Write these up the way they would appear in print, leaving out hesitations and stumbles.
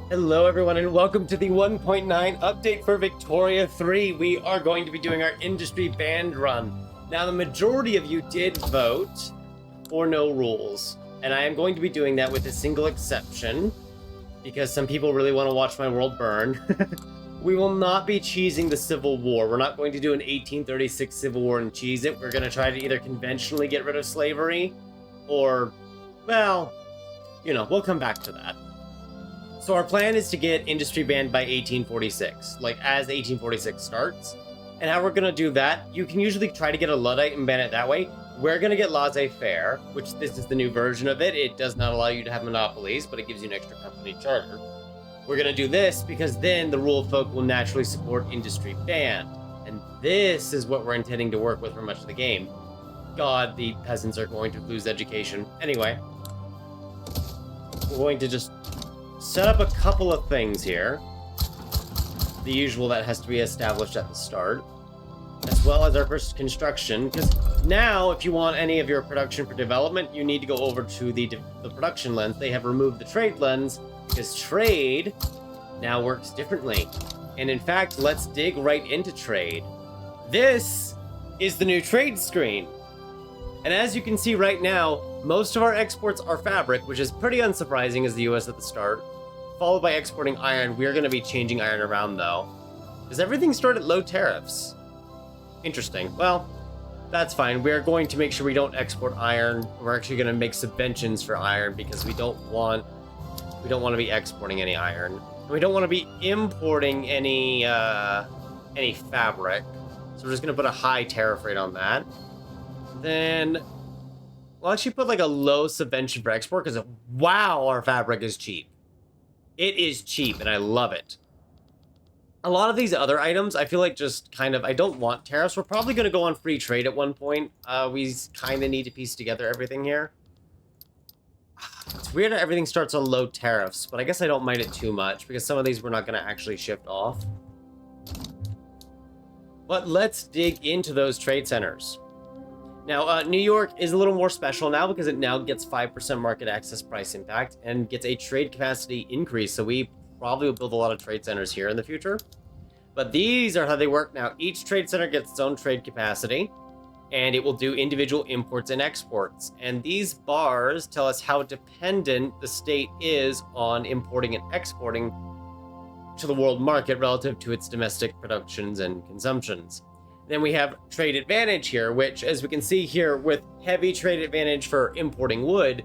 Hello everyone and welcome to the 1.9 update for Victoria 3. We are going to be doing our industry band run. Now the majority of you did vote for no rules, and I am going to be doing that with a single exception because some people really want to watch my world burn. We will not be cheesing the Civil War. We're not going to do an 1836 Civil War and cheese it. We're going to try to either conventionally get rid of slavery or, well, we'll come back to that. So our plan is to get industry banned by 1846, like as 1846 starts. And how we're going to do that, you can usually try to get a Luddite and ban it that way. We're going to get laissez-faire, which this is the new version of it. It does not allow you to have monopolies, but it gives you an extra company charter. We're going to do this because then the rule of folk will naturally support industry ban. And this is what we're intending to work with for much of the game. God, the peasants are going to lose education. Anyway, we're going to just set up a couple of things here. The usual that has to be established at the start, as well as our first construction, because now if you want any of your production for development, you need to go over to the production lens. They have removed the trade lens because trade now works differently. And in fact, let's dig right into trade. This is the new trade screen. And as you can see right now, most of our exports are fabric, which is pretty unsurprising as the US at the start, followed by exporting iron. We're going to be changing iron around though, because everything started at low tariffs. Interesting. Well, that's fine. We're going to make sure we don't export iron. We're actually going to make subventions for iron because we don't want to be exporting any iron. And we don't want to be importing any fabric. So we're just going to put a high tariff rate on that. Then we'll actually put like a low subvention for export because wow, our fabric is cheap. It is cheap and I love it. A lot of these other items, I feel like just kind of, I don't want tariffs. We're probably going to go on free trade at one point. We kind of need to piece together everything here. It's weird that everything starts on low tariffs, but I guess I don't mind it too much because some of these we're not going to actually shift off. But let's dig into those trade centers. Now, New York is a little more special now because it now gets 5% market access price impact and gets a trade capacity increase. So we probably will build a lot of trade centers here in the future. But these are how they work now. Each trade center gets its own trade capacity, and it will do individual imports and exports. And these bars tell us how dependent the state is on importing and exporting to the world market relative to its domestic productions and consumptions. Then we have trade advantage here, which, as we can see here, with heavy trade advantage for importing wood,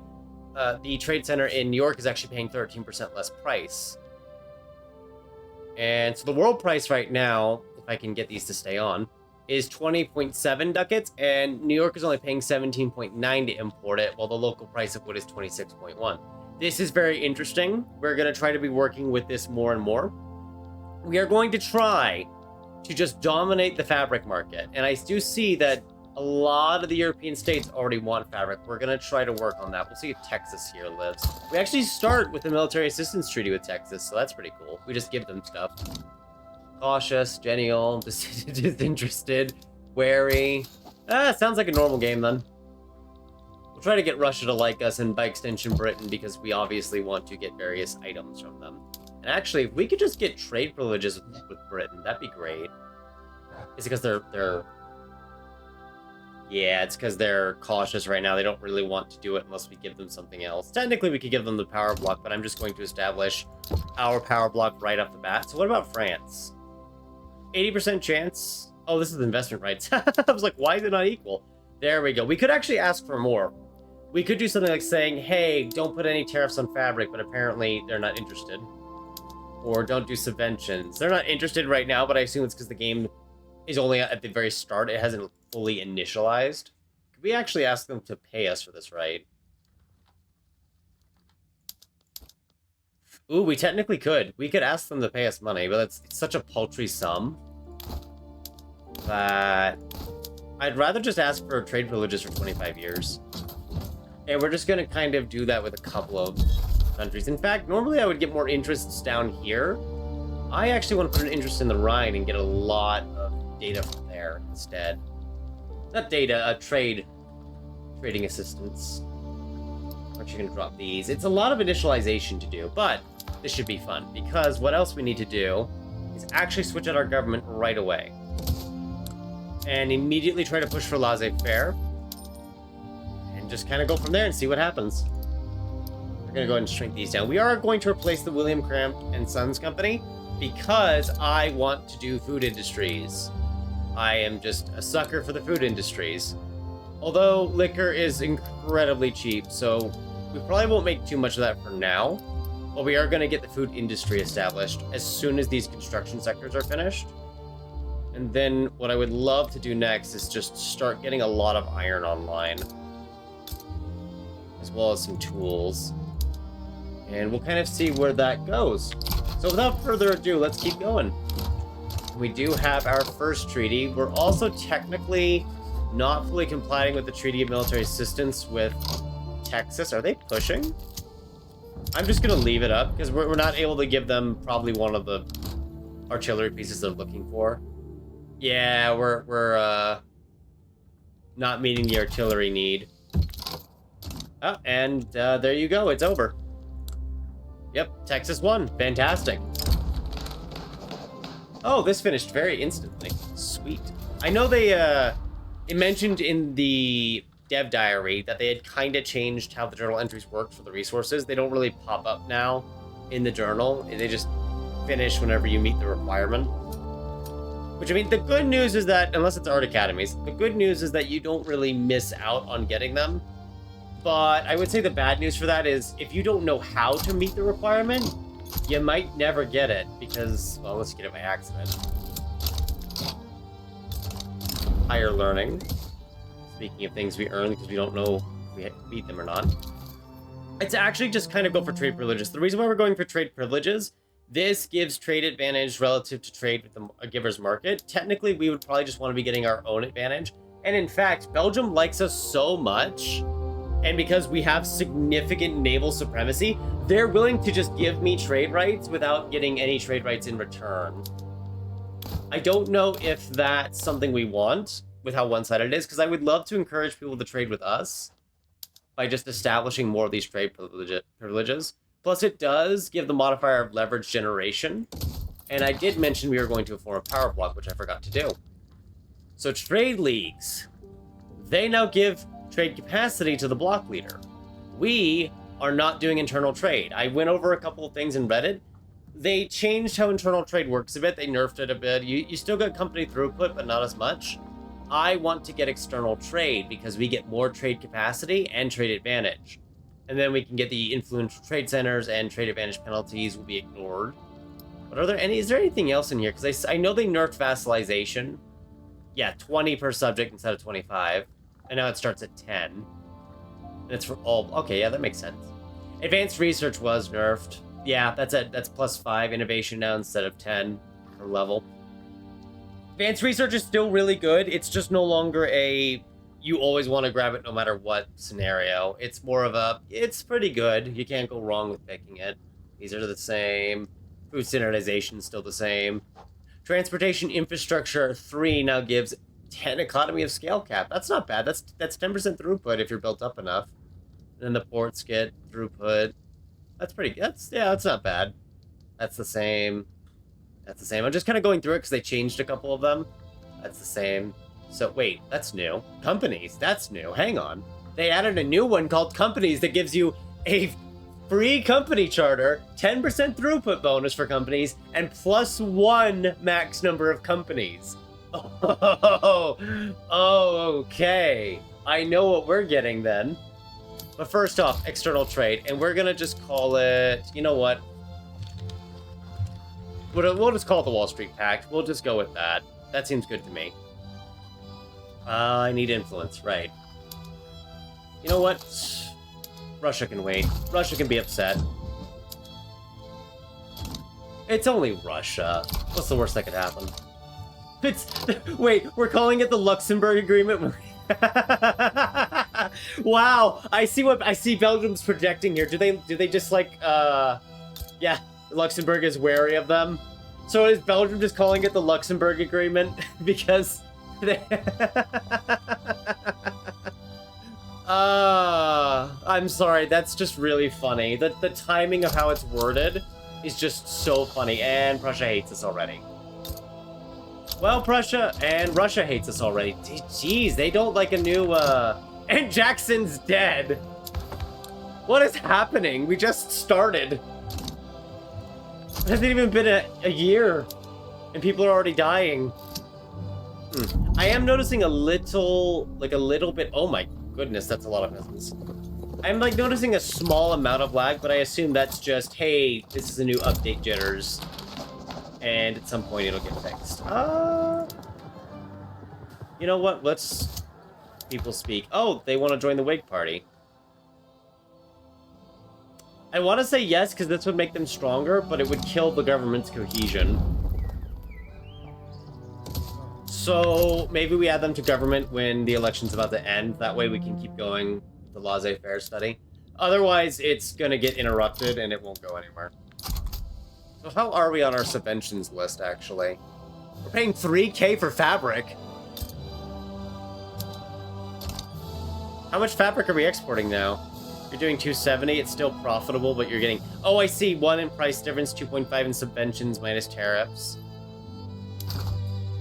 the trade center in New York is actually paying 13% less price. And so the world price right now, if I can get these to stay on, is 20.7 ducats, and New York is only paying 17.9 to import it, while the local price of wood is 26.1. This is very interesting. We're going to try to be working with this more and more. We are going to try to just dominate the fabric market. And I do see that a lot of the European states already want fabric. We're going to try to work on that. We'll see if Texas here lives. We actually start with a military assistance treaty with Texas, so that's pretty cool. We just give them stuff. Cautious, genial, disinterested, wary. Sounds like a normal game then. We'll try to get Russia to like us and by extension Britain because we obviously want to get various items from them. And actually, if we could just get trade privileges with Britain, that'd be great. Is it because they're... Yeah, it's because they're cautious right now. They don't really want to do it unless we give them something else. Technically, we could give them the power block, but I'm just going to establish our power block right off the bat. So what about France? 80% chance? Oh, this is investment rights. I was like, why is it not equal? There we go. We could actually ask for more. We could do something like saying, hey, don't put any tariffs on fabric, but apparently they're not interested. Or don't do subventions. They're not interested right now, but I assume it's because the game is only at the very start. It hasn't fully initialized. Could we actually ask them to pay us for this, right? Ooh, we technically could. We could ask them to pay us money, but it's such a paltry sum that I'd rather just ask for trade privileges for 25 years. And we're just going to kind of do that with a couple of countries. In fact, normally I would get more interests down here. I actually want to put an interest in the Rhine and get a lot of data from there instead. Not data, trading assistance. Aren't you going to drop these? It's a lot of initialization to do, but this should be fun, because what else we need to do is actually switch out our government right away. And immediately try to push for laissez-faire. And just kind of go from there and see what happens. We're going to go ahead and shrink these down. We are going to replace the William Cramp and Sons Company because I want to do food industries. I am just a sucker for the food industries. Although liquor is incredibly cheap, so we probably won't make too much of that for now. But we are going to get the food industry established as soon as these construction sectors are finished. And then what I would love to do next is just start getting a lot of iron online. As well as some tools. And we'll kind of see where that goes. So without further ado, let's keep going. We do have our first treaty. We're also technically not fully complying with the Treaty of Military Assistance with Texas. Are they pushing? I'm just going to leave it up because we're not able to give them probably one of the artillery pieces they're looking for. Yeah, we're not meeting the artillery need. Oh, and there you go. It's over. Yep, Texas won. Fantastic. Oh, this finished very instantly. Sweet. I know they mentioned in the dev diary that they had kind of changed how the journal entries work for the resources. They don't really pop up now in the journal. They just finish whenever you meet the requirement. Which, I mean, the good news is that, unless it's art academies, the good news is that you don't really miss out on getting them. But I would say the bad news for that is if you don't know how to meet the requirement, you might never get it because, well, unless you get it by accident. Higher learning. Speaking of things we earn because we don't know if we beat them or not. It's actually just kind of go for trade privileges. The reason why we're going for trade privileges, this gives trade advantage relative to trade with a giver's market. Technically, we would probably just want to be getting our own advantage. And in fact, Belgium likes us so much. And because we have significant naval supremacy, they're willing to just give me trade rights without getting any trade rights in return. I don't know if that's something we want with how one-sided it is, because I would love to encourage people to trade with us by just establishing more of these trade privileges. Plus, it does give the modifier of leverage generation. And I did mention we were going to form a power block, which I forgot to do. So trade leagues. They now give trade capacity to the block leader. We are not doing internal trade. I went over a couple of things in Reddit. They changed how internal trade works a bit. They nerfed it a bit. You still get company throughput, but not as much. I want to get external trade because we get more trade capacity and trade advantage. And then we can get the influential trade centers and trade advantage penalties will be ignored. But is there anything else in here? Because I know they nerfed vassalization. Yeah, 20 per subject instead of 25. And now it starts at 10. And it's for all... Okay, yeah, that makes sense. Advanced research was nerfed. Yeah, that's plus 5 innovation now instead of 10 per level. Advanced research is still really good. It's just no longer a... You always want to grab it no matter what scenario. It's more of a... It's pretty good. You can't go wrong with picking it. These are the same. Food standardization is still the same. Transportation infrastructure 3 now gives 10 economy of scale cap. That's not bad. That's 10% throughput if you're built up enough. And then the ports get throughput. That's pretty good. That's not bad. That's the same. That's the same. I'm just kind of going through it because they changed a couple of them. That's the same. So wait, that's new. Companies, that's new. Hang on. They added a new one called companies that gives you a free company charter, 10% throughput bonus for companies, and +1 max number of companies. Oh, okay. I know what we're getting then. But first off, external trade, and we're gonna just call it, you know what? We'll just call it the Wall Street Pact. We'll just go with that. That seems good to me. I need influence, right. You know what? Russia can wait. Russia can be upset. It's only Russia. What's the worst that could happen? Wait, we're calling it the Luxembourg Agreement? Wow, I see Belgium's projecting here. Do they just like, yeah, Luxembourg is wary of them. So is Belgium just calling it the Luxembourg Agreement? Because they... I'm sorry, that's just really funny. The timing of how it's worded is just so funny, and Prussia hates us already. Well, Prussia and Russia hates us already. Jeez, they don't like a new, and Jackson's dead. What is happening? We just started. It hasn't even been a year, and people are already dying. I am noticing a little bit, oh my goodness, that's a lot of peasants. I'm like noticing a small amount of lag, but I assume that's just, hey, this is a new update jitters. And at some point it'll get fixed. You know what? Let's people speak. Oh, they want to join the Whig Party. I want to say yes, because this would make them stronger, but it would kill the government's cohesion. So maybe we add them to government when the election's about to end. That way we can keep going with the laissez-faire study. Otherwise, it's going to get interrupted and it won't go anywhere. So how are we on our subventions list, actually? We're paying $3K for fabric. How much fabric are we exporting now? You're doing 270, it's still profitable, but you're getting... Oh, I see, 1 in price difference, 2.5 in subventions minus tariffs.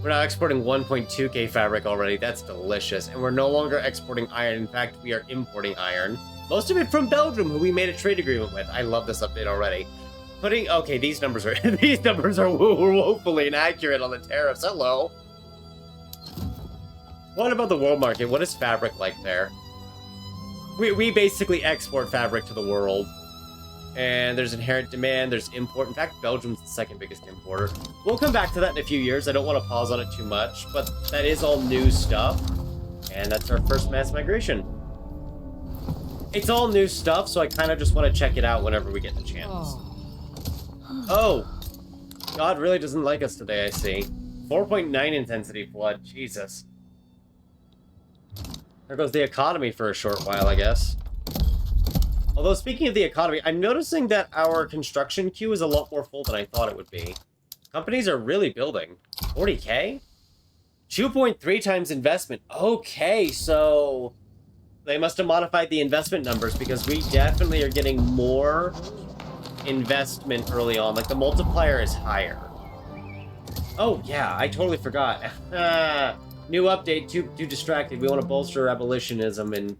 We're now exporting 1.2K fabric already. That's delicious. And we're no longer exporting iron. In fact, we are importing iron. Most of it from Belgium, who we made a trade agreement with. I love this update already. Okay, these numbers are these numbers are woefully inaccurate on the tariffs. Hello. What about the world market? What is fabric like there? We basically export fabric to the world. And there's inherent demand, there's import. In fact, Belgium's the second biggest importer. We'll come back to that in a few years. I don't want to pause on it too much, but that is all new stuff. And that's our first mass migration. It's all new stuff, so I kind of just want to check it out whenever we get the chance. Oh, God really doesn't like us today, I see. 4.9 intensity flood, Jesus. There goes the economy for a short while, I guess. Although, speaking of the economy, I'm noticing that our construction queue is a lot more full than I thought it would be. Companies are really building. 40K? 2.3 times investment. Okay, so... they must have modified the investment numbers, because we definitely are getting more investment early on. Like, the multiplier is higher. Oh, yeah, I totally forgot. New update, too distracted. We want to bolster abolitionism and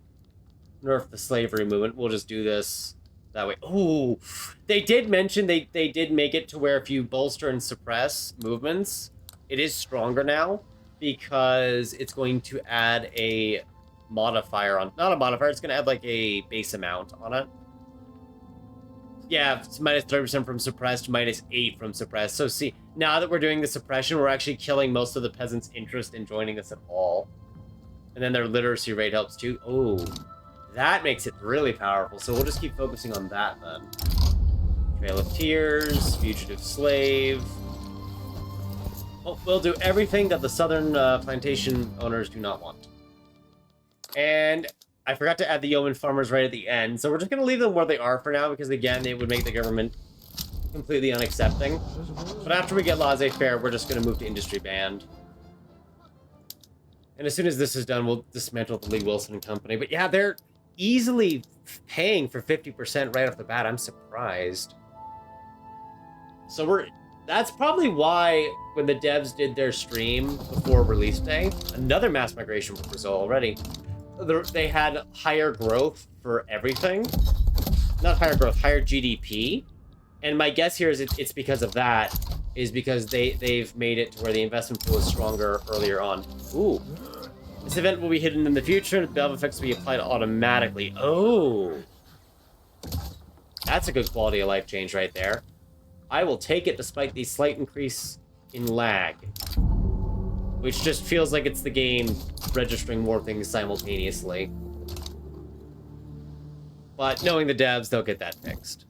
nerf the slavery movement. We'll just do this that way. Ooh, they did mention they did make it to where if you bolster and suppress movements, it is stronger now because it's going to add a modifier on, not a modifier, it's going to add like a base amount on it. Yeah, it's minus 30% from suppressed, minus 8 from suppressed. So see, now that we're doing the suppression, we're actually killing most of the peasants' interest in joining us at all. And then their literacy rate helps too. Oh, that makes it really powerful. So we'll just keep focusing on that then. Trail of Tears, Fugitive Slave. Well, we'll do everything that the southern plantation owners do not want. And I forgot to add the yeoman farmers right at the end, so we're just going to leave them where they are for now, because again, they would make the government completely unaccepting. But after we get laissez-faire, we're just going to move to industry band. And as soon as this is done, we'll dismantle the Lee Wilson and Company. But yeah, they're easily paying for 50% right off the bat. I'm surprised. So that's probably why when the devs did their stream before release day, another mass migration from Brazil already, they had higher growth for everything. Not higher growth, higher GDP. And my guess here is it's because of that, is because they've made it to where the investment pool is stronger earlier on. Ooh. This event will be hidden in the future, and the above effects will be applied automatically. Oh. That's a good quality of life change right there. I will take it despite the slight increase in lag. Which just feels like it's the game registering more things simultaneously. But knowing the devs, they'll get that fixed.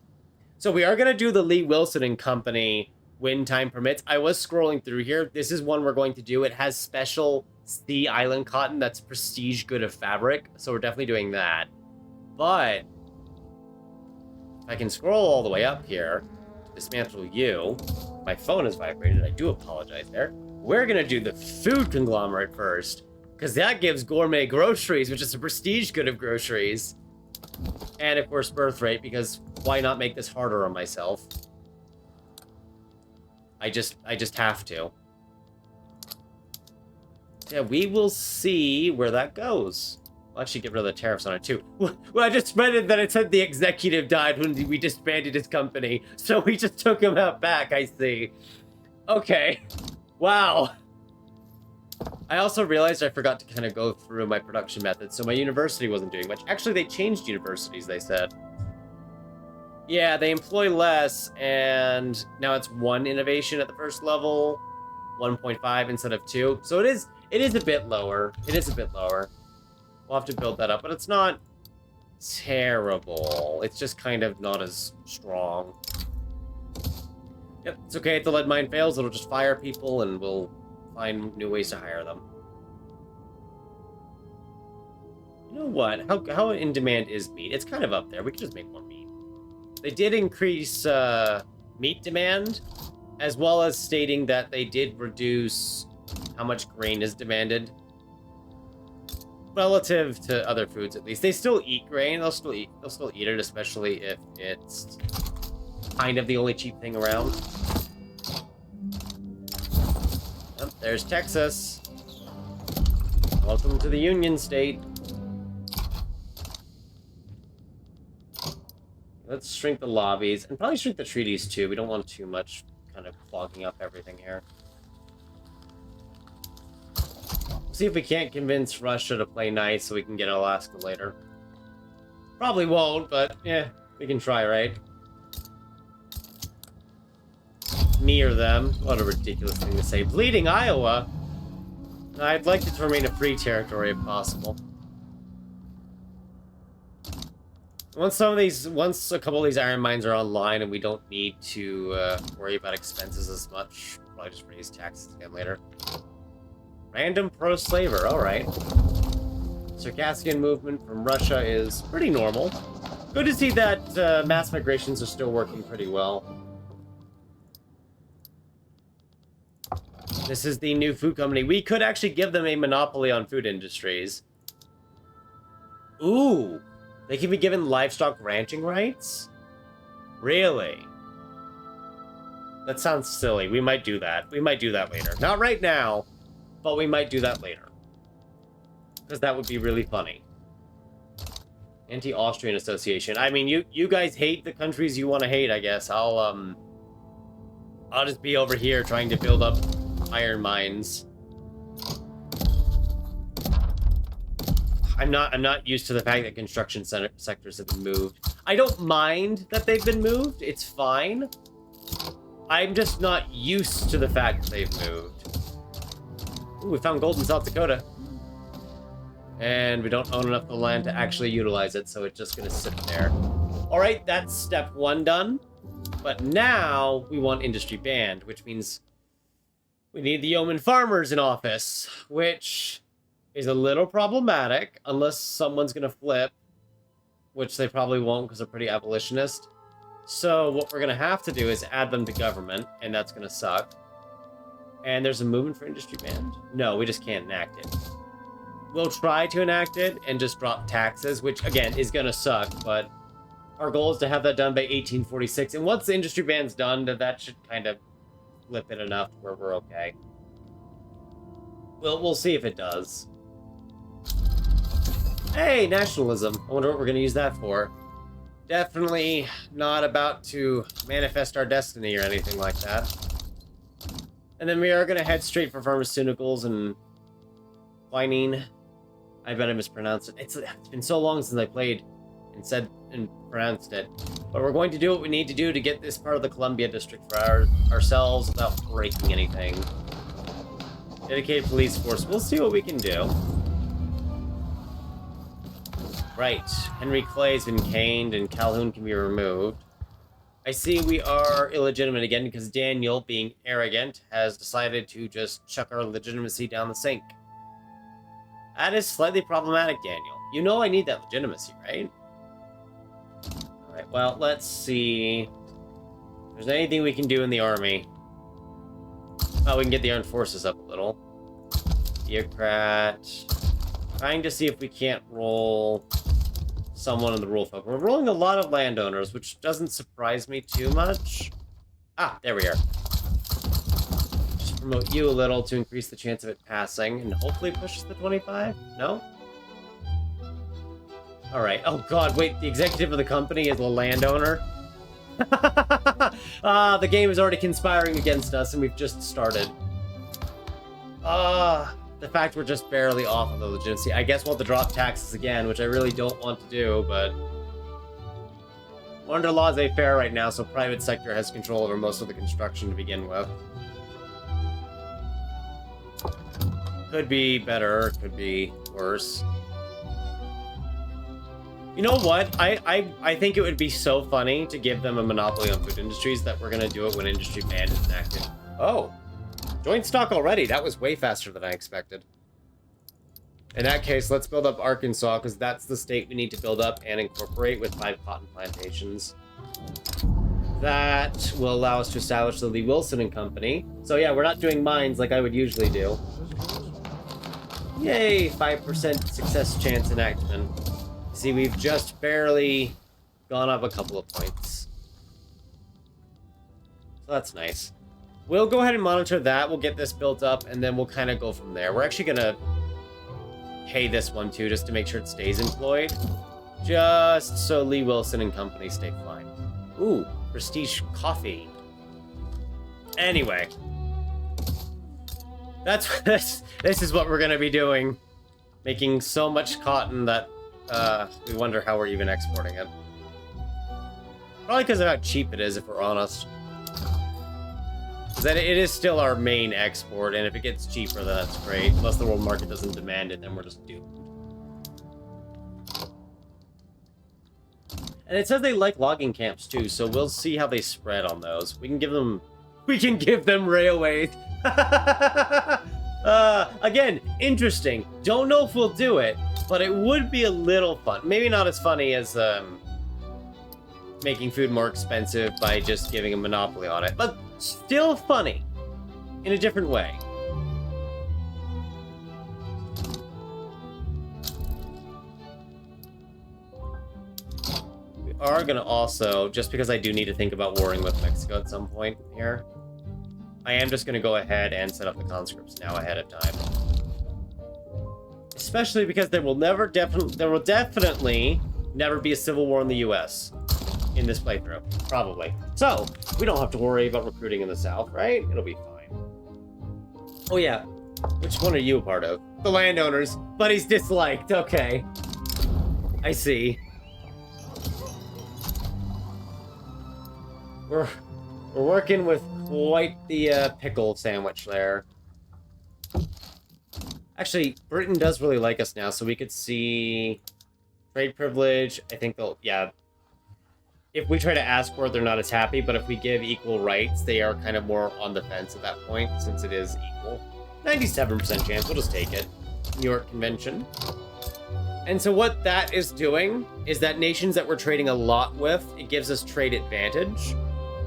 So we are going to do the Lee Wilson and Company when time permits. I was scrolling through here. This is one we're going to do. It has special Sea Island cotton that's prestige good of fabric. So we're definitely doing that. But if I can scroll all the way up here to dismantle you. My phone has vibrated. I do apologize there. We're going to do the food conglomerate first, because that gives gourmet groceries, which is a prestige good of groceries. And, of course, birth rate, because why not make this harder on myself? I just have to. Yeah, we will see where that goes. We'll actually get rid of the tariffs on it, too. Well, I just read it that it said the executive died when we disbanded his company. So we just took him out back, I see. Okay. Wow. I also realized I forgot to kind of go through my production methods, so my university wasn't doing much. Actually, they changed universities, they said. Yeah, they employ less, and now it's 1 innovation at the first level, 1.5 instead of 2. So it is a bit lower. It is a bit lower. We'll have to build that up, but it's not terrible. It's just kind of not as strong. Yep, it's okay if the lead mine fails. It'll just fire people, and we'll find new ways to hire them. You know what? How in demand is meat? It's kind of up there. We could just make more meat. They did increase meat demand, as well as stating that they did reduce how much grain is demanded. Relative to other foods, at least. They still eat grain. They'll still eat it, especially if it's kind of the only cheap thing around. Oh, there's Texas. Welcome to the Union State. Let's shrink the lobbies, and probably shrink the treaties too. We don't want too much kind of clogging up everything here. See if we can't convince Russia to play nice so we can get Alaska later. Probably won't, but yeah, we can try, right? Me or them. What a ridiculous thing to say. Bleeding Iowa? I'd like it to remain a free territory if possible. Once a couple of these iron mines are online and we don't need to worry about expenses as much, we'll probably just raise taxes again later. Random pro-slaver, alright. Circassian movement from Russia is pretty normal. Good to see that mass migrations are still working pretty well. This is the new food company. We could actually give them a monopoly on food industries. Ooh, they can be given livestock ranching rights? Really? That sounds silly. We might do that. We might do that later. Not right now. But we might do that later. Because that would be really funny. Anti-Austrian Association. I mean, you guys hate the countries you want to hate, I guess. I'll just be over here trying to build up iron mines. I'm not used to the fact that construction sectors have been moved. I don't mind that they've been moved. It's fine. I'm just not used to the fact that they've moved. Ooh, we found gold in South Dakota. And we don't own enough of the land to actually utilize it, so it's just gonna sit there. Alright, that's step 1 done. But now we want industry banned, which means we need the yeoman farmers in office, which is a little problematic unless someone's gonna flip, which they probably won't because they're pretty abolitionist. So what we're gonna have to do is add them to government, and that's gonna suck. And there's a movement for industry banned? No, we just can't enact it. We'll try to enact it and just drop taxes, which, again, is gonna suck, but our goal is to have that done by 1846. And once the industry ban's done, that should kind of flip it enough where we're okay. We'll see if it does. Hey, nationalism. I wonder what we're gonna use that for. Definitely not about to manifest our destiny or anything like that. And then we are going to head straight for pharmaceuticals and quinine. I bet I mispronounced it. It's been so long since I played and said and pronounced it. But we're going to do what we need to do to get this part of the Columbia District for ourselves without breaking anything. Dedicated police force. We'll see what we can do. Right. Henry Clay's been caned and Calhoun can be removed. I see we are illegitimate again because Daniel, being arrogant, has decided to just chuck our legitimacy down the sink. That is slightly problematic, Daniel. You know I need that legitimacy, right? Alright, well, let's see if there's anything we can do in the army. Oh, we can get the armed forces up a little. Theocrat. Trying to see if we can't roll someone in the rule folk. We're rolling a lot of landowners, which doesn't surprise me too much. Ah, there we are. promote you a little to increase the chance of it passing, and hopefully pushes the 25? No? Alright. Oh god, wait, the executive of the company is the landowner? The game is already conspiring against us, and we've just started. The fact we're just barely off on the legitimacy. I guess we'll have to drop taxes again, which I really don't want to do, but... we're under laissez-faire right now, so private sector has control over most of the construction to begin with. Could be better, could be worse. You know what? I think it would be so funny to give them a monopoly on food industries that we're gonna do it when industry ban is enacted. Oh. Joint stock already. That was way faster than I expected. In that case, let's build up Arkansas, because that's the state we need to build up and incorporate with 5 cotton plantations. That will allow us to establish the Lee Wilson and Company. So yeah, we're not doing mines like I would usually do. Yay, 5% success chance enactment. See, we've just barely gone up a couple of points. So that's nice. We'll go ahead and monitor that. We'll get this built up, and then we'll kind of go from there. We're actually going to pay this one, too, just to make sure it stays employed. Just so Lee Wilson and Company stay fine. Ooh, prestige coffee. Anyway. This is what we're going to be doing. Making so much cotton that we wonder how we're even exporting it. Probably because of how cheap it is, if we're honest. Because it is still our main export, and if it gets cheaper, then that's great. Unless the world market doesn't demand it, then we're just doomed. And it says they like logging camps too, so we'll see how they spread on those. We can give them railways. Again, interesting. Don't know if we'll do it, but it would be a little fun. Maybe not as funny as making food more expensive by just giving a monopoly on it, but still funny in a different way. We are gonna also, just because I do need to think about warring with Mexico at some point here, I am just gonna go ahead and set up the conscripts now ahead of time. Especially because there will definitely never be a civil war in the US in this playthrough, probably. So, we don't have to worry about recruiting in the South, right? It'll be fine. Oh yeah, which one are you a part of? The landowners, but he's disliked, okay. I see. We're working with quite the pickle sandwich there. Actually, Britain does really like us now, so we could see trade privilege. I think they'll, yeah. If we try to ask for it, they're not as happy, but if we give equal rights, they are kind of more on the fence at that point, since it is equal. 97% chance, we'll just take it. New York Convention. And so what that is doing is that nations that we're trading a lot with, it gives us trade advantage.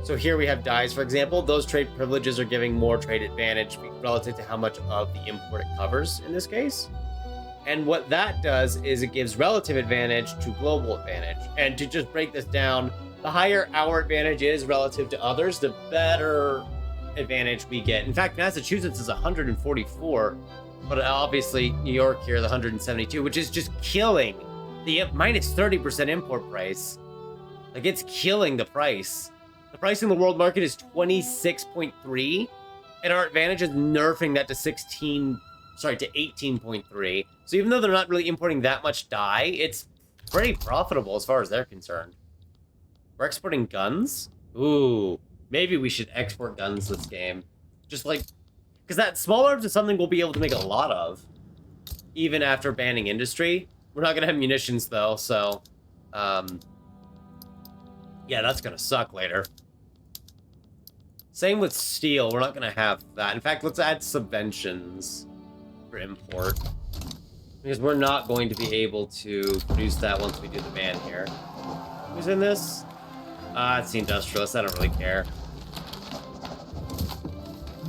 So here we have dyes, for example. Those trade privileges are giving more trade advantage relative to how much of the import it covers in this case. And what that does is it gives relative advantage to global advantage. And to just break this down, the higher our advantage is relative to others, the better advantage we get. In fact, Massachusetts is 144, but obviously New York here, the 172, which is just killing the minus 30% import price. Like, it's killing the price. The price in the world market is 26.3, and our advantage is nerfing that to 18.3. So even though they're not really importing that much dye, it's pretty profitable as far as they're concerned. We're exporting guns? Ooh, maybe we should export guns this game. Just like, because that small arms is something we'll be able to make a lot of, even after banning industry. We're not going to have munitions though, so, yeah, that's going to suck later. Same with steel, we're not going to have that. In fact, let's add subventions for import, because we're not going to be able to produce that once we do the ban here. Who's in this? It's the industrialists. I don't really care.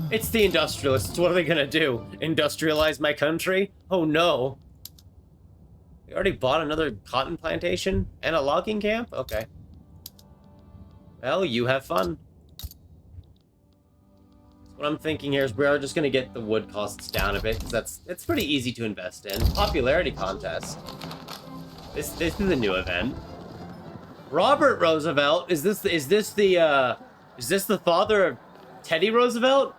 It's the industrialists. What are they gonna do? Industrialize my country? Oh no. We already bought another cotton plantation and a logging camp? Okay. Well, you have fun. What I'm thinking here is we are just going to get the wood costs down a bit, because it's pretty easy to invest in. Popularity contest. This is a new event. Robert Roosevelt, is this the father of Teddy Roosevelt?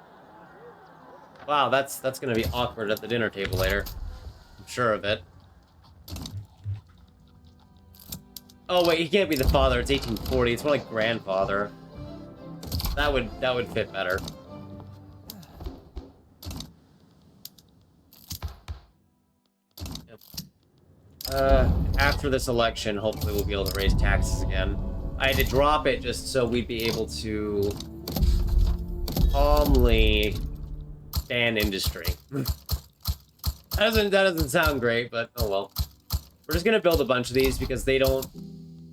Wow, that's gonna be awkward at the dinner table later. I'm sure of it. Oh wait, he can't be the father. It's 1840. It's more like grandfather. That would fit better. After this election, hopefully we'll be able to raise taxes again. I had to drop it just so we'd be able to calmly ban industry. That doesn't sound great, but oh well. We're just gonna build a bunch of these because they don't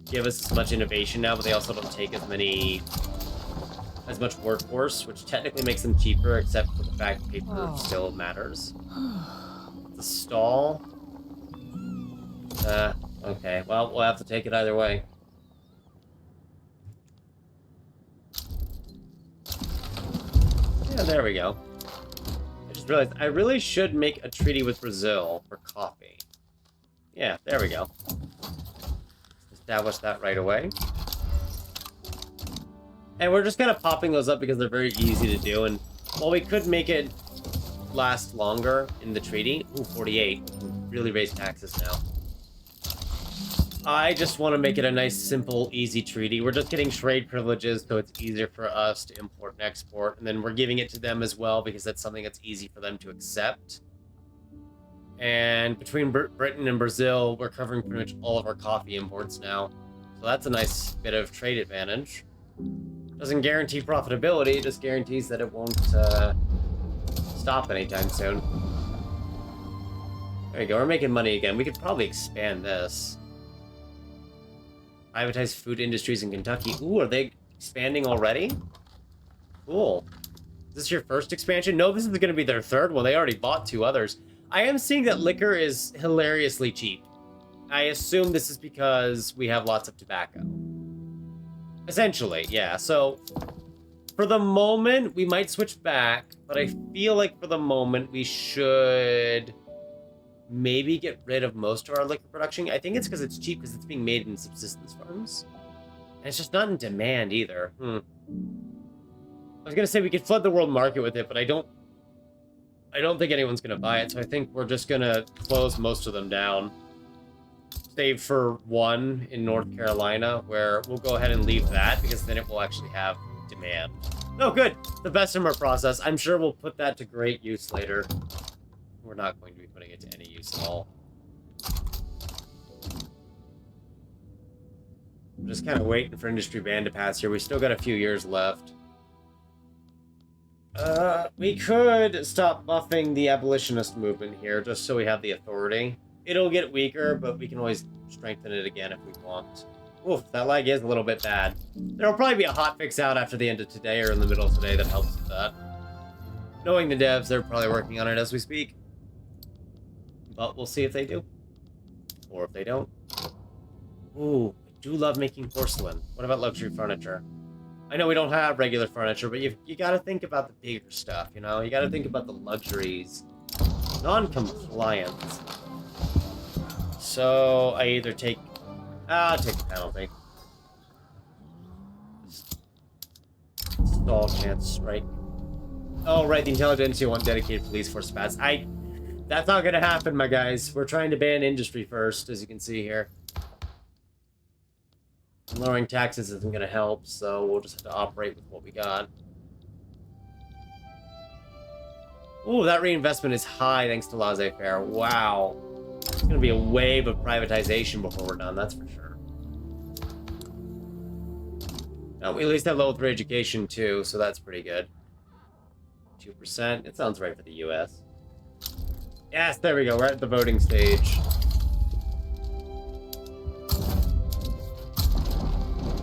give us as much innovation now, but they also don't take as much workforce, which technically makes them cheaper, except for the fact that paper still matters. The stall. Okay. Well, we'll have to take it either way. Yeah, there we go. I just realized I really should make a treaty with Brazil for coffee. Yeah, there we go. Establish that right away. And we're just kind of popping those up because they're very easy to do, and while we could make it last longer in the treaty... Ooh, 48. We can really raise taxes now. I just want to make it a nice, simple, easy treaty. We're just getting trade privileges, so it's easier for us to import and export. And then we're giving it to them as well, because that's something that's easy for them to accept. And between Britain and Brazil, we're covering pretty much all of our coffee imports now. So that's a nice bit of trade advantage. Doesn't guarantee profitability, it just guarantees that it won't stop anytime soon. There you go, we're making money again. We could probably expand this. Privatize food industries in Kentucky. Ooh, are they expanding already? Cool. Is this your first expansion? No, this is going to be their third one. They already bought 2 others. I am seeing that liquor is hilariously cheap. I assume this is because we have lots of tobacco. Essentially, yeah. So, for the moment, we might switch back, but I feel like for the moment, we should maybe get rid of most of our liquor production. I think it's because it's cheap, because it's being made in subsistence farms. And it's just not in demand either. I was gonna say we could flood the world market with it, but I don't think anyone's gonna buy it, so I think we're just gonna close most of them down. Save for one in North Carolina, where we'll go ahead and leave that, because then it will actually have demand. Oh, good. The Bessemer process. I'm sure we'll put that to great use later. We're not going to be putting it to any use at all. I'm just kind of waiting for industry ban to pass here. We still got a few years left. We could stop buffing the abolitionist movement here, just so we have the authority. It'll get weaker, but we can always strengthen it again if we want. Oof, that lag is a little bit bad. There'll probably be a hotfix out after the end of today or in the middle of today that helps with that. Knowing the devs, they're probably working on it as we speak. But we'll see if they do. Or if they don't. Ooh, I do love making porcelain. What about luxury furniture? I know we don't have regular furniture, but you gotta think about the bigger stuff, you know? You gotta think about the luxuries. Non-compliance. So, I either take... I'll take the penalty. Stall can't strike. Oh, right, the intelligentsia want dedicated police force spats. That's not gonna happen, my guys. We're trying to ban industry first, as you can see here. Lowering taxes isn't gonna help, so we'll just have to operate with what we got. Ooh, that reinvestment is high thanks to laissez-faire. Wow. It's gonna be a wave of privatization before we're done, that's for sure. Now, we at least have level 3 education, too, so that's pretty good. 2%. It sounds right for the US. Yes, there we go. We're at the voting stage.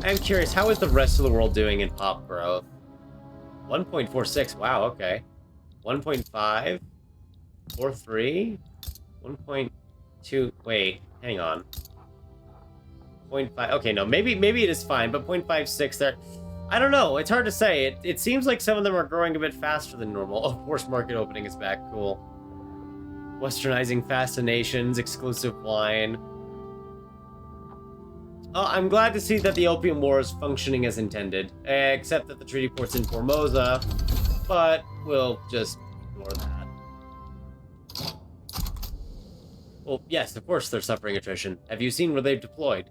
I'm curious, how is the rest of the world doing in pop growth? 1.46. Wow, okay. 1.5. 4.3. 1.2. Wait, hang on. 0.5. Okay, no, maybe it is fine, but 0.56 there. I don't know. It's hard to say. It seems like some of them are growing a bit faster than normal. Oh, of course, market opening is back. Cool. Westernizing fascinations, exclusive wine. I'm glad to see that the Opium War is functioning as intended, except that the treaty port's in Formosa, but we'll just ignore that. Well, yes, of course they're suffering attrition. Have you seen where they've deployed?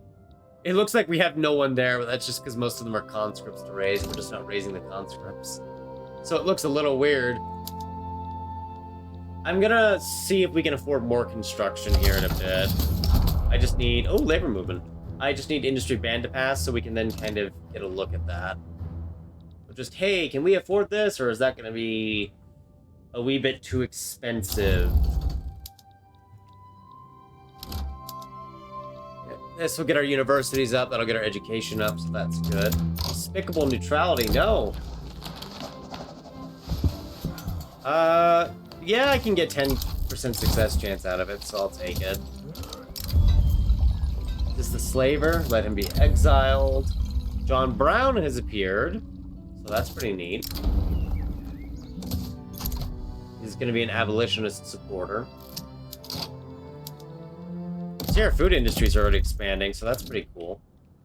It looks like we have no one there, but that's just because most of them are conscripts to raise, and we're just not raising the conscripts. So it looks a little weird. I'm gonna see if we can afford more construction here in a bit. I just need... Oh, labor movement. I just need industry ban to pass so we can then kind of get a look at that. But just, hey, can we afford this? Or is that going to be a wee bit too expensive? Yeah, this will get our universities up. That'll get our education up, so that's good. Despicable neutrality, no. Yeah, I can get 10% success chance out of it, so I'll take it. This is the slaver. Let him be exiled. John Brown has appeared, so that's pretty neat. He's going to be an abolitionist supporter. See, our food industries are already expanding, so that's pretty cool.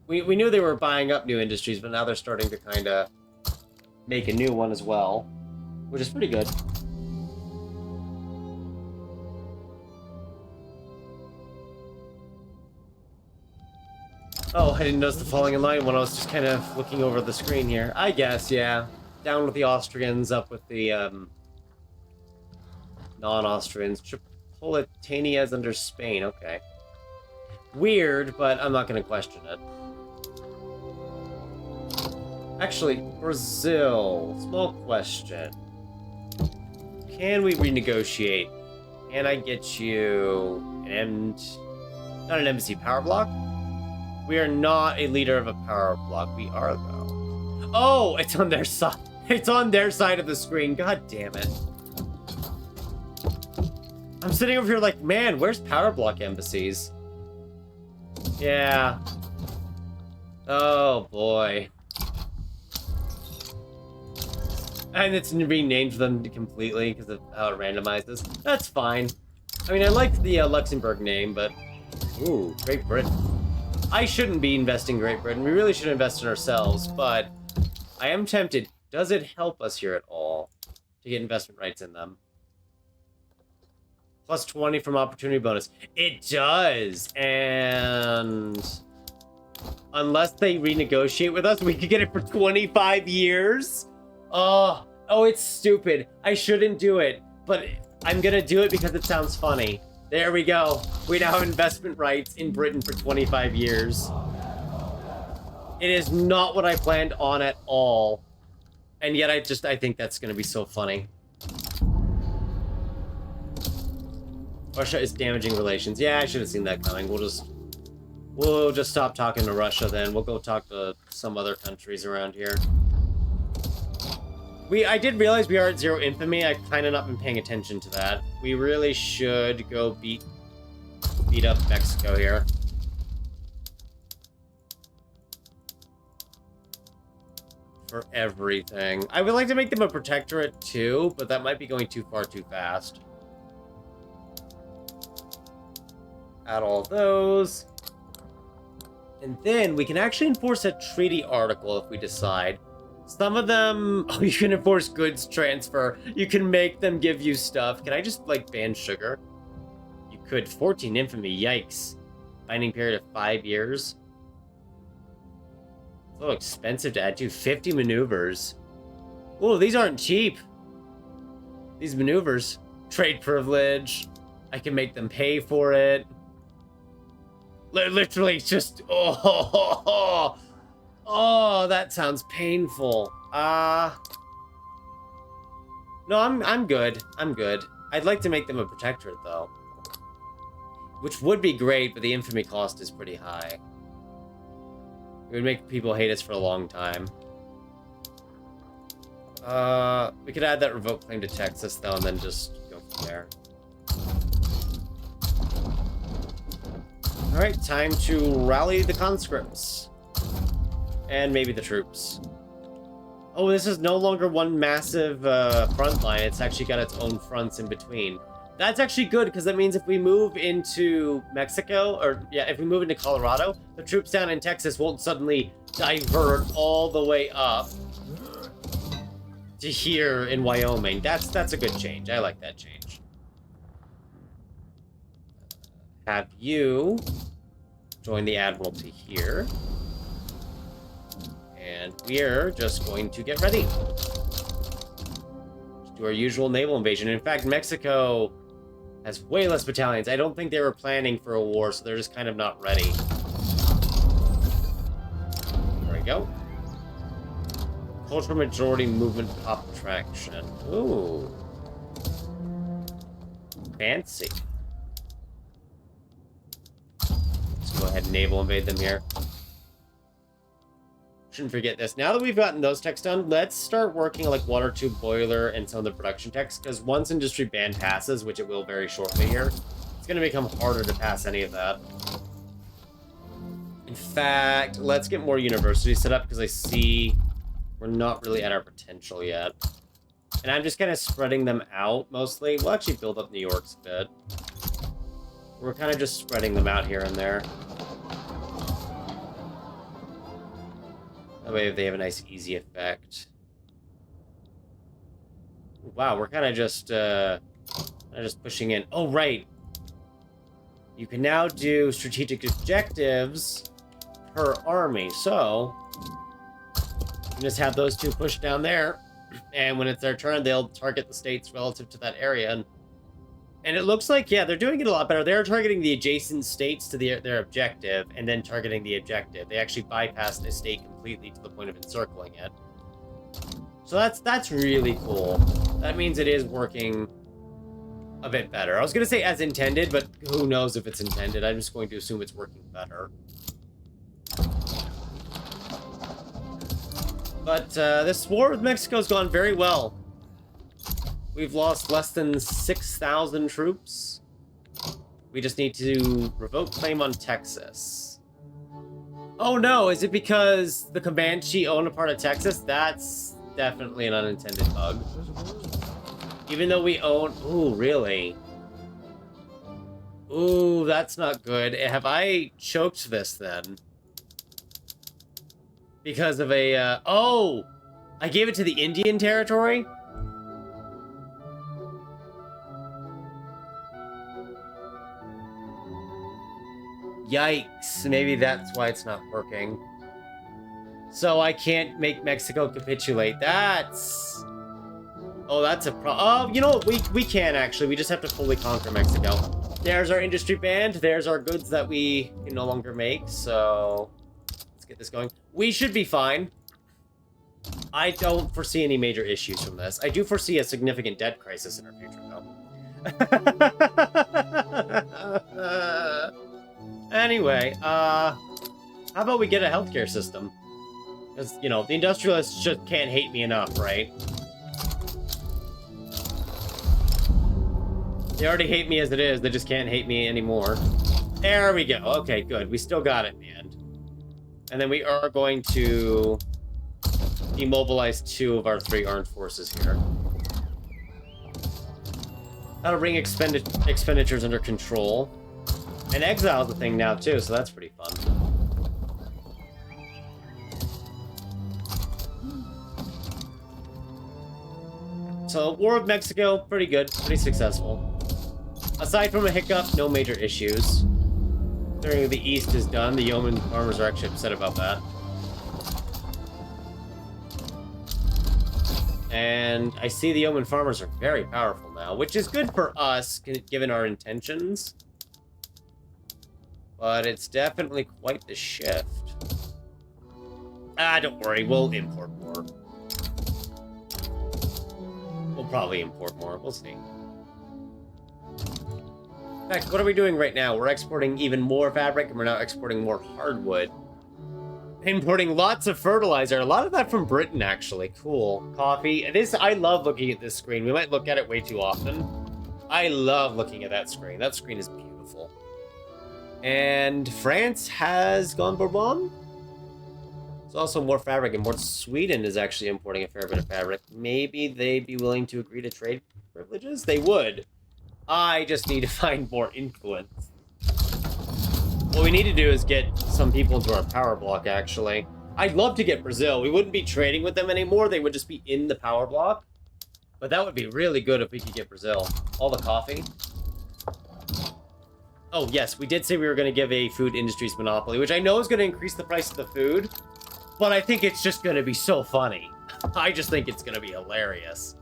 We knew they were buying up new industries, but now they're starting to kind of make a new one as well, which is pretty good. Oh, I didn't notice the falling in line when I was just kind of looking over the screen here. I guess, yeah. Down with the Austrians, up with the, non-Austrians. Tripolitania's under Spain, okay. Weird, but I'm not going to question it. Actually, Brazil. Small question. Can we renegotiate? Can I get you not an embassy, power block? We are not a leader of a power block. We are, though. Oh, it's on their side. It's on their side of the screen. God damn it. I'm sitting over here like, man, where's power block embassies? Yeah. Oh, boy. And it's renamed them completely because of how it randomizes. That's fine. I mean, I liked the Luxembourg name, but... Ooh, Great Britain. I shouldn't be investing in Great Britain. We really should invest in ourselves, but I am tempted. Does it help us here at all to get investment rights in them? Plus 20 from opportunity bonus. It does, and unless they renegotiate with us, we could get it for 25 years. Oh, it's stupid. I shouldn't do it, but I'm gonna do it because it sounds funny. There we go. We now have investment rights in Britain for 25 years. It is not what I planned on at all. And yet I think that's going to be so funny. Russia is damaging relations. Yeah, I should have seen that coming. We'll just stop talking to Russia then. We'll go talk to some other countries around here. I did realize we are at 0 infamy. I've kind of not been paying attention to that. We really should go beat up Mexico here. For everything. I would like to make them a protectorate too, but that might be going too far too fast. Add all those. And then we can actually enforce a treaty article if we decide. Some of them, you can enforce goods transfer. You can make them give you stuff. Can I just, like, ban sugar? You could. 14 infamy, yikes. Binding period of 5 years. So expensive to add to. 50 maneuvers. Oh, these aren't cheap. These maneuvers. Trade privilege. I can make them pay for it. Literally just, oh, that sounds painful. No, I'm good. I'm good. I'd like to make them a protectorate, though. Which would be great, but the infamy cost is pretty high. It would make people hate us for a long time. We could add that revoke claim to Texas, though, and then just go from there. Alright, time to rally the conscripts. And maybe the troops. Oh, this is no longer one massive front line. It's actually got its own fronts in between. That's actually good, because that means if we move into Mexico, or yeah, if we move into Colorado, the troops down in Texas won't suddenly divert all the way up to here in Wyoming. That's a good change. I like that change. Have you join the Admiralty here. And we're just going to get ready. Just do our usual naval invasion. In fact, Mexico has way less battalions. I don't think they were planning for a war, so they're just kind of not ready. There we go. Cultural majority movement pop traction. Ooh. Fancy. Let's go ahead and naval invade them here. Shouldn't forget this. Now that we've gotten those techs done, let's start working on like water tube boiler and some of the production techs, because once industry ban passes, which it will very shortly here, it's going to become harder to pass any of that. In fact, let's get more universities set up, because I see we're not really at our potential yet. And I'm just kind of spreading them out mostly. We'll actually build up New York's a bit. We're kind of just spreading them out here and there. That way they have a nice, easy effect. Wow, we're kind of just pushing in. Oh, right. You can now do strategic objectives per army. So, you can just have those two pushed down there. And when it's their turn, they'll target the states relative to that area. And it looks like, yeah, they're doing it a lot better. They're targeting the adjacent states to their objective, and then targeting the objective. They actually bypassed a state completely to the point of encircling it. So that's really cool. That means it is working a bit better. I was going to say as intended, but who knows if it's intended. I'm just going to assume it's working better. But this war with Mexico's gone very well. We've lost less than 6,000 troops. We just need to revoke claim on Texas. Oh no, is it because the Comanche own a part of Texas? That's definitely an unintended bug. Even though we own... Ooh, really? Ooh, that's not good. Have I choked this then? Because of a... Oh! I gave it to the Indian Territory? Yikes, maybe that's why it's not working. So I can't make Mexico capitulate. That's... Oh, that's a oh, you know what? We can actually. We just have to fully conquer Mexico. There's our industry band. There's our goods that we can no longer make. So let's get this going. We should be fine. I don't foresee any major issues from this. I do foresee a significant debt crisis in our future, though. Anyway, how about we get a healthcare system? Because, you know, the industrialists just can't hate me enough, right? They already hate me as it is, they just can't hate me anymore. There we go. Okay, good. We still got it in the end. And then we are going to demobilize 2 of our 3 armed forces here. That'll bring expenditures under control. And exile's a thing now, too, so that's pretty fun. So, War with Mexico, pretty good, pretty successful. Aside from a hiccup, no major issues. Considering the East is done, the yeoman farmers are actually upset about that. And I see the yeoman farmers are very powerful now, which is good for us, given our intentions. But it's definitely quite the shift. Ah, don't worry, we'll import more. We'll probably import more, we'll see. In fact, what are we doing right now? We're exporting even more fabric, and we're now exporting more hardwood. Importing lots of fertilizer, a lot of that from Britain, actually. Cool. Coffee. I love looking at this screen. We might look at it way too often. I love looking at that screen. That screen is beautiful. And France has gone Bourbon. There's also more fabric import. Sweden is actually importing a fair bit of fabric. Maybe they'd be willing to agree to trade privileges? They would. I just need to find more influence. What we need to do is get some people into our power block, actually. I'd love to get Brazil. We wouldn't be trading with them anymore. They would just be in the power block. But that would be really good if we could get Brazil. All the coffee. Oh, yes, we did say we were going to give a food industries monopoly, which I know is going to increase the price of the food, but I think it's just going to be so funny. I just think it's going to be hilarious.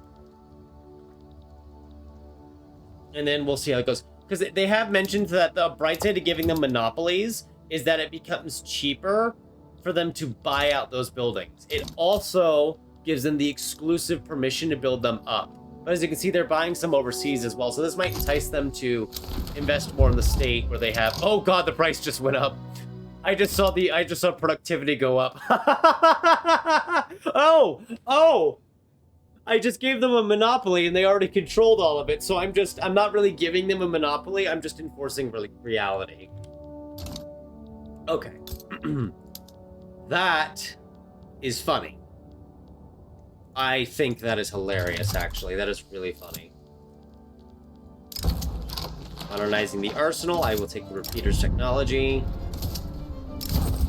And then we'll see how it goes. Because they have mentioned that the bright side of giving them monopolies is that it becomes cheaper for them to buy out those buildings. It also gives them the exclusive permission to build them up. But as you can see, they're buying some overseas as well. So this might entice them to invest more in the state where they have... Oh god, the price just went up. I just saw productivity go up. Oh! I just gave them a monopoly and they already controlled all of it. So I'm not really giving them a monopoly. I'm just enforcing reality. Okay. That is funny. I think that is hilarious, actually. That is really funny. Modernizing the arsenal. I will take the repeaters technology.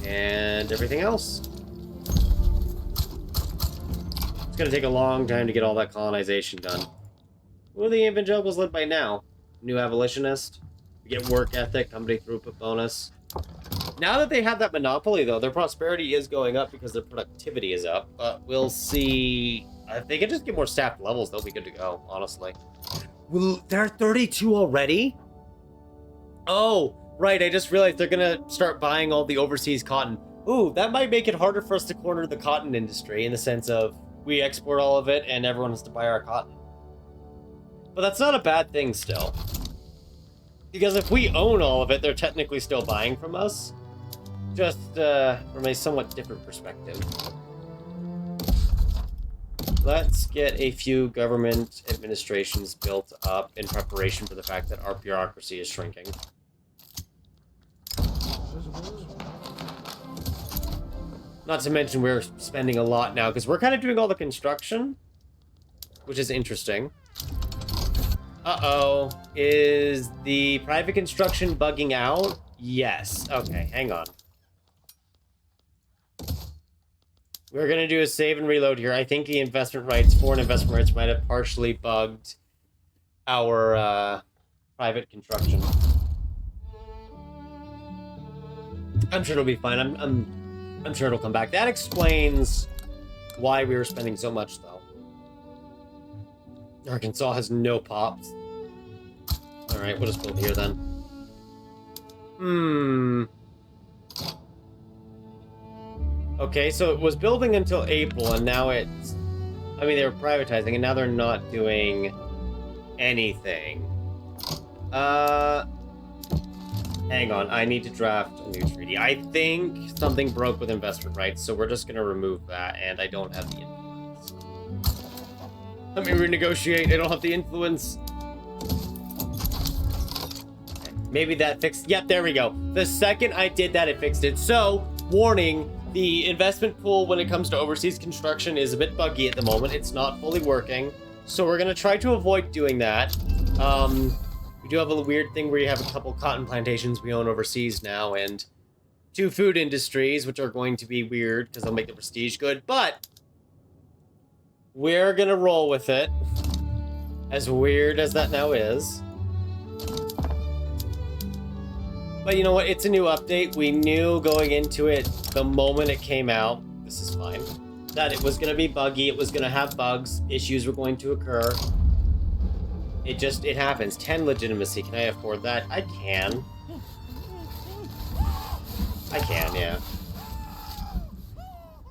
And everything else. It's going to take a long time to get all that colonization done. Who are the evangelicals led by now? New abolitionist. We get work ethic, company throughput bonus. Now that they have that monopoly, though, their prosperity is going up because their productivity is up. But we'll see. If they can just get more staffed levels, they'll be good to go, honestly. Well, they're 32 already? Oh, right. I just realized they're going to start buying all the overseas cotton. Ooh, that might make it harder for us to corner the cotton industry in the sense of we export all of it and everyone has to buy our cotton. But that's not a bad thing still. Because if we own all of it, they're technically still buying from us. Just from a somewhat different perspective. Let's get a few government administrations built up in preparation for the fact that our bureaucracy is shrinking. Not to mention we're spending a lot now, because we're kind of doing all the construction, which is interesting. Uh-oh. Is the private construction bugging out? Yes. Okay, hang on. We're going to do a save and reload here. I think the investment rights, foreign investment rights, might have partially bugged our private construction. I'm sure it'll be fine. I'm sure it'll come back. That explains why we were spending so much, though. Arkansas has no pops. Alright, we'll just build here then. Okay, so it was building until April, and now it's... I mean, they were privatizing, and now they're not doing anything. Hang on, I need to draft a new treaty. I think something broke with investment rights, so we're just going to remove that, and I don't have the influence. Let me renegotiate, I don't have the influence. Okay, maybe that fixed... Yep, there we go. The second I did that, it fixed it. So, warning, the investment pool when it comes to overseas construction is a bit buggy at the moment. It's not fully working, so we're going to try to avoid doing that. We do have a weird thing where you have a couple cotton plantations we own overseas now, and 2 food industries, which are going to be weird because they'll make the prestige good, but we're gonna roll with it, as weird as that now is. But you know what? It's a new update. We knew going into it the moment it came out, this is fine, that it was gonna be buggy, it was gonna have bugs, issues were going to occur. It happens. 10 legitimacy. Can I afford that? I can. I can, yeah.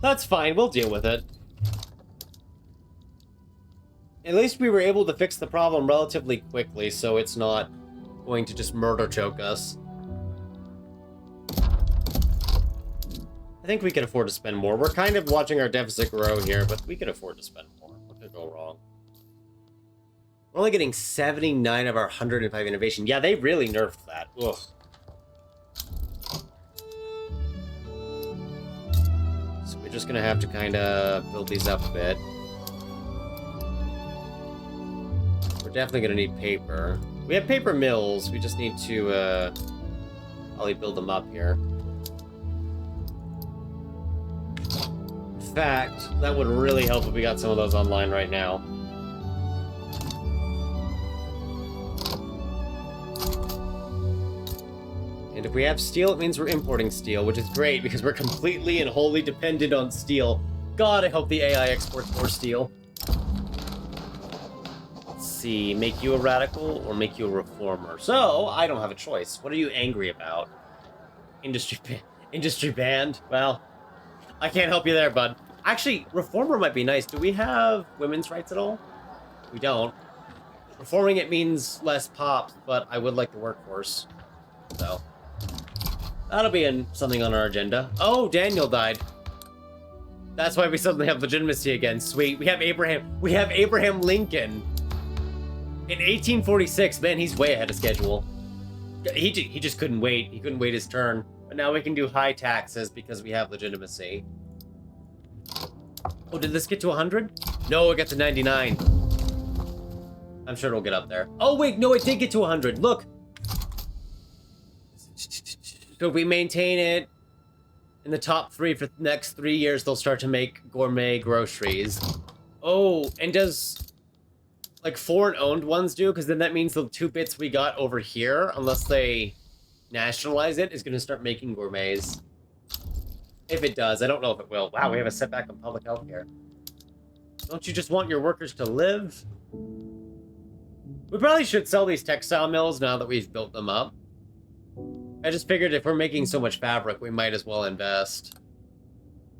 That's fine. We'll deal with it. At least we were able to fix the problem relatively quickly, so it's not going to just murder choke us. I think we can afford to spend more. We're kind of watching our deficit grow here, but we can afford to spend more. What could go wrong? We're only getting 79 of our 105 innovation. Yeah, they really nerfed that. Ugh. We're just gonna have to kind of build these up a bit. We're definitely gonna need paper. We have paper mills, we just need to, probably build them up here. In fact, that would really help if we got some of those online right now. And if we have steel, it means we're importing steel, which is great because we're completely and wholly dependent on steel. God, I hope the AI exports more steel. Let's see, make you a radical or make you a reformer? So, I don't have a choice. What are you angry about? Industry banned? Well, I can't help you there, bud. Actually, reformer might be nice. Do we have women's rights at all? We don't. Reforming it means less pops, but I would like the workforce. So, that'll be something on our agenda. Oh, Daniel died. That's why we suddenly have legitimacy again. Sweet. We have Abraham Lincoln. In 1846, man, he's way ahead of schedule. He just couldn't wait. He couldn't wait his turn. But now we can do high taxes because we have legitimacy. Oh, did this get to 100? No, it got to 99. I'm sure it'll get up there. Oh, wait, no, it did get to 100. Look. So if we maintain it in the top 3 for the next 3 years, they'll start to make gourmet groceries. Oh, and does, like, foreign-owned ones do? Because then that means the 2 bits we got over here, unless they nationalize it, is going to start making gourmets. If it does, I don't know if it will. Wow, we have a setback on public health care. Don't you just want your workers to live? We probably should sell these textile mills now that we've built them up. I just figured if we're making so much fabric, we might as well invest.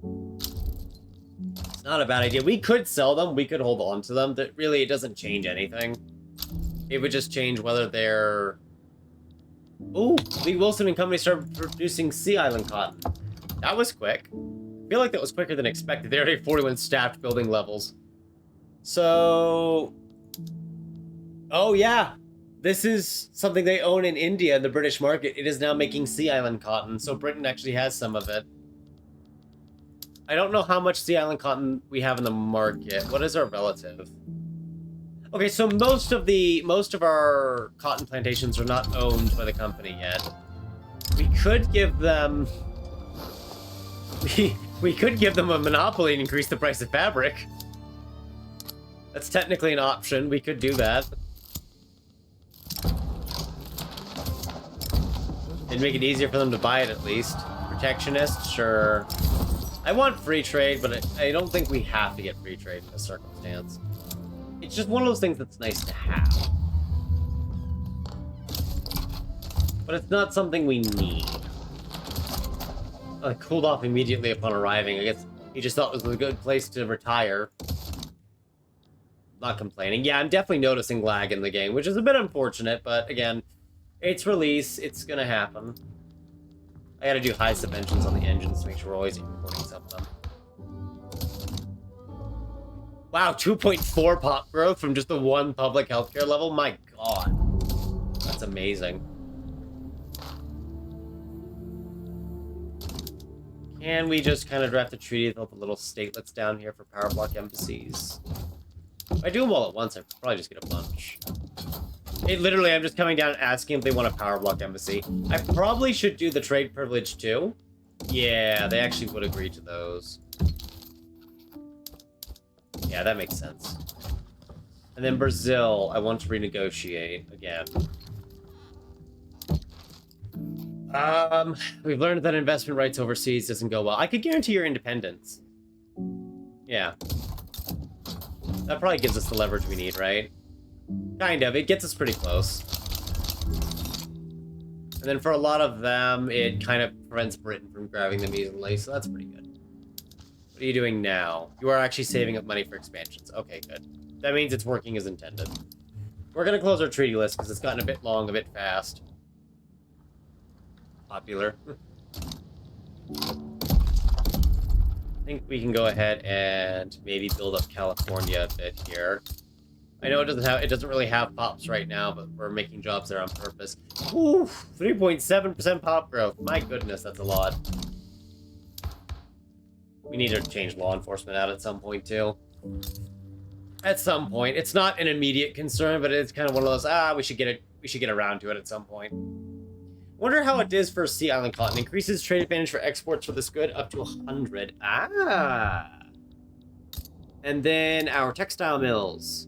It's not a bad idea. We could sell them. We could hold on to them. That really, it doesn't change anything. It would just change whether they're... Ooh, Lee Wilson and company started producing Sea Island cotton. That was quick. I feel like that was quicker than expected. They already have 41 staffed building levels. So... Oh, yeah. This is something they own in India, the British market. It is now making Sea Island cotton, so Britain actually has some of it. I don't know how much Sea Island cotton we have in the market. What is our relative? Okay, so most of our cotton plantations are not owned by the company yet. We could give them... We could give them a monopoly and increase the price of fabric. That's technically an option. We could do that. It'd make it easier for them to buy it, at least. Protectionist, sure. I want free trade, but I don't think we have to get free trade in this circumstance. It's just one of those things that's nice to have. But it's not something we need. I cooled off immediately upon arriving. I guess he just thought it was a good place to retire. Not complaining. Yeah, I'm definitely noticing lag in the game, which is a bit unfortunate, but again, it's release. It's gonna happen. I gotta do high subventions on the engines to make sure we're always importing some of them. Wow, 2.4 pop growth from just the one public healthcare level? My god. That's amazing. Can we just kind of draft a treaty with the little statelets down here for power block embassies? If I do them all at once, I'd probably just get a bunch. Literally, I'm just coming down and asking if they want a power block embassy. I probably should do the trade privilege too. Yeah, they actually would agree to those. Yeah, that makes sense. And then Brazil, I want to renegotiate again. We've learned that investment rights overseas doesn't go well. I could guarantee your independence. Yeah. That probably gives us the leverage we need, right? Kind of. It gets us pretty close. And then for a lot of them, it kind of prevents Britain from grabbing them easily, so that's pretty good. What are you doing now? You are actually saving up money for expansions. Okay, good. That means it's working as intended. We're going to close our treaty list because it's gotten a bit long, a bit fast. Popular. I think we can go ahead and maybe build up California a bit here. I know it doesn't really have pops right now, but we're making jobs there on purpose. Ooh, 3.7% pop growth. My goodness, that's a lot. We need to change law enforcement out at some point, too. At some point. It's not an immediate concern, but it's kind of one of those, we should get around to it at some point. Wonder how it is for Sea Island cotton. Increases trade advantage for exports for this good up to 100. And then our textile mills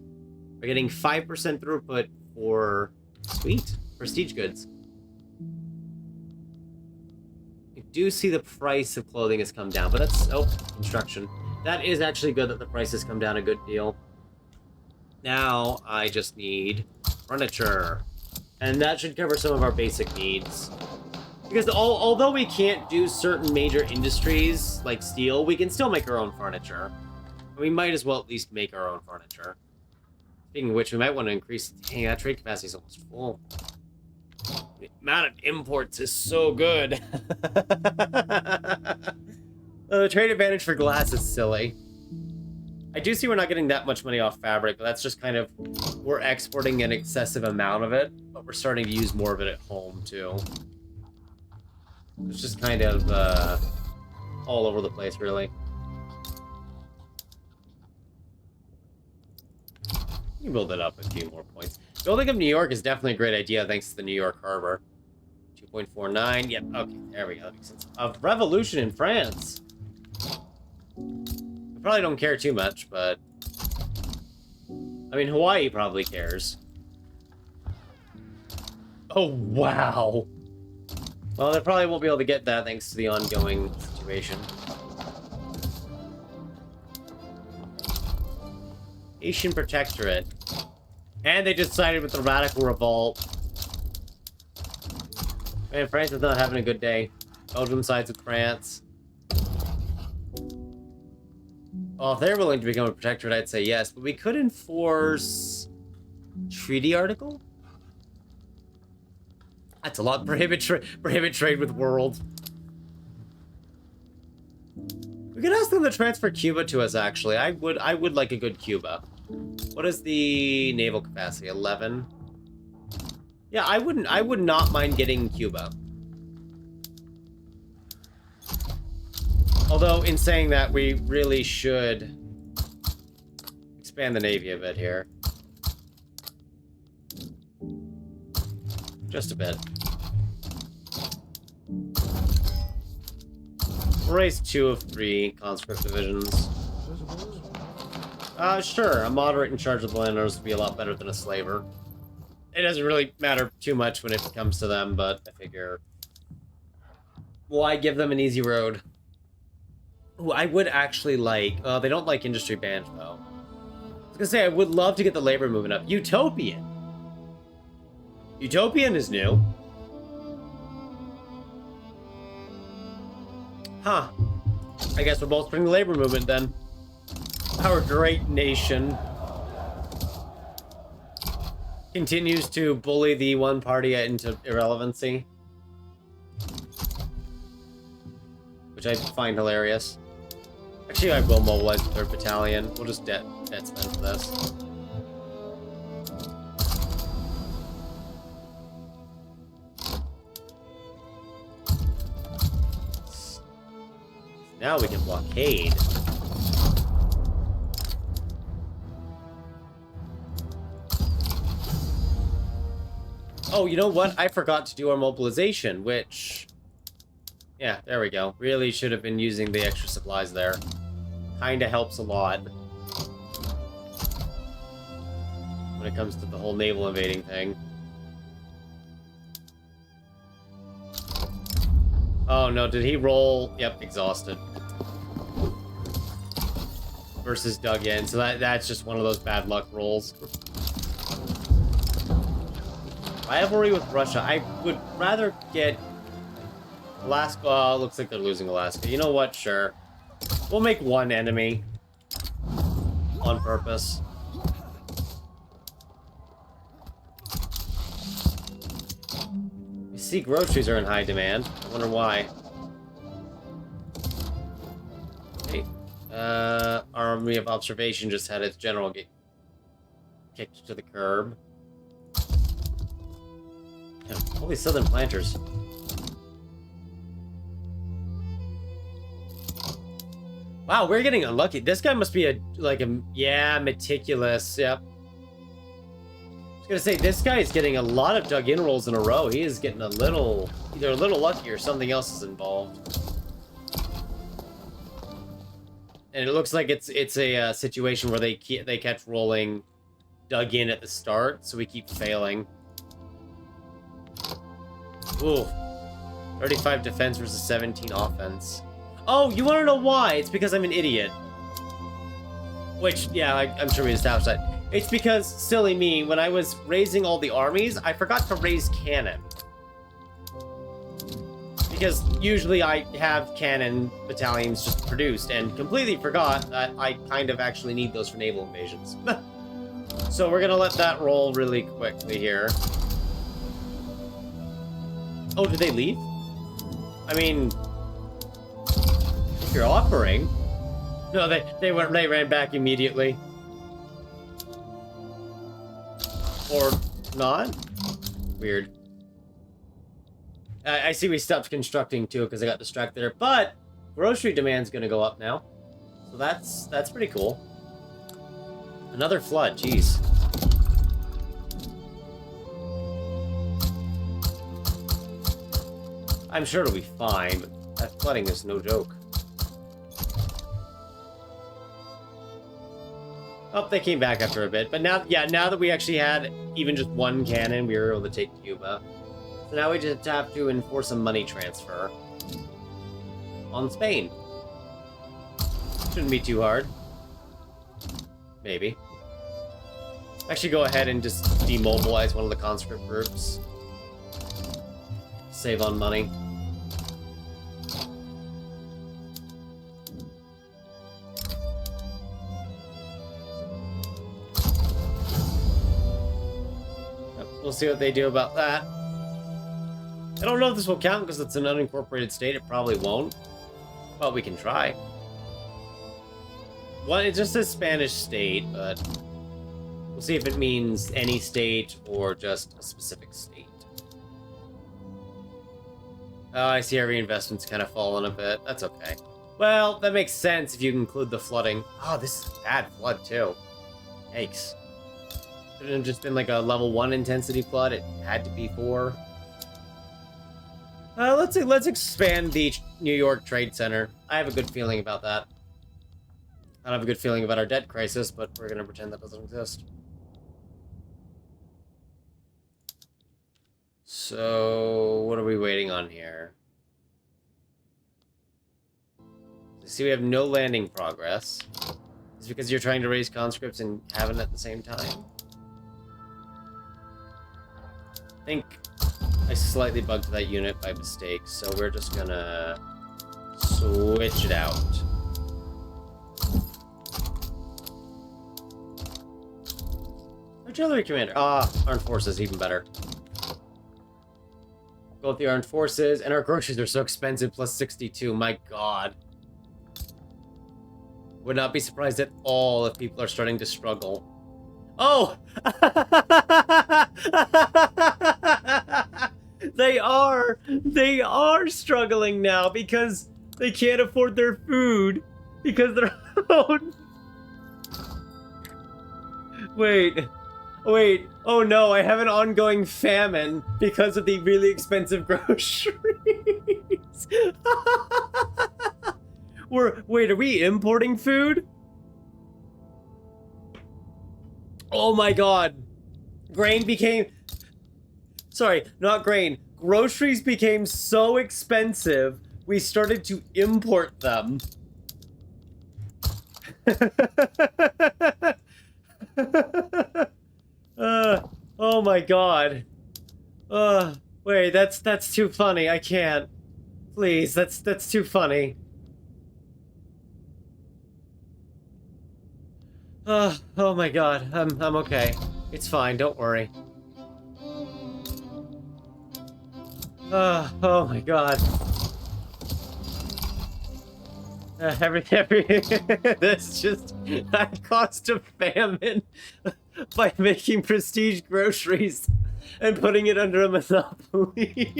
are getting 5% throughput for sweet prestige goods. I do see the price of clothing has come down, but that's construction. That is actually good that the price has come down a good deal. Now I just need furniture. And that should cover some of our basic needs. Because although we can't do certain major industries like steel, we can still make our own furniture. We might as well at least make our own furniture. Speaking of which, we might want to increase... Dang, that trade capacity is almost full. The amount of imports is so good. The trade advantage for glass is silly. I do see we're not getting that much money off fabric, but that's just kind of... We're exporting an excessive amount of it, but we're starting to use more of it at home, too. It's just kind of, all over the place, really. You can build it up a few more points. Building up New York is definitely a great idea, thanks to the New York Harbor. 2.49, yep, okay, there we go, that makes sense. A revolution in France! I probably don't care too much, but... I mean, Hawaii probably cares. Oh, wow! Well, they probably won't be able to get that thanks to the ongoing situation. Haitian Protectorate. And they just sided with the Radical Revolt. Man, France is not having a good day. Belgium sides with France. Well, if they're willing to become a protectorate, I'd say yes. But we could enforce... Treaty article? That's a lot. Prohibit trade with world. We could ask them to transfer Cuba to us, actually. I would like a good Cuba. What is the naval capacity? 11? Yeah, I would not mind getting Cuba. Although, in saying that, we really should expand the Navy a bit here. Just a bit. We'll raise 2 of 3 conscript divisions. Sure, a moderate in charge of the landowners would be a lot better than a slaver. It doesn't really matter too much when it comes to them, but I figure... Why give them an easy road? Ooh, I would actually like... they don't like industry bans, though. I was gonna say, I would love to get the labor movement up. Utopian! Utopian is new. Huh. I guess we're both putting the labor movement, then. Our great nation continues to bully the one party into irrelevancy. Which I find hilarious. Actually, I will mobilize the 3rd Battalion. We'll just debt spend for this. Now we can blockade. Oh, you know what? I forgot to do our mobilization, which... Yeah, there we go. Really should have been using the extra supplies there. Kinda helps a lot. When it comes to the whole naval invading thing. Oh no, did he roll? Yep, exhausted. Versus dug in, so that's just one of those bad luck rolls. Rivalry with Russia. I would rather get Alaska. Oh, looks like they're losing Alaska. You know what? Sure. We'll make one enemy. On purpose. You see groceries are in high demand. I wonder why. Okay. Army of Observation just had its general get kicked to the curb. Yeah, all these southern planters. Wow, we're getting unlucky. This guy must be yeah, meticulous. Yep. I was gonna say, this guy is getting a lot of dug-in rolls in a row. He is getting either a little lucky or something else is involved. And it looks like it's a situation where they kept rolling dug in at the start, so we keep failing. Ooh. 35 defense versus 17 offense. Oh, you want to know why? It's because I'm an idiot. Which, yeah, I'm sure we established that. It's because, silly me, when I was raising all the armies, I forgot to raise cannon. Because usually I have cannon battalions just produced, and completely forgot that I kind of actually need those for naval invasions. So we're gonna let that roll really quickly here. Oh, did they leave? I mean, if you're offering. No, they ran back immediately. Or not? Weird. I see we stopped constructing too because I got distracted there, but grocery demand's gonna go up now. So that's pretty cool. Another flood, jeez. I'm sure it'll be fine, but that flooding is no joke. Oh, they came back after a bit, but now that we actually had even just one cannon, we were able to take Cuba. So now we just have to enforce a money transfer on Spain. Shouldn't be too hard. Maybe. Actually, go ahead and just demobilize one of the conscript groups. Save on money. We'll see what they do about that. I don't know if this will count because it's an unincorporated state. It probably won't. But we can try. Well, it just says Spanish state, but we'll see if it means any state or just a specific state. Oh, I see our reinvestment's kind of fallen a bit. That's okay. Well, that makes sense if you include the flooding. Oh, this is a bad flood, too. Yikes. Shouldn't have just been like a level 1 intensity flood. It had to be 4. Let's expand the New York Trade Center. I have a good feeling about that. I don't have a good feeling about our debt crisis, but we're gonna pretend that doesn't exist. So, what are we waiting on here? See, we have no landing progress. Is it because you're trying to raise conscripts and haven't at the same time? I think I slightly bugged that unit by mistake, so we're just gonna switch it out. Artillery commander. Armed forces, even better. Go with the armed forces, and our groceries are so expensive, plus 62. My god. Would not be surprised at all if people are starting to struggle. Oh! They are struggling now because they can't afford their food because they're Wait. Oh no, I have an ongoing famine because of the really expensive groceries. Wait, are we importing food? Oh my god. Sorry, not grain. Groceries became so expensive, we started to import them. Oh my god. Wait, that's too funny. I can't. Please, that's too funny. Oh my god. I'm okay. It's fine, don't worry. Oh my god. This just I caused a famine by making prestige groceries and putting it under a monopoly.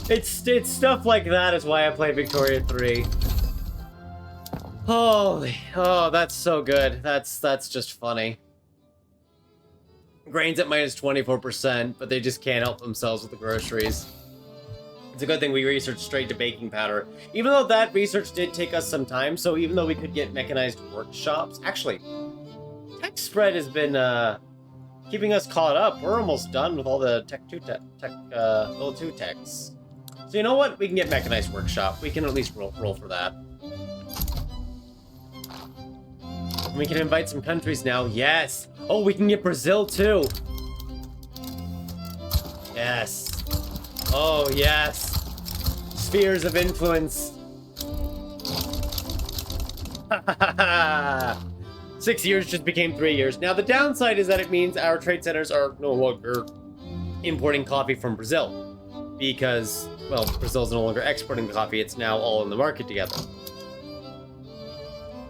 It's stuff like that is why I play Victoria 3. Holy, oh, that's so good. That's just funny. Grains at minus 24%, but they just can't help themselves with the groceries. It's a good thing we researched straight to baking powder. Even though that research did take us some time, so even though we could get mechanized workshops... Actually, tech spread has been keeping us caught up. We're almost done with all the level 2 techs. So you know what? We can get mechanized workshop. We can at least roll for that. We can invite some countries now. Yes! Oh, we can get Brazil, too! Yes! Oh, yes! Spheres of influence! 6 years just became 3 years. Now, the downside is that it means our trade centers are no longer importing coffee from Brazil. Because, well, Brazil's no longer exporting the coffee. It's now all in the market together.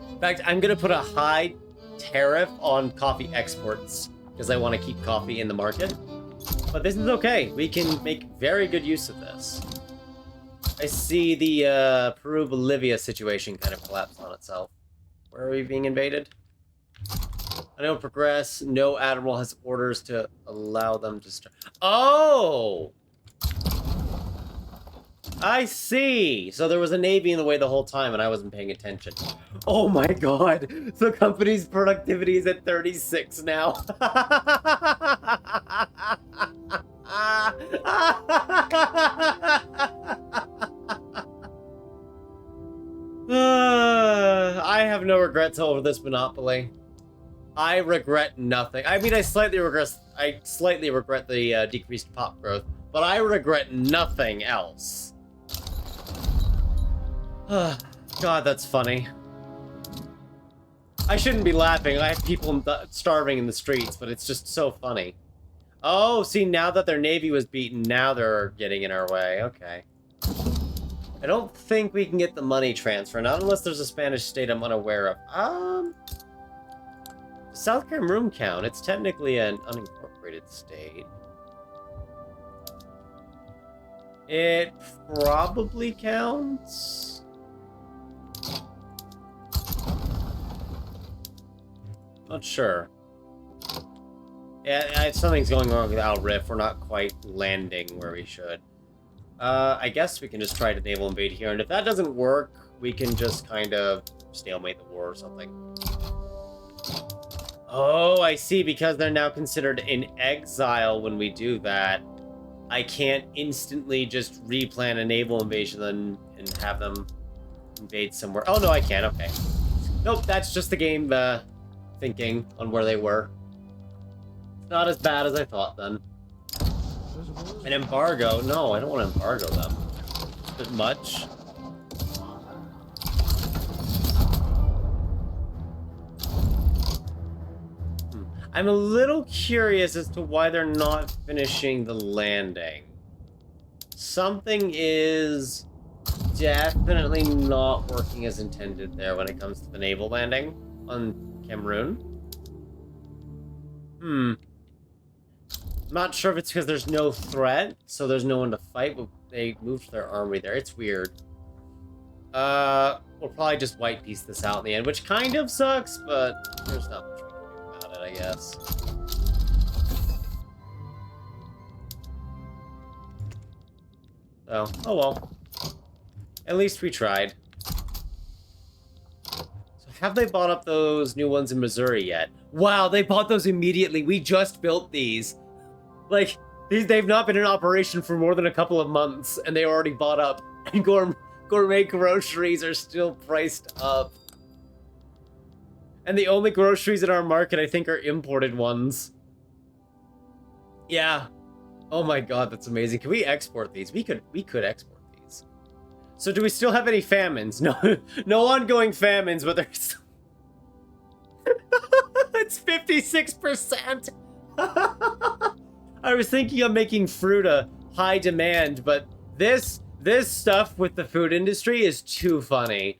In fact, I'm going to put a high tariff on coffee exports because I want to keep coffee in the market. But this is okay. We can make very good use of this. I see the Peru-Bolivia situation kind of collapse on itself. Where are we being invaded? I know progress. No admiral has orders to allow them to start. Oh! I see! So there was a navy in the way the whole time and I wasn't paying attention. Oh my god! The company's productivity is at 36 now. I have no regrets over this monopoly. I regret nothing. I mean, I slightly regret the decreased pop growth, but I regret nothing else. God, that's funny. I shouldn't be laughing. I have people starving in the streets, but it's just so funny. Oh, see, now that their navy was beaten, now they're getting in our way. Okay. I don't think we can get the money transfer, not unless there's a Spanish state I'm unaware of. South Cameroon count. It's technically an unincorporated state. It probably counts. Not sure. Yeah, something's going wrong with Al Riff. We're not quite landing where we should. I guess we can just try to naval invade here, and if that doesn't work, we can just kind of stalemate the war or something. Oh, I see, because they're now considered in exile when we do that, I can't instantly just replan a naval invasion and have them invade somewhere. Oh, no, I can, okay. Nope, that's just the game thinking on where they were. Not as bad as I thought, then. An embargo? No, I don't want to embargo them. A bit much. I'm a little curious as to why they're not finishing the landing. Something is definitely not working as intended there when it comes to the naval landing on Cameroon. Not sure if it's because there's no threat, so there's no one to fight, but they moved their armory there. It's weird. We'll probably just white piece this out in the end, which kind of sucks, but there's not much we can do about it, I guess. So, oh well. At least we tried. So have they bought up those new ones in Missouri yet? Wow, they bought those immediately. We just built these. Like, they've not been in operation for more than a couple of months, and they already bought up. And gourmet groceries are still priced up. And the only groceries in our market, I think, are imported ones. Yeah. Oh my god, that's amazing. Can we export these? We could export these. So do we still have any famines? No, no ongoing famines, but there's... It's 56%! I was thinking of making fruit a high demand, but this stuff with the food industry is too funny.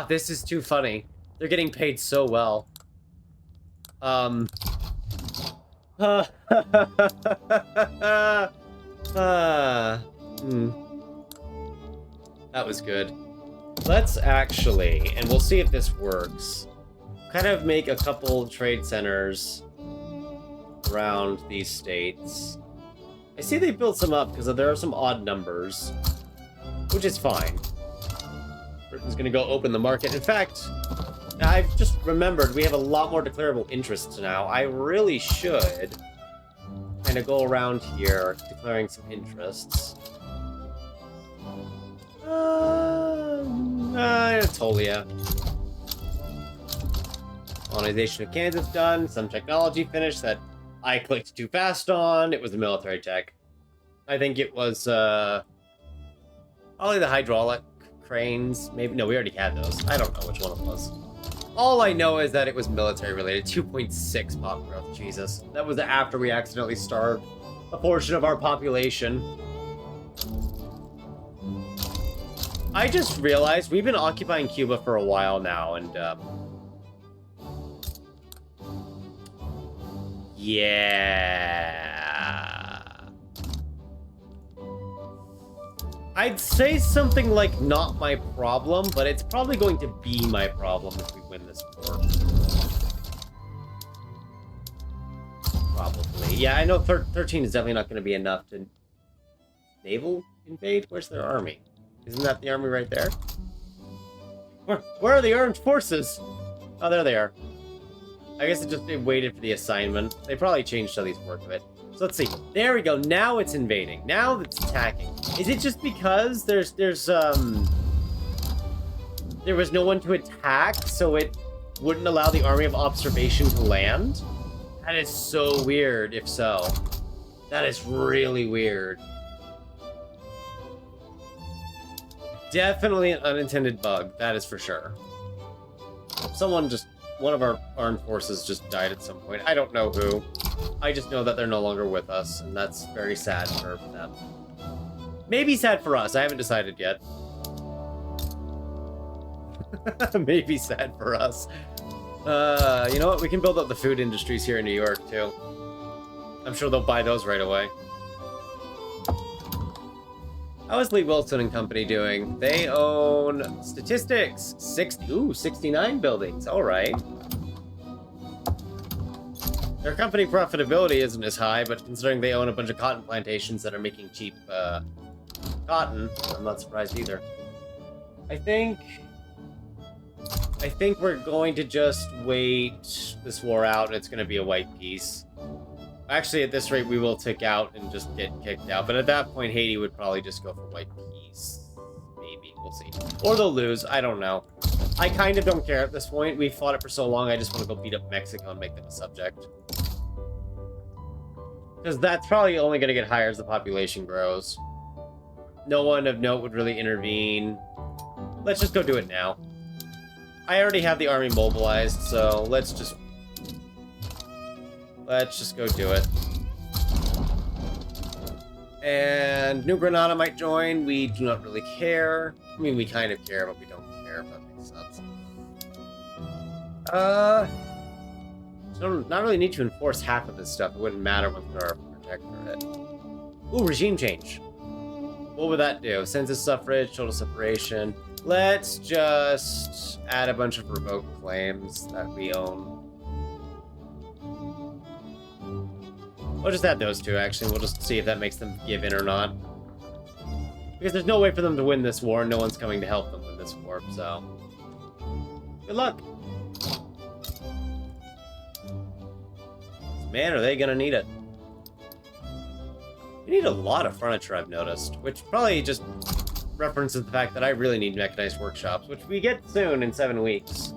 This is too funny. They're getting paid so well. That was good. Let's actually, and we'll see if this works, kind of make a couple trade centers around these states. I see they built some up because there are some odd numbers, which is fine. Britain's going to go open the market. In fact, I've just remembered we have a lot more declarable interests now. I really should kind of go around here declaring some interests. Anatolia. Colonization of Kansas done. Some technology finished that I clicked too fast on. It was the military tech. I think it was probably the hydraulic cranes. Maybe no, we already had those. I don't know which one it was. All I know is that it was military related. 2.6 pop growth. Jesus, that was after we accidentally starved a portion of our population. I just realized we've been occupying Cuba for a while now, and yeah. I'd say something like not my problem, but it's probably going to be my problem if we win this war. Probably. Yeah, I know 13 is definitely not going to be enough to naval invade. Where's their army? Isn't that the army right there? Where are the armed forces? Oh, there they are. I guess they waited for the assignment. They probably changed how these work a bit. So let's see. There we go. Now it's invading. Now it's attacking. Is it just because there was no one to attack, so it wouldn't allow the army of observation to land? That is so weird, if so. That is really weird. Definitely an unintended bug, that is for sure. One of our armed forces just died at some point. I don't know who. I just know that they're no longer with us, and that's very sad for them. Maybe sad for us, I haven't decided yet. Maybe sad for us. You know what, we can build up the food industries here in New York, too. I'm sure they'll buy those right away. How is Lee Wilson and Company doing? They own statistics. 69 buildings. All right. Their company profitability isn't as high, but considering they own a bunch of cotton plantations that are making cheap cotton, I'm not surprised either. I think we're going to just wait this war out, and it's going to be a white peace. Actually, at this rate, we will tick out and just get kicked out. But at that point, Haiti would probably just go for white peace. Maybe. We'll see. Or they'll lose. I don't know. I kind of don't care at this point. We've fought it for so long, I just want to go beat up Mexico and make them a subject. Because that's probably only going to get higher as the population grows. No one of note would really intervene. Let's just go do it now. I already have the army mobilized, so let's just go do it. And New Granada might join. We do not really care. I mean, we kind of care, but we don't care, if that makes sense. So not really need to enforce half of this stuff. It wouldn't matter with our protectorate. Ooh, regime change. What would that do? Census suffrage, total separation. Let's just add a bunch of revoked claims that we own. We'll just add those two, actually. We'll just see if that makes them give in or not. Because there's no way for them to win this war, and no one's coming to help them win this war, so... Good luck! Man, are they gonna need it. We need a lot of furniture, I've noticed, which probably just references the fact that I really need mechanized workshops, which we get soon in 7 weeks.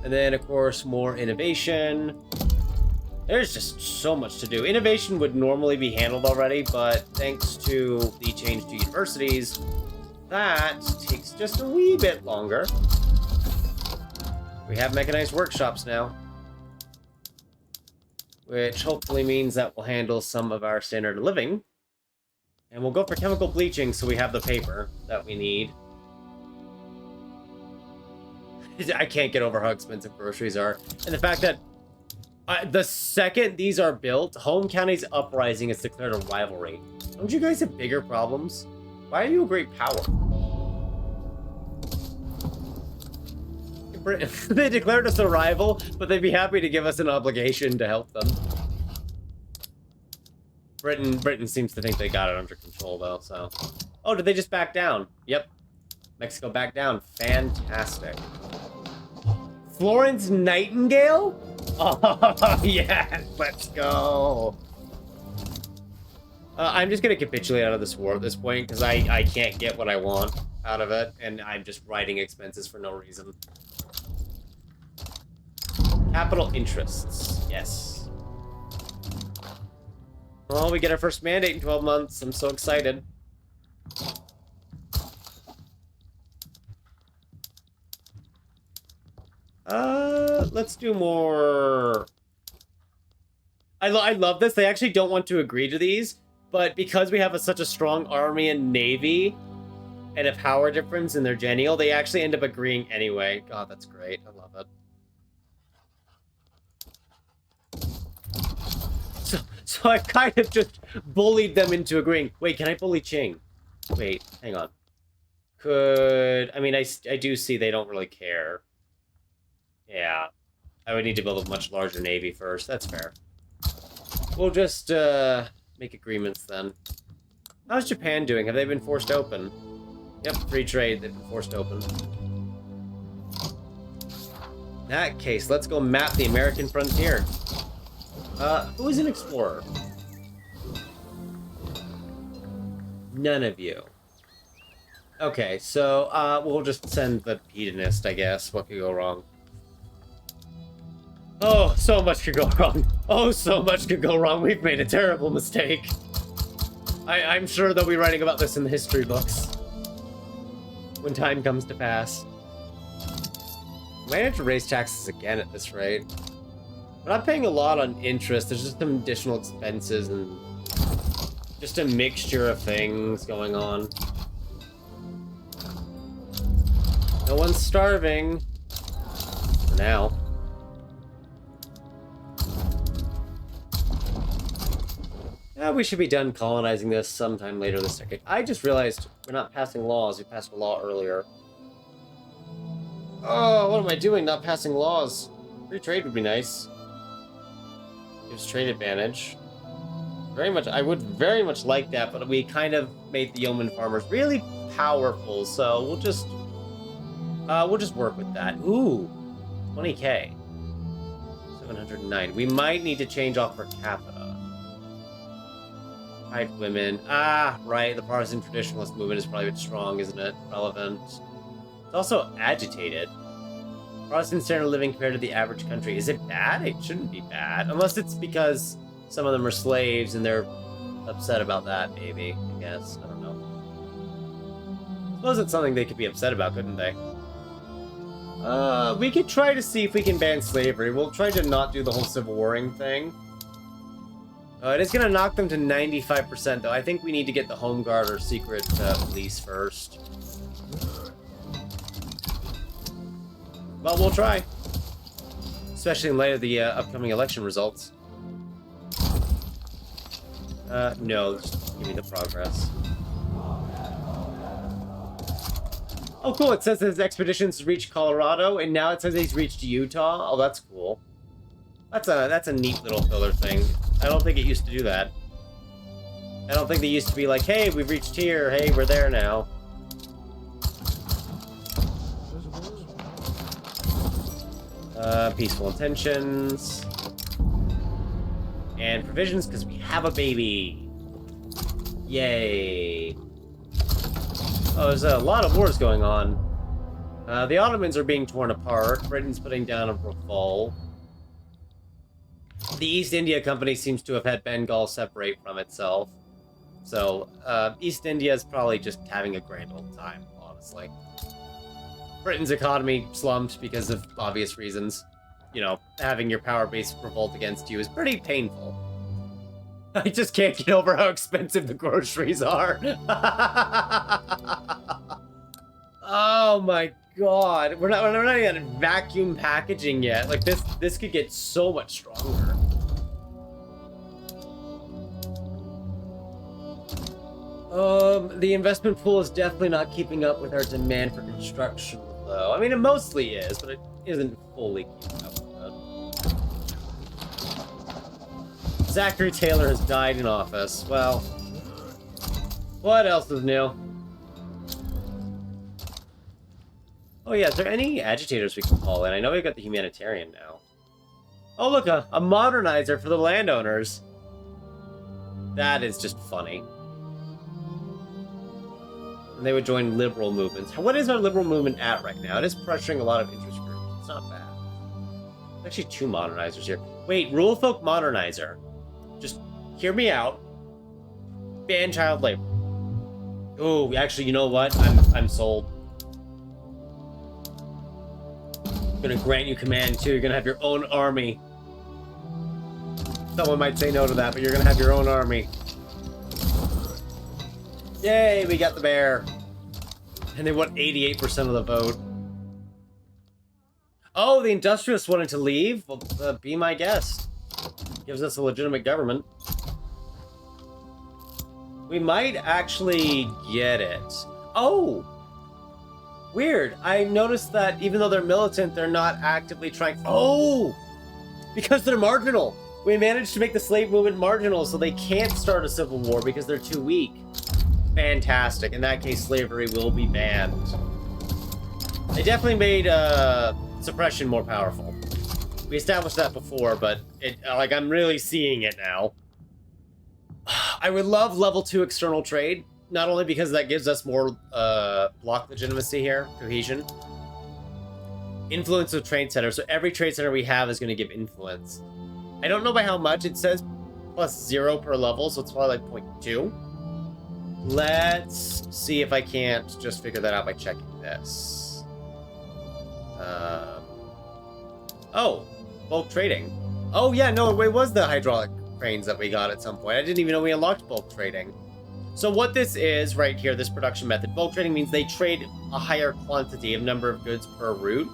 And then, of course, more innovation. There's just so much to do. Innovation would normally be handled already, but thanks to the change to universities, that takes just a wee bit longer. We have mechanized workshops now, which hopefully means that we'll handle some of our standard of living. And we'll go for chemical bleaching so we have the paper that we need. I can't get over how expensive groceries are. And the fact that the second these are built, Home County's Uprising is declared a rivalry. Don't you guys have bigger problems? Why are you a great power? They declared us a rival, but they'd be happy to give us an obligation to help them. Britain seems to think they got it under control, though, so... Oh, did they just back down? Yep. Mexico backed down. Fantastic. Florence Nightingale? Oh, yeah, let's go. I'm just gonna capitulate out of this war at this point, because I can't get what I want out of it, and I'm just writing expenses for no reason. Capital interests. Yes. Well, we get our first mandate in 12 months. I'm so excited. Let's do more... I love this. They actually don't want to agree to these, but because we have such a strong army and navy and a power difference in their genial, they actually end up agreeing anyway. God, that's great. I love it. So I've kind of just bullied them into agreeing. Wait, can I bully Qing? Wait, hang on. I mean, I do see they don't really care. Yeah. I would need to build a much larger navy first. That's fair. We'll just, make agreements then. How's Japan doing? Have they been forced open? Yep, free trade. They've been forced open. In that case, let's go map the American frontier. Who is an explorer? None of you. Okay, so, we'll just send the hedonist, I guess. What could go wrong? Oh, so much could go wrong. Oh, so much could go wrong. We've made a terrible mistake. I'm sure they'll be writing about this in the history books. When time comes to pass. We might have to raise taxes again at this rate. We're not paying a lot on interest. There's just some additional expenses and just a mixture of things going on. No one's starving. For now. We should be done colonizing this sometime later this decade. I just realized we're not passing laws. We passed a law earlier. Oh, what am I doing not passing laws? Free trade would be nice. Gives trade advantage. I would very much like that, but we kind of made the yeoman farmers really powerful, so we'll just work with that. Ooh, 20k. 709. We might need to change off per capita. Hide women. Ah, right. The Protestant traditionalist movement is probably a bit strong, isn't it? Relevant. It's also agitated. Protestant standard of living compared to the average country. Is it bad? It shouldn't be bad. Unless it's because some of them are slaves and they're upset about that, maybe. I guess. I don't know. I suppose it's something they could be upset about, couldn't they? We could try to see if we can ban slavery. We'll try to not do the whole civil warring thing. It is going to knock them to 95%, though. I think we need to get the Home Guard or secret police first. Well, we'll try. Especially in light of the upcoming election results. No, just give me the progress. Oh, cool. It says his expeditions reached Colorado, and now it says he's reached Utah. Oh, that's cool. That's a neat little filler thing. I don't think it used to do that. I don't think they used to be like, hey, we've reached here. Hey, we're there now. Peaceful intentions. And provisions, because we have a baby. Yay. Oh, there's a lot of wars going on. The Ottomans are being torn apart. Britain's putting down a revolt. The East India Company seems to have had Bengal separate from itself. So, East India is probably just having a grand old time, honestly. Britain's economy slumped because of obvious reasons. You know, having your power base revolt against you is pretty painful. I just can't get over how expensive the groceries are. Oh my god. We're not even vacuum packaging yet. Like, this could get so much stronger. The investment pool is definitely not keeping up with our demand for construction, though. I mean, it mostly is, but it isn't fully keeping up with it. Zachary Taylor has died in office. Well, what else is new? Oh yeah, is there any agitators we can call in? I know we've got the humanitarian now. Oh look, a modernizer for the landowners. That is just funny. And they would join liberal movements. What is our liberal movement at right now? It is pressuring a lot of interest groups. It's not bad. There's actually 2 modernizers here. Wait, Rule Folk Modernizer. Just hear me out. Ban child labor. Oh, actually, you know what? I'm sold. I'm gonna grant you command too. You're gonna have your own army. Someone might say no to that, but you're gonna have your own army. Yay, we got the bear. And they won 88% of the vote. Oh, the industrialists wanted to leave? Well, be my guest. Gives us a legitimate government. We might actually get it. Oh! Weird. I noticed that even though they're militant, they're not actively trying... Oh! Because they're marginal! We managed to make the slave movement marginal, so they can't start a civil war because they're too weak. Fantastic. In that case, slavery will be banned. They definitely made suppression more powerful. We established that before, but I'm really seeing it now. I would love level 2 external trade, not only because that gives us more block legitimacy here, cohesion. Influence of trade center. So every trade center we have is going to give influence. I don't know by how much. It says +0 per level, so it's probably like 0.2. Let's see if I can't just figure that out by checking this. Oh, bulk trading. Oh yeah, no, it was the hydraulic cranes that we got at some point. I didn't even know we unlocked bulk trading. So what this is right here, this production method, bulk trading means they trade a higher quantity of number of goods per route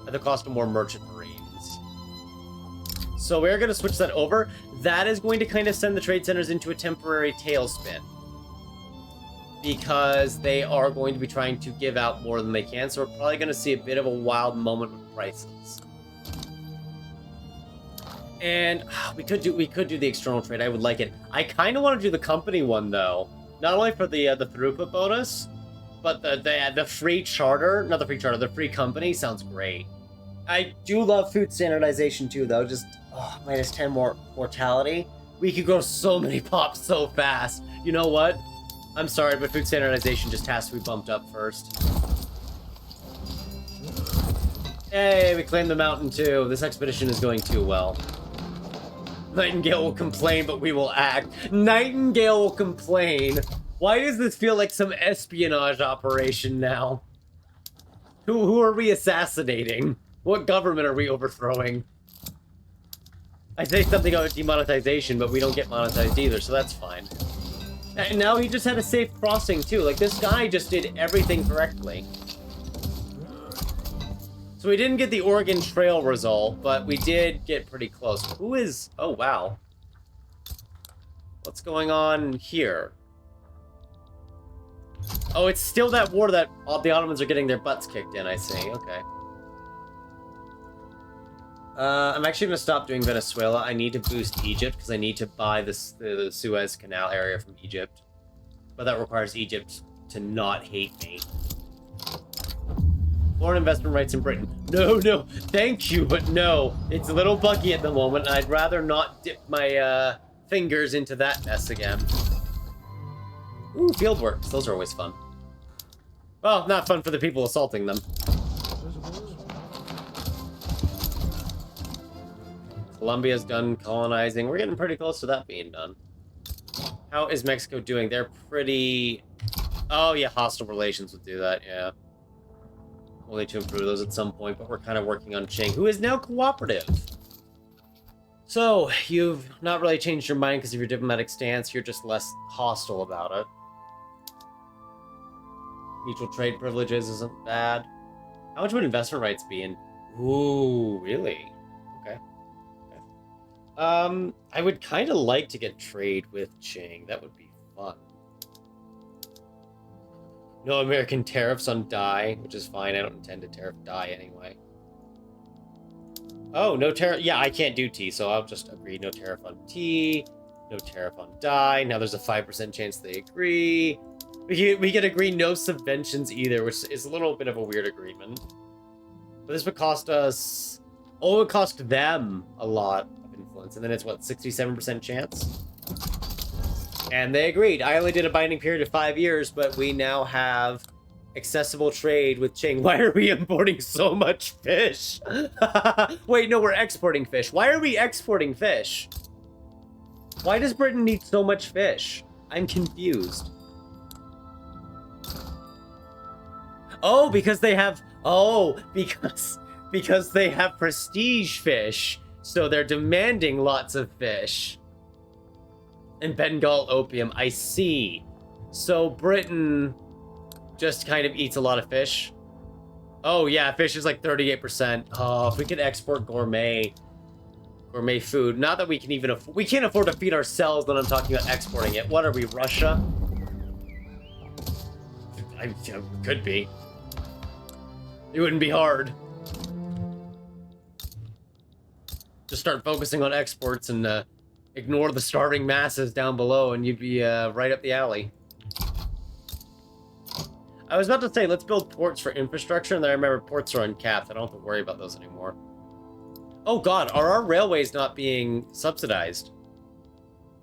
at the cost of more merchant marines. So we're going to switch that over. That is going to kind of send the trade centers into a temporary tailspin, because they are going to be trying to give out more than they can. So we're probably going to see a bit of a wild moment with prices. And we could do the external trade. I would like it. I kind of want to do the company one though, not only for the throughput bonus, but the free charter, not the free charter, the free company sounds great. I do love food standardization too, though. Just minus 10 more mortality. We could grow so many pops so fast. You know what? I'm sorry, but food standardization just has to be bumped up first. Hey, we claimed the mountain too. This expedition is going too well. Nightingale will complain, but we will act. Nightingale will complain. Why does this feel like some espionage operation now? Who are we assassinating? What government are we overthrowing? I say something about demonetization, but we don't get monetized either, so that's fine. And now he just had a safe crossing, too. Like, this guy just did everything correctly. So we didn't get the Oregon Trail result, but we did get pretty close. Who is... Oh, wow. What's going on here? Oh, it's still that war that the Ottomans are getting their butts kicked in, I see. Okay. I'm actually going to stop doing Venezuela. I need to boost Egypt, because I need to buy the Suez Canal area from Egypt. But that requires Egypt to not hate me. Foreign investment rights in Britain. No, thank you, but no. It's a little buggy at the moment, and I'd rather not dip my fingers into that mess again. Ooh, fieldworks. Those are always fun. Well, not fun for the people assaulting them. Colombia's done colonizing. We're getting pretty close to that being done. How is Mexico doing? They're pretty... Oh, yeah, hostile relations would do that, yeah. We'll need to improve those at some point, but we're kind of working on Ching, who is now cooperative. So, you've not really changed your mind because of your diplomatic stance. You're just less hostile about it. Mutual trade privileges isn't bad. How much would investment rights be in? Ooh, really? Okay. I would kind of like to get trade with Ching. That would be fun. No American tariffs on dye, which is fine. I don't intend to tariff dye anyway. Oh, no tariff. Yeah, I can't do tea, so I'll just agree. No tariff on tea. No tariff on dye. Now there's a 5% chance they agree. We could agree no subventions either, which is a little bit of a weird agreement. But this would cost us... Oh, it would cost them a lot of influence. And then it's, what, 67% chance? And they agreed. I only did a binding period of 5 years, but we now have accessible trade with Ching. Why are we importing so much fish? Wait, no, we're exporting fish. Why are we exporting fish? Why does Britain need so much fish? I'm confused. Oh, because they have... Oh, because they have prestige fish. So they're demanding lots of fish. And Bengal opium, I see. So Britain just kind of eats a lot of fish. Oh yeah, fish is like 38%. Oh, if we could export gourmet food. Not that we can even we can't afford to feed ourselves when I'm talking about exporting it. What are we, Russia? I could be. It wouldn't be hard. Just start focusing on exports and ignore the starving masses down below, and you'd be right up the alley. I was about to say, let's build ports for infrastructure, and then I remember ports are uncapped. I don't have to worry about those anymore. Oh god, are our railways not being subsidized?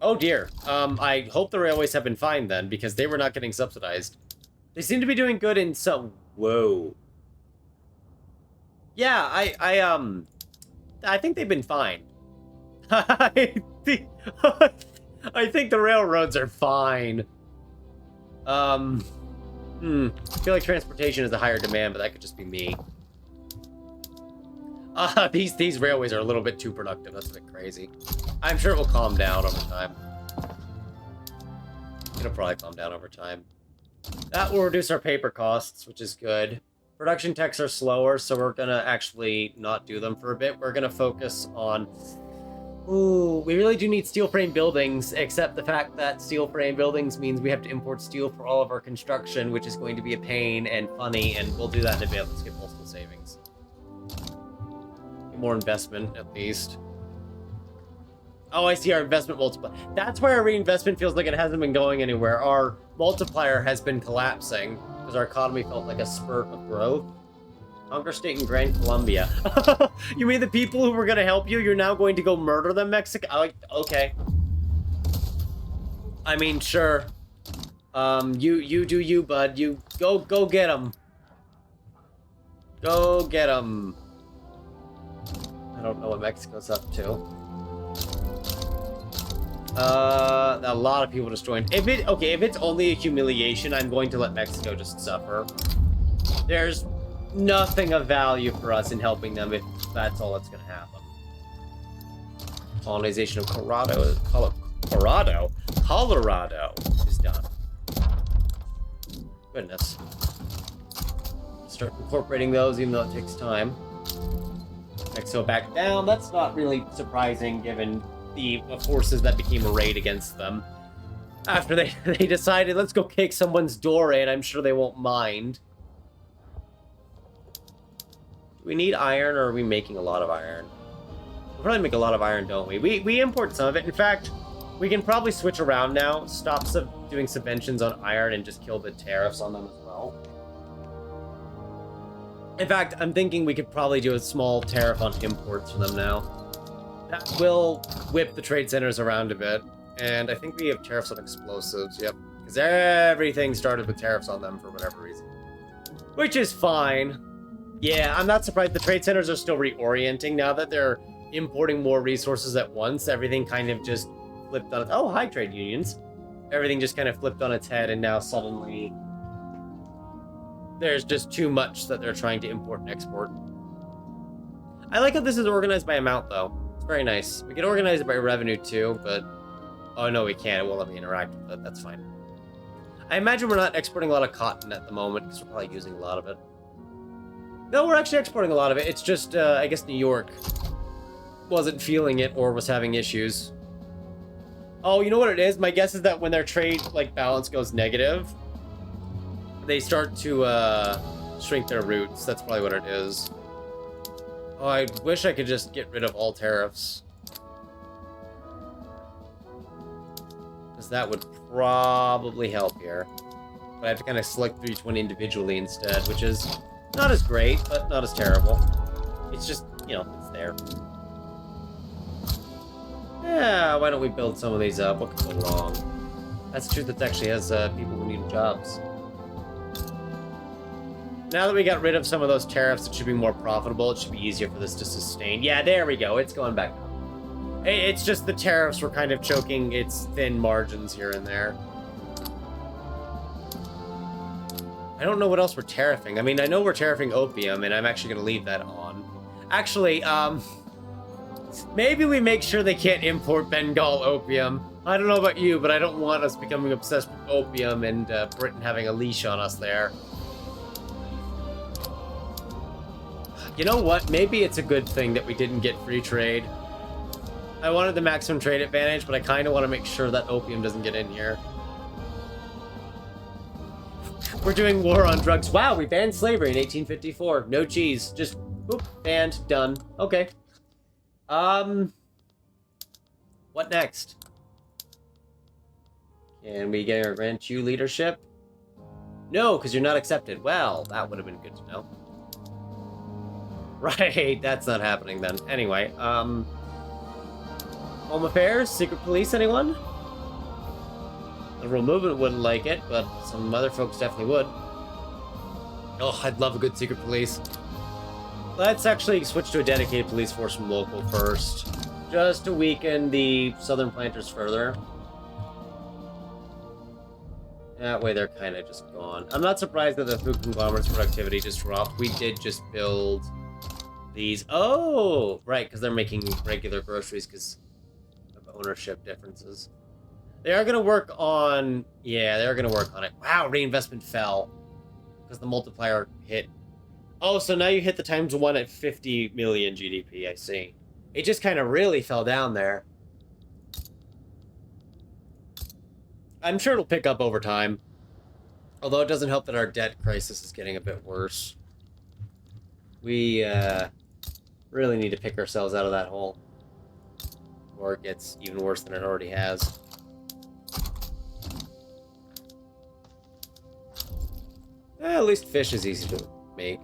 Oh dear. I hope the railways have been fine then, because they were not getting subsidized. They seem to be doing good in some... Whoa. Yeah, I think they've been fine. I think the railroads are fine. I feel like transportation is a higher demand, but that could just be me. These railways are a little bit too productive. That's a bit crazy. I'm sure it will calm down over time. It'll probably calm down over time. That will reduce our paper costs, which is good. Production techs are slower, so we're gonna actually not do them for a bit. We're gonna focus on... Ooh, we really do need steel frame buildings, except the fact that steel frame buildings means we have to import steel for all of our construction, which is going to be a pain and funny, and we'll do that in a bit. Let's get postal savings. Get more investment, at least. Oh, I see our investment multiplier. That's why our reinvestment feels like it hasn't been going anywhere. Our multiplier has been collapsing, because our economy felt like a spurt of growth. Conquer state in Grand Colombia. You mean the people who were going to help you, you're now going to go murder them, Mexico? Okay. I mean, sure. You do you, bud. You go get them. Go get them. I don't know what Mexico's up to. A lot of people just joined. If it's only a humiliation, I'm going to let Mexico just suffer. There's nothing of value for us in helping them if that's all that's going to happen. Colonization of Colorado is done. Goodness. Start incorporating those, even though it takes time. Mexico back down. That's not really surprising, given the forces that became arrayed against them. After they decided, let's go kick someone's door in, I'm sure they won't mind. We need iron, or are we making a lot of iron? We probably make a lot of iron, don't we? We import some of it. In fact, we can probably switch around now, stop doing subventions on iron, and just kill the tariffs on them as well. In fact, I'm thinking we could probably do a small tariff on imports for them now. That will whip the trade centers around a bit. And I think we have tariffs on explosives, yep. Because everything started with tariffs on them for whatever reason. Which is fine. Yeah, I'm not surprised. The trade centers are still reorienting now that they're importing more resources at once. Everything kind of just flipped on its... Oh, hi, trade unions. Everything just kind of flipped on its head, and now suddenly there's just too much that they're trying to import and export. I like how this is organized by amount, though. It's very nice. We can organize it by revenue, too, but... Oh, no, we can't. It won't let me interact with it. That's fine. I imagine we're not exporting a lot of cotton at the moment, because we're probably using a lot of it. No, we're actually exporting a lot of it. It's just, I guess New York wasn't feeling it or was having issues. Oh, you know what it is? My guess is that when their trade, balance goes negative, they start to shrink their roots. That's probably what it is. Oh, I wish I could just get rid of all tariffs. Because that would probably help here. But I have to kind of select each one individually instead, which is not as great, but not as terrible. It's just, you know, it's there. Yeah, why don't we build some of these up? What could go wrong? That's true, that actually has people who need jobs. Now that we got rid of some of those tariffs, it should be more profitable. It should be easier for this to sustain. Yeah, there we go. It's going back up. It's just the tariffs were kind of choking its thin margins here and there. I don't know what else we're tariffing. I mean, I know we're tariffing opium, and I'm actually going to leave that on. Actually, maybe we make sure they can't import Bengal opium. I don't know about you, but I don't want us becoming obsessed with opium and Britain having a leash on us there. You know what? Maybe it's a good thing that we didn't get free trade. I wanted the maximum trade advantage, but I kind of want to make sure that opium doesn't get in here. We're doing war on drugs. Wow, we banned slavery in 1854. No cheese. Just, boop, banned, done. Okay. What next? Can we grant you leadership? No, because you're not accepted. Well, that would have been good to know. Right, that's not happening then. Anyway, Home Affairs, Secret Police, anyone? The Real Movement wouldn't like it, but some other folks definitely would. Oh, I'd love a good Secret Police. Let's actually switch to a dedicated police force from local first, just to weaken the Southern planters further. That way they're kind of just gone. I'm not surprised that the food conglomerate's productivity just dropped. We did just build these. Oh, right, because they're making regular groceries because of ownership differences. They are going to work on... Yeah, they're going to work on it. Wow, reinvestment fell because the multiplier hit. Oh, so now you hit the ×1 at 50 million GDP, I see. It just kind of really fell down there. I'm sure it'll pick up over time. Although it doesn't help that our debt crisis is getting a bit worse. We really need to pick ourselves out of that hole. Or it gets even worse than it already has. At least fish is easy to make.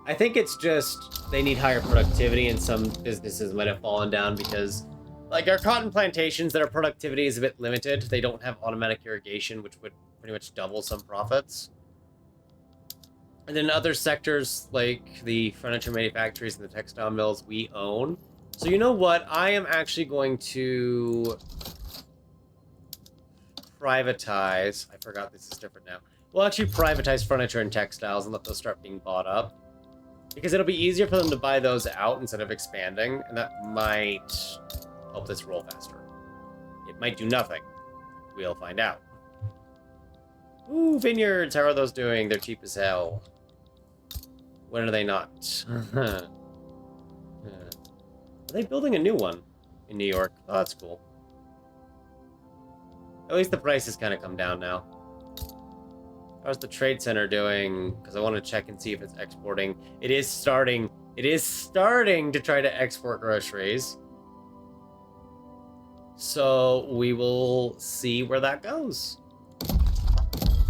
I think it's just they need higher productivity, and some businesses might have fallen down because, like, our cotton plantations, their productivity is a bit limited. They don't have automatic irrigation, which would pretty much double some profits. And then other sectors, like the furniture manufacturers and the textile mills, we own. So you know what? I am actually going to privatize. I forgot this is different now. We'll actually privatize furniture and textiles and let those start being bought up. Because it'll be easier for them to buy those out instead of expanding, and that might help this roll faster. It might do nothing. We'll find out. Ooh, vineyards, how are those doing? They're cheap as hell. When are they not? Are they building a new one in New York? Oh, that's cool. At least the price has kind of come down now. How's the trade center doing? Because I want to check and see if it's exporting. It is starting. It is starting to try to export groceries. So we will see where that goes.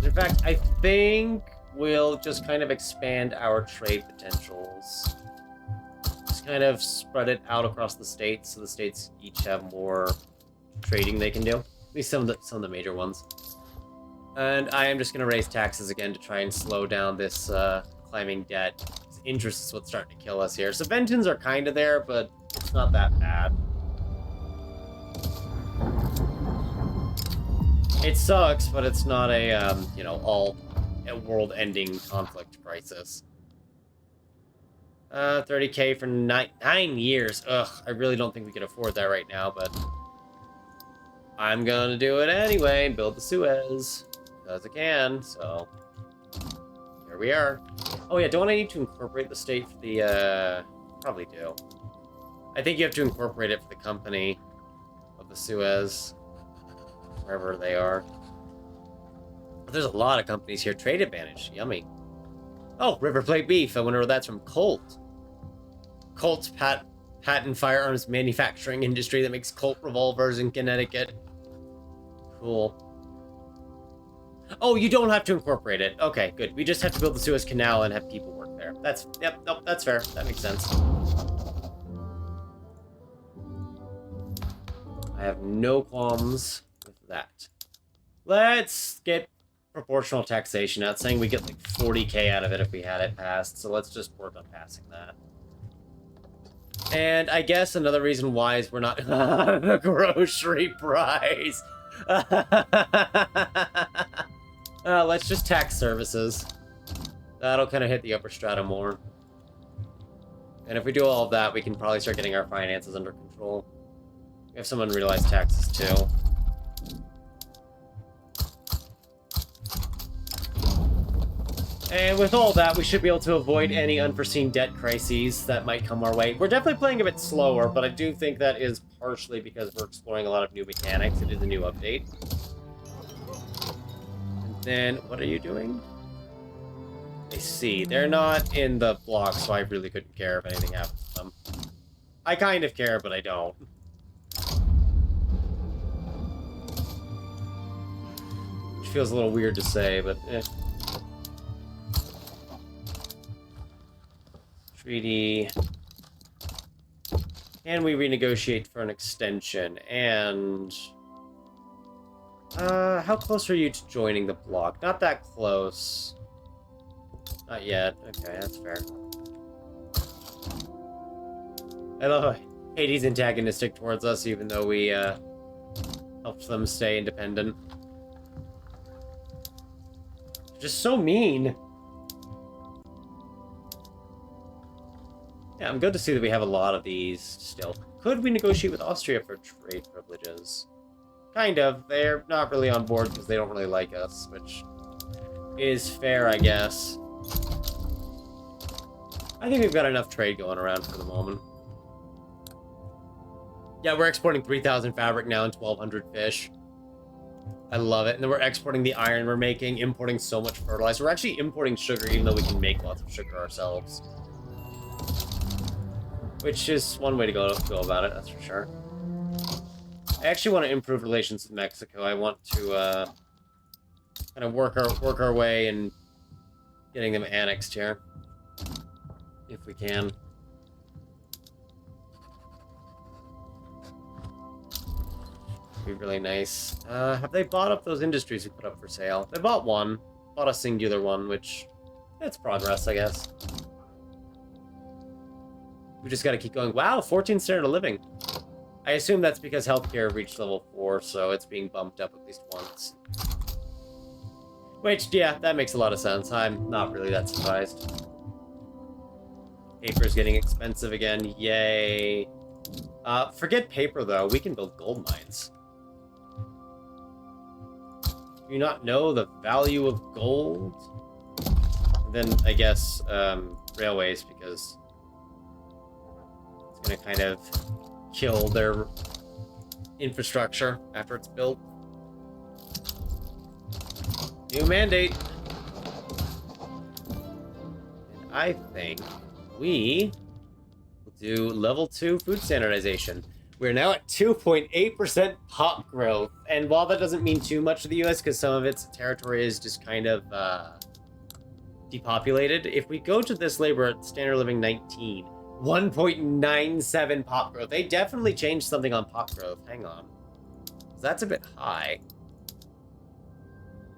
In fact, I think we'll just kind of expand our trade potentials. Just kind of spread it out across the states, so the states each have more trading they can do. At least some of the major ones. And I am just going to raise taxes again to try and slow down this climbing debt. Interest is what's starting to kill us here. Subventions are kind of there, but it's not that bad. It sucks, but it's not a, you know, a world-ending conflict crisis. 30K for 9 years. Ugh, I really don't think we can afford that right now, but I'm gonna do it anyway and build the Suez. Because I can, so here we are. Oh yeah, don't I need to incorporate the state for the, probably do. I think you have to incorporate it for the company of the Suez, wherever they are. There's a lot of companies here. Trade advantage. Yummy. Oh, River Plate beef. I wonder where that's from. Colt. Colt's patent firearms manufacturing industry that makes Colt revolvers in Connecticut. Cool. Oh, you don't have to incorporate it. Okay, good. We just have to build the Suez Canal and have people work there. Yep, nope, that's fair. That makes sense. I have no qualms with that. Let's get proportional taxation out, saying we get like 40k out of it if we had it passed, so let's just work on passing that. And I guess another reason why is we're not the grocery price. Let's just tax services. That'll kind of hit the upper strata more. And if we do all of that, we can probably start getting our finances under control. We have some unrealized taxes too. And with all that, we should be able to avoid any unforeseen debt crises that might come our way. We're definitely playing a bit slower, but I do think that is partially because we're exploring a lot of new mechanics. It is a new update. And then, what are you doing? I see. They're not in the block, so I really couldn't care if anything happens to them. I kind of care, but I don't. Which feels a little weird to say, but eh. Treaty. Can we renegotiate for an extension? And how close are you to joining the block? Not that close. Not yet. Okay, that's fair. I love how Haiti's antagonistic towards us, even though we helped them stay independent. Just so mean. Yeah, I'm good to see that we have a lot of these still. Could we negotiate with Austria for trade privileges? Kind of. They're not really on board because they don't really like us, which is fair, I guess. I think we've got enough trade going around for the moment. Yeah, we're exporting 3,000 fabric now and 1,200 fish. I love it. And then we're exporting the iron we're making, importing so much fertilizer. We're actually importing sugar even though we can make lots of sugar ourselves. Which is one way to go about it, that's for sure. I actually want to improve relations with Mexico. I want to kind of work our way in getting them annexed here, if we can. Be really nice. Have they bought up those industries we put up for sale? They bought one, bought a singular one, which it's progress, I guess. We just got to keep going. Wow, 14 standard of living. I assume that's because healthcare reached level 4, so it's being bumped up at least once. Which, yeah, that makes a lot of sense. I'm not really that surprised. Paper's getting expensive again. Yay. Forget paper, though. We can build gold mines. Do you not know the value of gold? And then, I guess, railways, because gonna kind of kill their infrastructure after it's built. New mandate. And I think we will do level 2 food standardization. We're now at 2.8% pop growth. And while that doesn't mean too much to the US because some of its territory is just kind of depopulated, if we go to this labor at standard living 19, 1.97 pop growth. They definitely changed something on pop growth. Hang on. That's a bit high.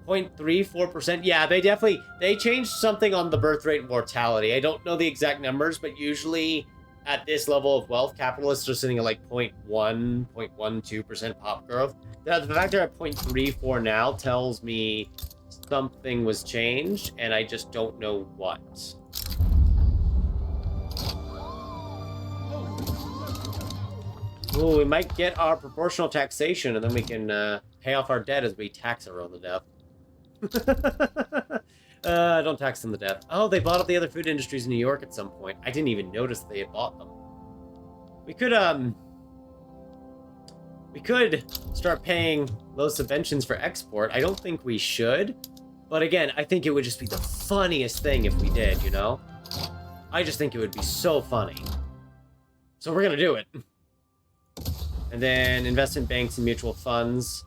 0.34%. Yeah, they changed something on the birth rate and mortality. I don't know the exact numbers, but usually at this level of wealth, capitalists are sitting at like 0.1, 0.12% pop growth. The fact they're at 0.34 now tells me something was changed, and I just don't know what. Ooh, we might get our proportional taxation, and then we can pay off our debt as we tax our own to death. Don't tax them to death. Oh, they bought up the other food industries in New York at some point. I didn't even notice they had bought them. We could start paying those subventions for export. I don't think we should, But again, I think it would just be the funniest thing if we did, you know? I just think it would be so funny. So we're gonna do it. And then invest in banks and mutual funds.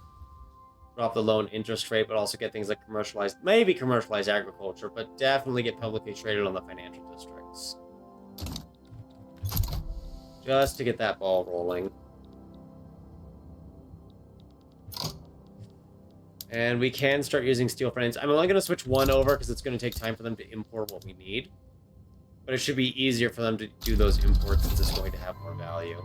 Drop the loan interest rate, but also get things like commercialized, maybe commercialized agriculture, but definitely get publicly traded on the financial districts. Just to get that ball rolling. And we can start using steel frames. I'm only going to switch one over because it's going to take time for them to import what we need. But it should be easier for them to do those imports since it's going to have more value.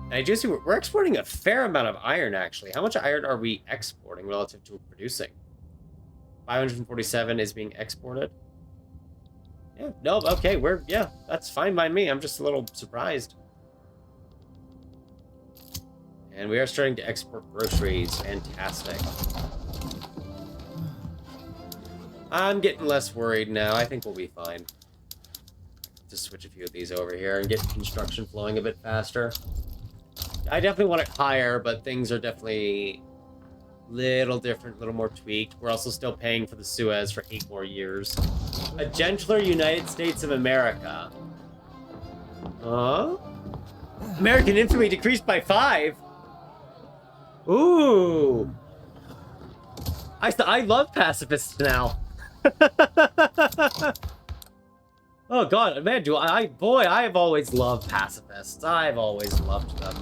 And I do see we're exporting a fair amount of iron, actually. How much iron are we exporting relative to producing? 547 is being exported. Yeah, no, okay, yeah, that's fine by me. I'm just a little surprised. And we are starting to export groceries. Fantastic. I'm getting less worried now. I think we'll be fine. Just switch a few of these over here and get construction flowing a bit faster. I definitely want it higher, but things are definitely a little different, a little more tweaked. We're also still paying for the Suez for 8 more years. A gentler United States of America. Huh? American infamy decreased by 5. Ooh. I love pacifists now. Oh god, man, I have always loved pacifists. I've always loved them.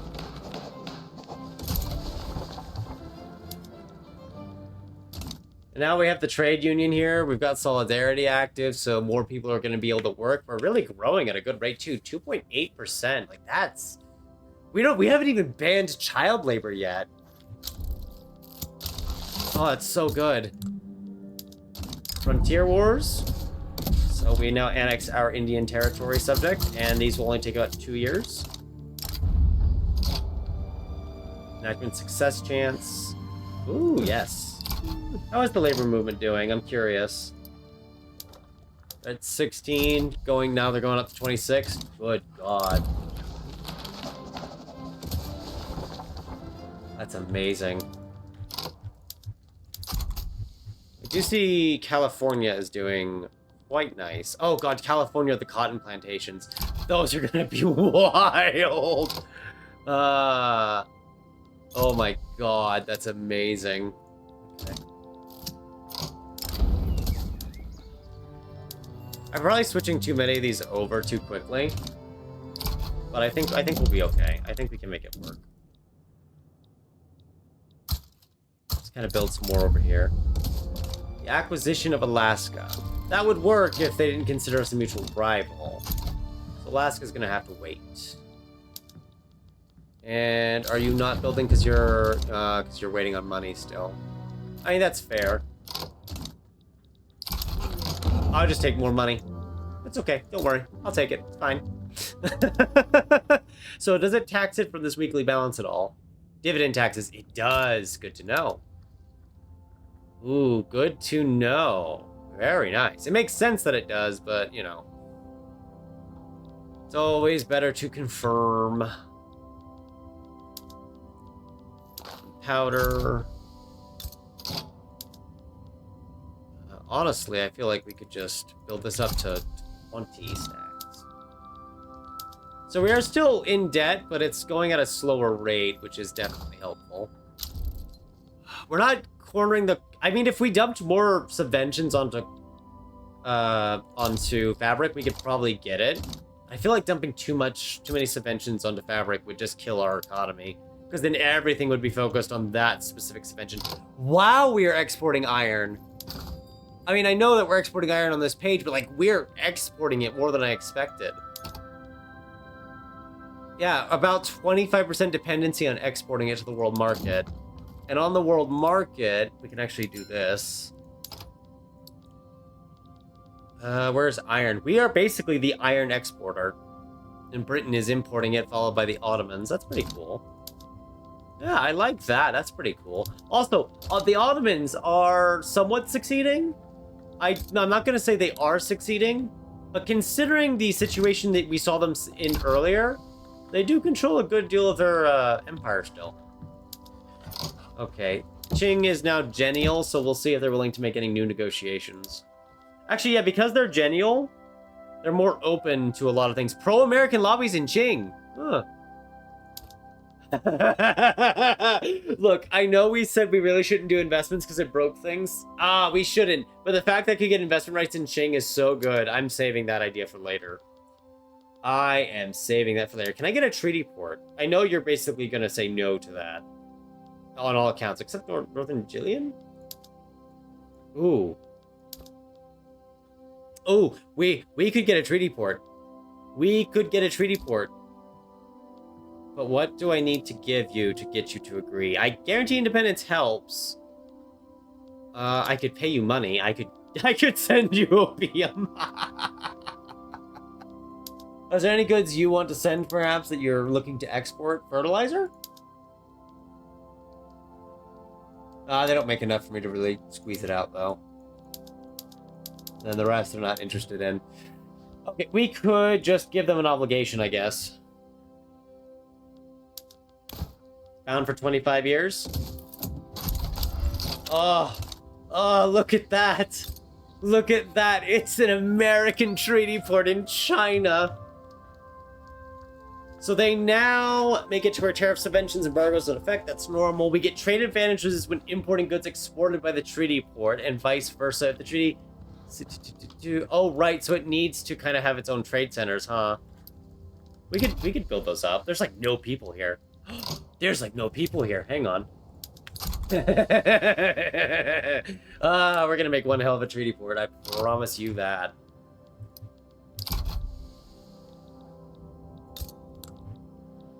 And now we have the trade union here. We've got Solidarity active, so more people are going to be able to work. We're really growing at a good rate too, 2.8%. Like that's we haven't even banned child labor yet. Oh, it's so good. Frontier wars. So we now annex our Indian territory subject, and these will only take about 2 years. Enactment success chance. Ooh, yes. How is the labor movement doing? I'm curious. At 16, now they're going up to 26. Good God. That's amazing. I do see California is doing quite nice. Oh god, California, the cotton plantations. Those are gonna be wild. Oh my god, that's amazing. Okay. I'm probably switching too many of these over too quickly. But I think we'll be okay. I think we can make it work. Let's kind of build some more over here. The acquisition of Alaska. That would work if they didn't consider us a mutual rival. So Alaska's gonna have to wait. And are you not building because you're waiting on money still? I mean, that's fair. I'll just take more money. It's okay. Don't worry. I'll take it. It's fine. So does it tax it from this weekly balance at all? Dividend taxes. It does. Good to know. Ooh, good to know. Very nice. It makes sense that it does, but, you know. It's always better to confirm. Powder. Honestly, I feel like we could just build this up to 20 stacks. So we are still in debt, but it's going at a slower rate, which is definitely helpful. We're not cornering the... I mean, if we dumped more subventions onto fabric, we could probably get it. I feel like dumping too many subventions onto fabric would just kill our economy, because then everything would be focused on that specific subvention. Wow, we are exporting iron. I mean, I know that we're exporting iron on this page, but like we're exporting it more than I expected. Yeah, about 25% dependency on exporting it to the world market. And on the world market, we can actually do this. Where's iron? We are basically the iron exporter. And Britain is importing it, followed by the Ottomans. That's pretty cool. Yeah, I like that. That's pretty cool. Also, the Ottomans are somewhat succeeding. I'm not going to say they are succeeding, but considering the situation that we saw them in earlier, they do control a good deal of their empire still. Okay, Qing is now genial, so we'll see if they're willing to make any new negotiations. Actually, yeah, because they're genial, they're more open to a lot of things. Pro-American lobbies in Qing. Huh. Look, I know we said we really shouldn't do investments because it broke things. We shouldn't. But the fact that I could get investment rights in Qing is so good. I'm saving that idea for later. I am saving that for later. Can I get a treaty port? I know you're basically going to say no to that. On all accounts, except Northern Jillian? Ooh. Oh, we could get a treaty port. We could get a treaty port. But what do I need to give you to get you to agree? I guarantee independence helps. I could pay you money. I could send you opium. Is there any goods you want to send, perhaps, that you're looking to export? Fertilizer? They don't make enough for me to really squeeze it out, though. And the rest they're not interested in. Okay, we could just give them an obligation, I guess. Bound for 25 years. Oh, look at that. Look at that. It's an American treaty port in China. So they now make it to where tariff subventions and embargoes in effect. That's normal. We get trade advantages when importing goods exported by the treaty port and vice versa. If the treaty... Oh, right. So it needs to kind of have its own trade centers, huh? We could build those up. There's like no people here. There's like no people here. Hang on. We're gonna make one hell of a treaty port. I promise you that.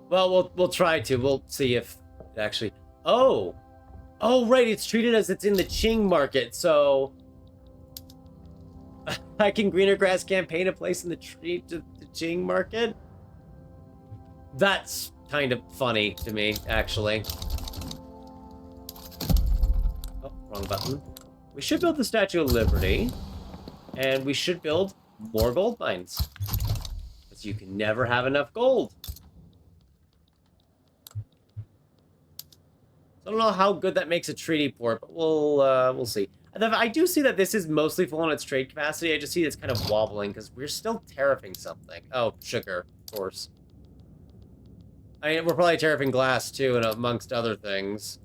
Well, we'll try to. We'll see if it actually. Oh, right. It's treated as it's in the Qing market, so I can greener grass campaign a place in the Qing market. That's kind of funny to me, actually. Oh, wrong button. We should build the Statue of Liberty, and we should build more gold mines, because you can never have enough gold. I don't know how good that makes a treaty port, but we'll see. I do see that this is mostly full on its trade capacity. I just see it's kind of wobbling because we're still tariffing something. Oh, sugar, of course. I mean, we're probably tariffing glass too, and amongst other things.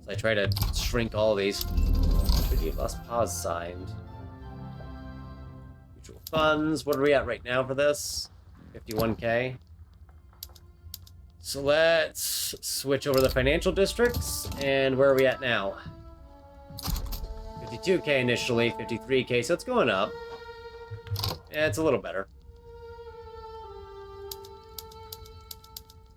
So I try to shrink all of these. Treaty of Las Paz signed. Mutual funds. What are we at right now for this? 51K. So let's switch over the financial districts. And where are we at now? 52K initially, 53K, so it's going up. Yeah, it's a little better.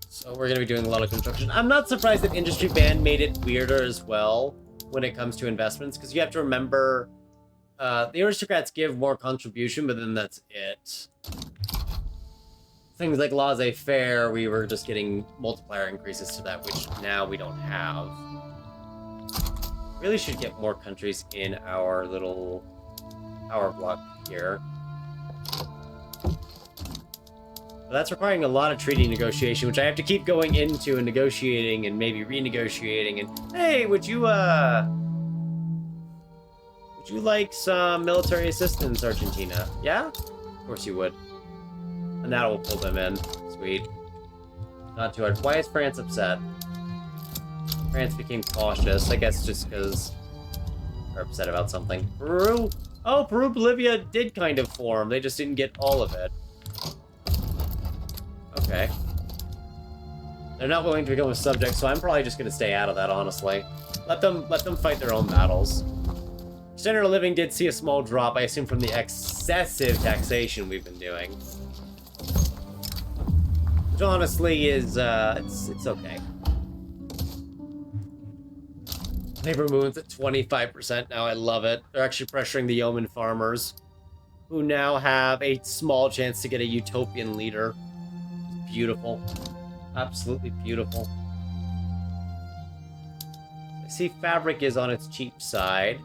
So we're going to be doing a lot of construction. I'm not surprised that Industry Ban made it weirder as well when it comes to investments, because you have to remember the aristocrats give more contribution, but then that's it. Things like laissez-faire, we were just getting multiplier increases to that, which now we don't have. Really should get more countries in our little power block here. But that's requiring a lot of treaty negotiation, which I have to keep going into and negotiating and maybe renegotiating. And hey, would you like some military assistance, Argentina? Yeah? Of course you would. And that will pull them in. Sweet. Not too hard. Why is France upset? France became cautious. I guess just because they're upset about something. Peru? Oh, Peru, Bolivia did kind of form. They just didn't get all of it. Okay. They're not willing to become a subject, so I'm probably just going to stay out of that, honestly. Let them fight their own battles. Standard of living did see a small drop, I assume, from the excessive taxation we've been doing. Which honestly is, it's okay. Labor movement's at 25% now. I love it. They're actually pressuring the yeoman farmers, who now have a small chance to get a utopian leader. It's beautiful. Absolutely beautiful. I see fabric is on its cheap side,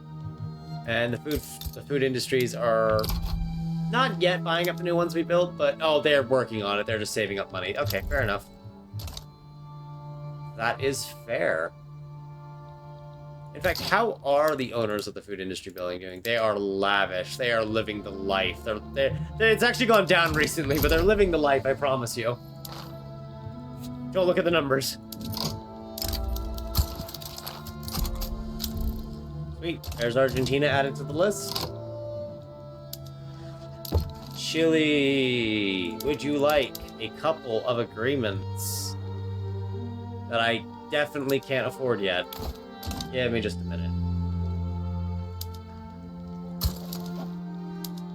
and the food industries are not yet buying up the new ones we built, but oh, they're working on it. They're just saving up money. Okay, fair enough. That is fair. In fact, how are the owners of the food industry building doing? They are lavish. They are living the life. It's actually gone down recently, but they're living the life, I promise you. Don't look at the numbers. Sweet. There's Argentina added to the list. Chile. Would you like a couple of agreements that I definitely can't afford yet? Give me just a minute.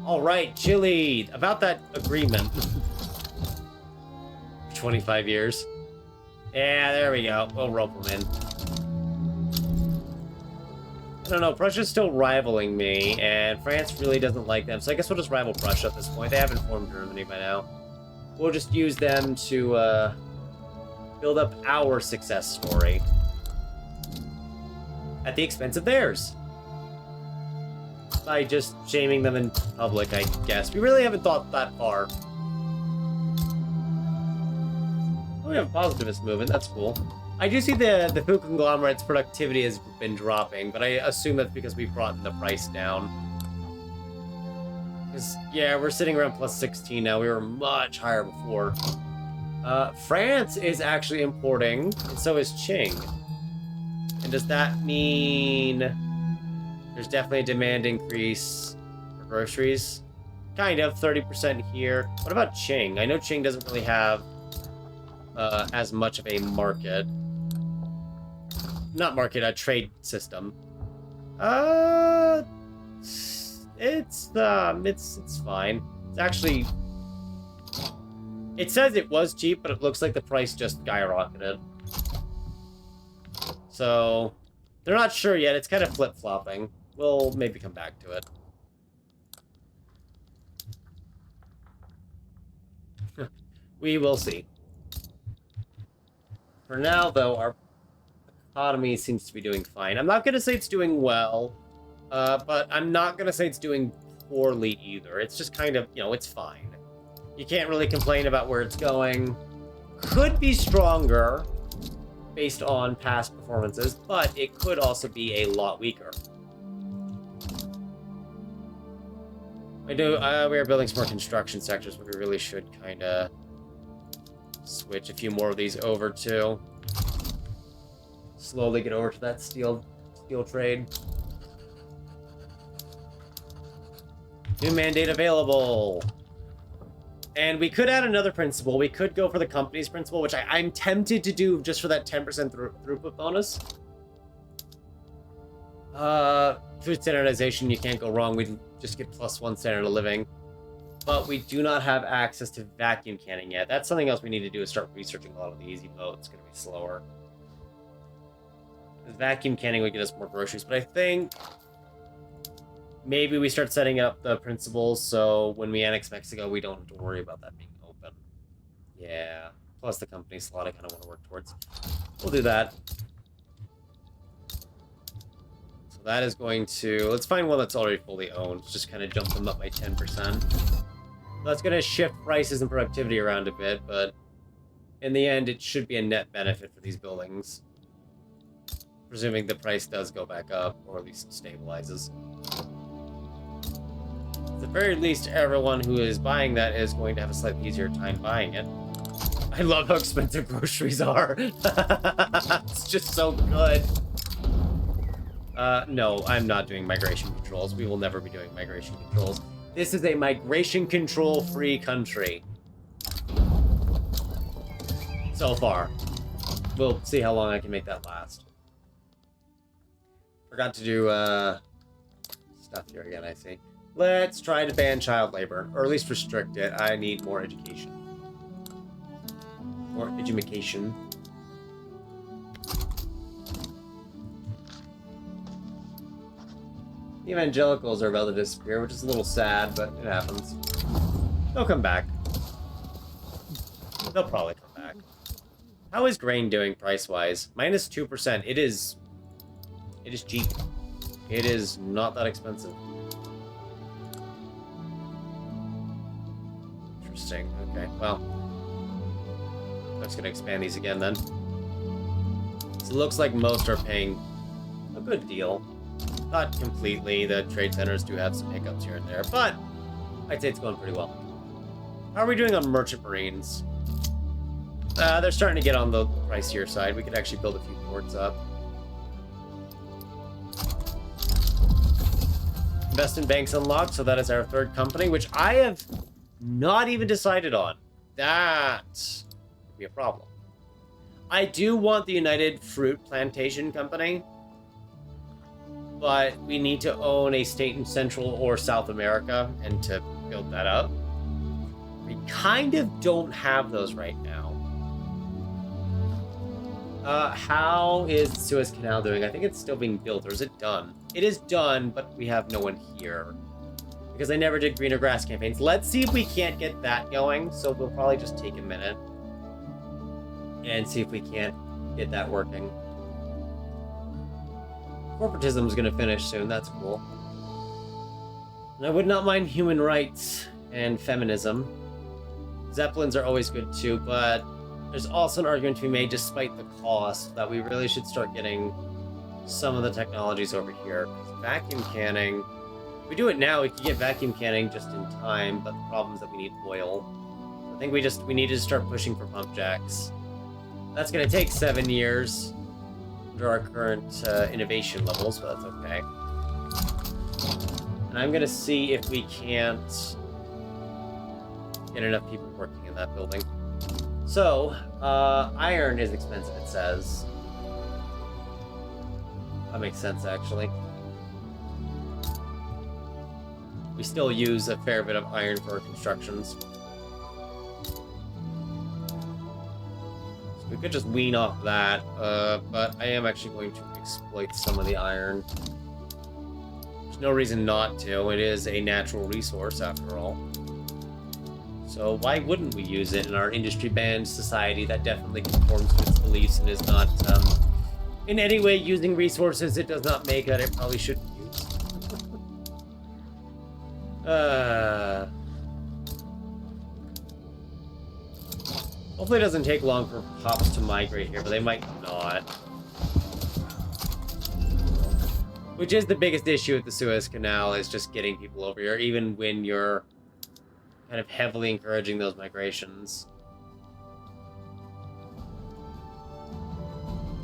All right, Chile. About that agreement. 25 years. Yeah, there we go. We'll rope them in. I don't know. Prussia's still rivaling me, and France really doesn't like them. So I guess we'll just rival Prussia at this point. They haven't formed Germany by now. We'll just use them to build up our success story. At the expense of theirs. By just shaming them in public, I guess. We really haven't thought that far. Oh, we have a positivist movement. That's cool. I do see the food conglomerate's productivity has been dropping, but I assume that's because we brought the price down. Because, yeah, we're sitting around plus 16 now. We were much higher before. France is actually importing, and so is Qing. And does that mean there's definitely a demand increase for groceries? Kind of, 30% here. What about Qing? I know Qing doesn't really have as much of a market. Not market, a trade system. It's fine. It's actually... It says it was cheap, but it looks like the price just skyrocketed. So, they're not sure yet. It's kind of flip-flopping. We'll maybe come back to it. We will see. For now, though, our economy seems to be doing fine. I'm not going to say it's doing well, but I'm not going to say it's doing poorly either. It's just kind of, you know, it's fine. You can't really complain about where it's going. Could be stronger based on past performances, but it could also be a lot weaker. We are building some more construction sectors, but we really should kind of switch a few more of these over too. Slowly get over to that steel trade. New mandate available. And we could add another principle. We could go for the company's principle, which I'm tempted to do just for that 10% throughput bonus. Food standardization, you can't go wrong. We'd just get +1 standard of living. But we do not have access to vacuum canning yet. That's something else we need to do is start researching a lot of the easy mode. It's going to be slower. Because vacuum canning would get us more groceries. But I think maybe we start setting up the principles so when we annex Mexico, we don't have to worry about that being open. Yeah. Plus the company slot I kind of want to work towards. We'll do that. So that is going to... Let's find one that's already fully owned. Just kind of jump them up by 10%. That's going to shift prices and productivity around a bit, but in the end, it should be a net benefit for these buildings. Presuming the price does go back up, or at least stabilizes. At the very least, everyone who is buying that is going to have a slightly easier time buying it. I love how expensive groceries are. It's just so good. No, I'm not doing migration controls. We will never be doing migration controls. This is a migration control-free country. So far. We'll see how long I can make that last. Forgot to do, stuff here again, I see. Let's try to ban child labor, or at least restrict it. I need more education. More education. The evangelicals are about to disappear, which is a little sad, but it happens. They'll come back. They'll probably come back. How is grain doing price-wise? Minus 2%. It is cheap. It is not that expensive. Interesting. Okay, well. I'm just going to expand these again then. So it looks like most are paying a good deal. Not completely. The trade centers do have some hiccups here and there, but I'd say it's going pretty well. How are we doing on merchant marines? They're starting to get on the pricier side. We could actually build a few ports up. Investment banks unlocked, so that is our third company, which I have not even decided on. That could be a problem. I do want the United Fruit Plantation Company, but we need to own a state in Central or South America, and to build that up. We kind of don't have those right now. How is the Suez Canal doing? I think it's still being built, or is it done? It is done, but we have no one here. Because I never did greener grass campaigns. Let's see if we can't get that going, so we'll probably just take a minute. And see if we can't get that working. Corporatism is going to finish soon, that's cool. And I would not mind human rights and feminism. Zeppelins are always good too, but there's also an argument to be made, despite the cost, that we really should start getting some of the technologies over here. Vacuum canning, if we do it now, we can get vacuum canning just in time, but the problem is that we need oil. I think we need to start pushing for pump jacks. That's going to take 7 years under our current innovation levels, but that's okay. And I'm going to see if we can't get enough people working in that building. So, iron is expensive, it says. That makes sense, actually. We still use a fair bit of iron for our constructions. So we could just wean off that, but I am actually going to exploit some of the iron. There's no reason not to. It is a natural resource, after all. So why wouldn't we use it in our industry-banned society that definitely conforms to its beliefs and is not in any way using resources it does not make that it probably shouldn't use? Hopefully it doesn't take long for pops to migrate here, but they might not. Which is the biggest issue with the Suez Canal, is just getting people over here, even when you're kind of heavily encouraging those migrations.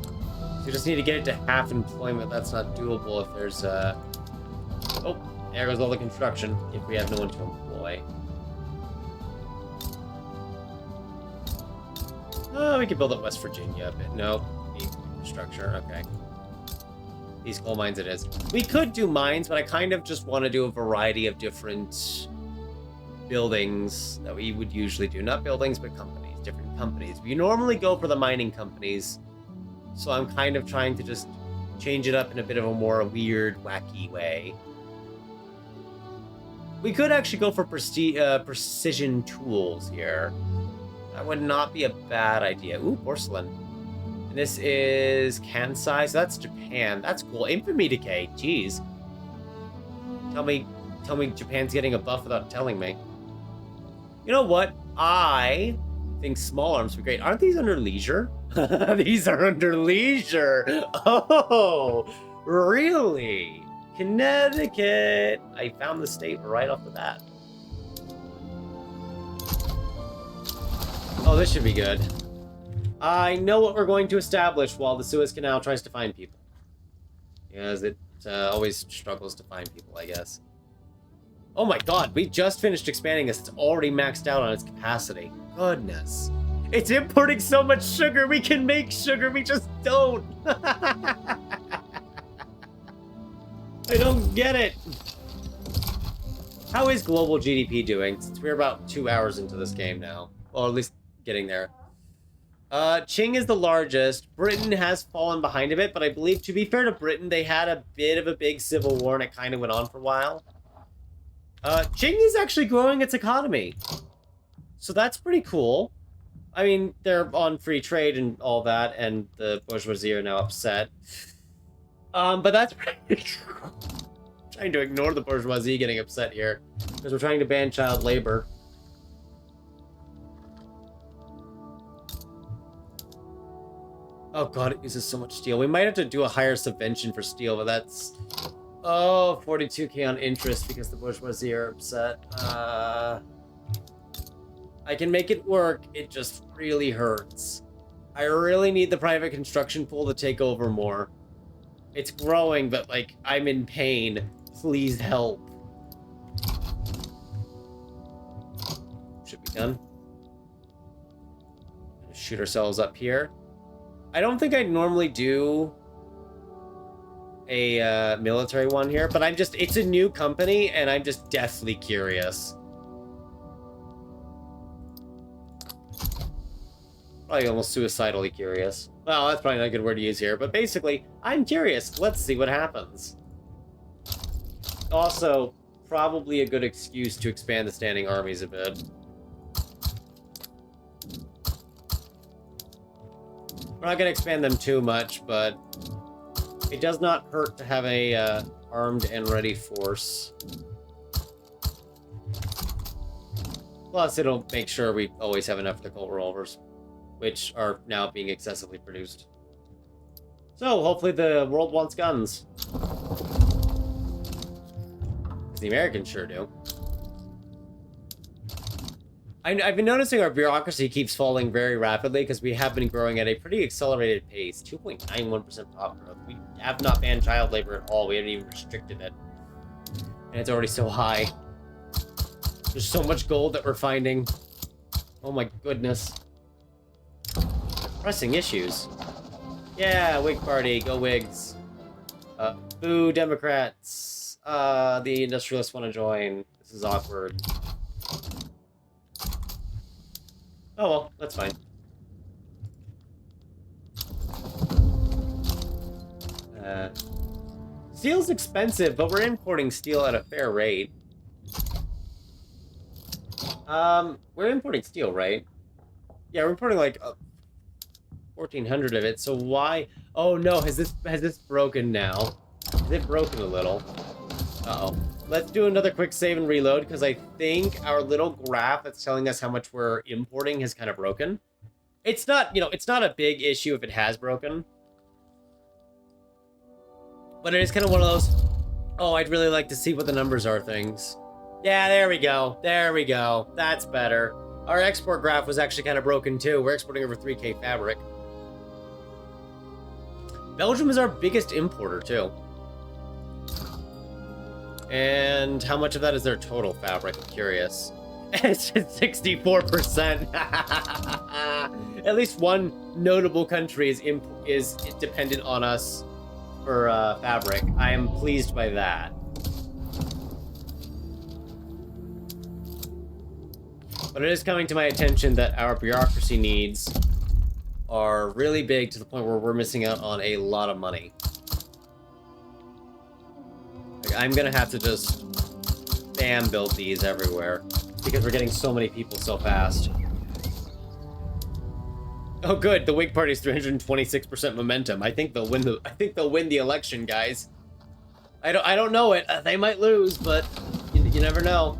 So you just need to get it to half employment. That's not doable if there's oh, there goes all the construction, if we have no one to employ. Oh, we could build up West Virginia a bit. No, need infrastructure. Okay. These coal mines it is. We could do mines, but I kind of just want to do a variety of different buildings that we would usually do. Not buildings, but companies. Different companies. We normally go for the mining companies, so I'm kind of trying to just change it up in a bit of a more weird, wacky way. We could actually go for precision tools here. That would not be a bad idea. Ooh, porcelain. And this is Kansai, so that's Japan. That's cool. Infamy decay. Jeez. Tell me Japan's getting a buff without telling me. You know what? I think small arms would be great. Aren't these under leisure? These are under leisure. Oh, really? Connecticut. I found the state right off the bat. Oh, this should be good. I know what we're going to establish while the Suez Canal tries to find people. Because it always struggles to find people, I guess. Oh my god, we just finished expanding this. It's already maxed out on its capacity. Goodness. It's importing so much sugar. We can make sugar, we just don't. I don't get it. How is global GDP doing? Since we're about 2 hours into this game now. Well, at least getting there. Qing is the largest. Britain has fallen behind a bit, but I believe, to be fair to Britain, they had a bit of a big civil war and it kind of went on for a while. Qing is actually growing its economy. So that's pretty cool. I mean, they're on free trade and all that, and the bourgeoisie are now upset. But that's pretty cool. I'm trying to ignore the bourgeoisie getting upset here, because we're trying to ban child labor. Oh god, it uses so much steel. We might have to do a higher subvention for steel, but that's... Oh, 42k on interest because the bourgeoisie are upset. I can make it work, it just really hurts. I really need the private construction pool to take over more. It's growing, but, like, I'm in pain. Please help. Should be done. Shoot ourselves up here. I don't think I'd normally do a military one here, but it's a new company, and I'm just deathly curious. Probably almost suicidally curious. Well, that's probably not a good word to use here, but basically, I'm curious. Let's see what happens. Also, probably a good excuse to expand the standing armies a bit. We're not going to expand them too much, but it does not hurt to have a armed and ready force. Plus, it'll make sure we always have enough Colt revolvers, which are now being excessively produced. So, hopefully the world wants guns. Because the Americans sure do. I've been noticing our bureaucracy keeps falling very rapidly because we have been growing at a pretty accelerated pace. 2.91% pop growth. We have not banned child labor at all. We haven't even restricted it. And it's already so high. There's so much gold that we're finding. Oh my goodness. Pressing issues. Yeah, Whig Party, go Whigs. Boo, Democrats. The industrialists want to join. This is awkward. Oh well, that's fine. Steel's expensive, but we're importing steel at a fair rate. We're importing steel, right? Yeah, we're importing like 1,400 of it. So why? Oh no, has this broken now? Has it broken a little? Uh-oh. Let's do another quick save and reload, because I think our little graph that's telling us how much we're importing has kind of broken. It's not, it's not a big issue if it has broken. But it is kind of one of those, oh, I'd really like to see what the numbers are things. Yeah, there we go. There we go. That's better. Our export graph was actually kind of broken too. We're exporting over 3K fabric. Belgium is our biggest importer too. And how much of that is their total fabric? I'm curious. It's just 64%. At least one notable country is dependent on us for fabric. I am pleased by that. But it is coming to my attention that our bureaucracy needs are really big to the point where we're missing out on a lot of money. I'm gonna have to just spam build these everywhere because we're getting so many people so fast. Oh, good. The Whig Party's 326% momentum. I think they'll win the election, guys. I don't know it. They might lose, but you never know.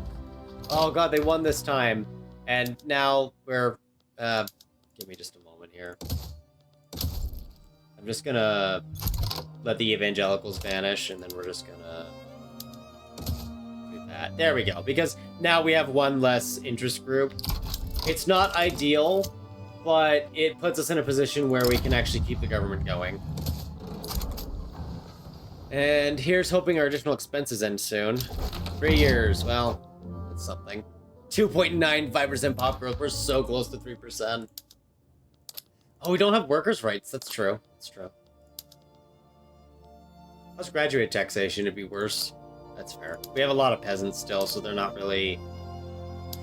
Oh god, they won this time, and now we're. Give me just a moment here. I'm just gonna let the evangelicals vanish, and then we're just gonna do that. There we go, because now we have one less interest group. It's not ideal, but it puts us in a position where we can actually keep the government going. And here's hoping our additional expenses end soon. 3 years, well, that's something. 2.95% pop growth, we're so close to 3%. Oh, we don't have workers' rights, that's true. That's true. Plus graduate taxation would be worse. That's fair. We have a lot of peasants still, so they're not really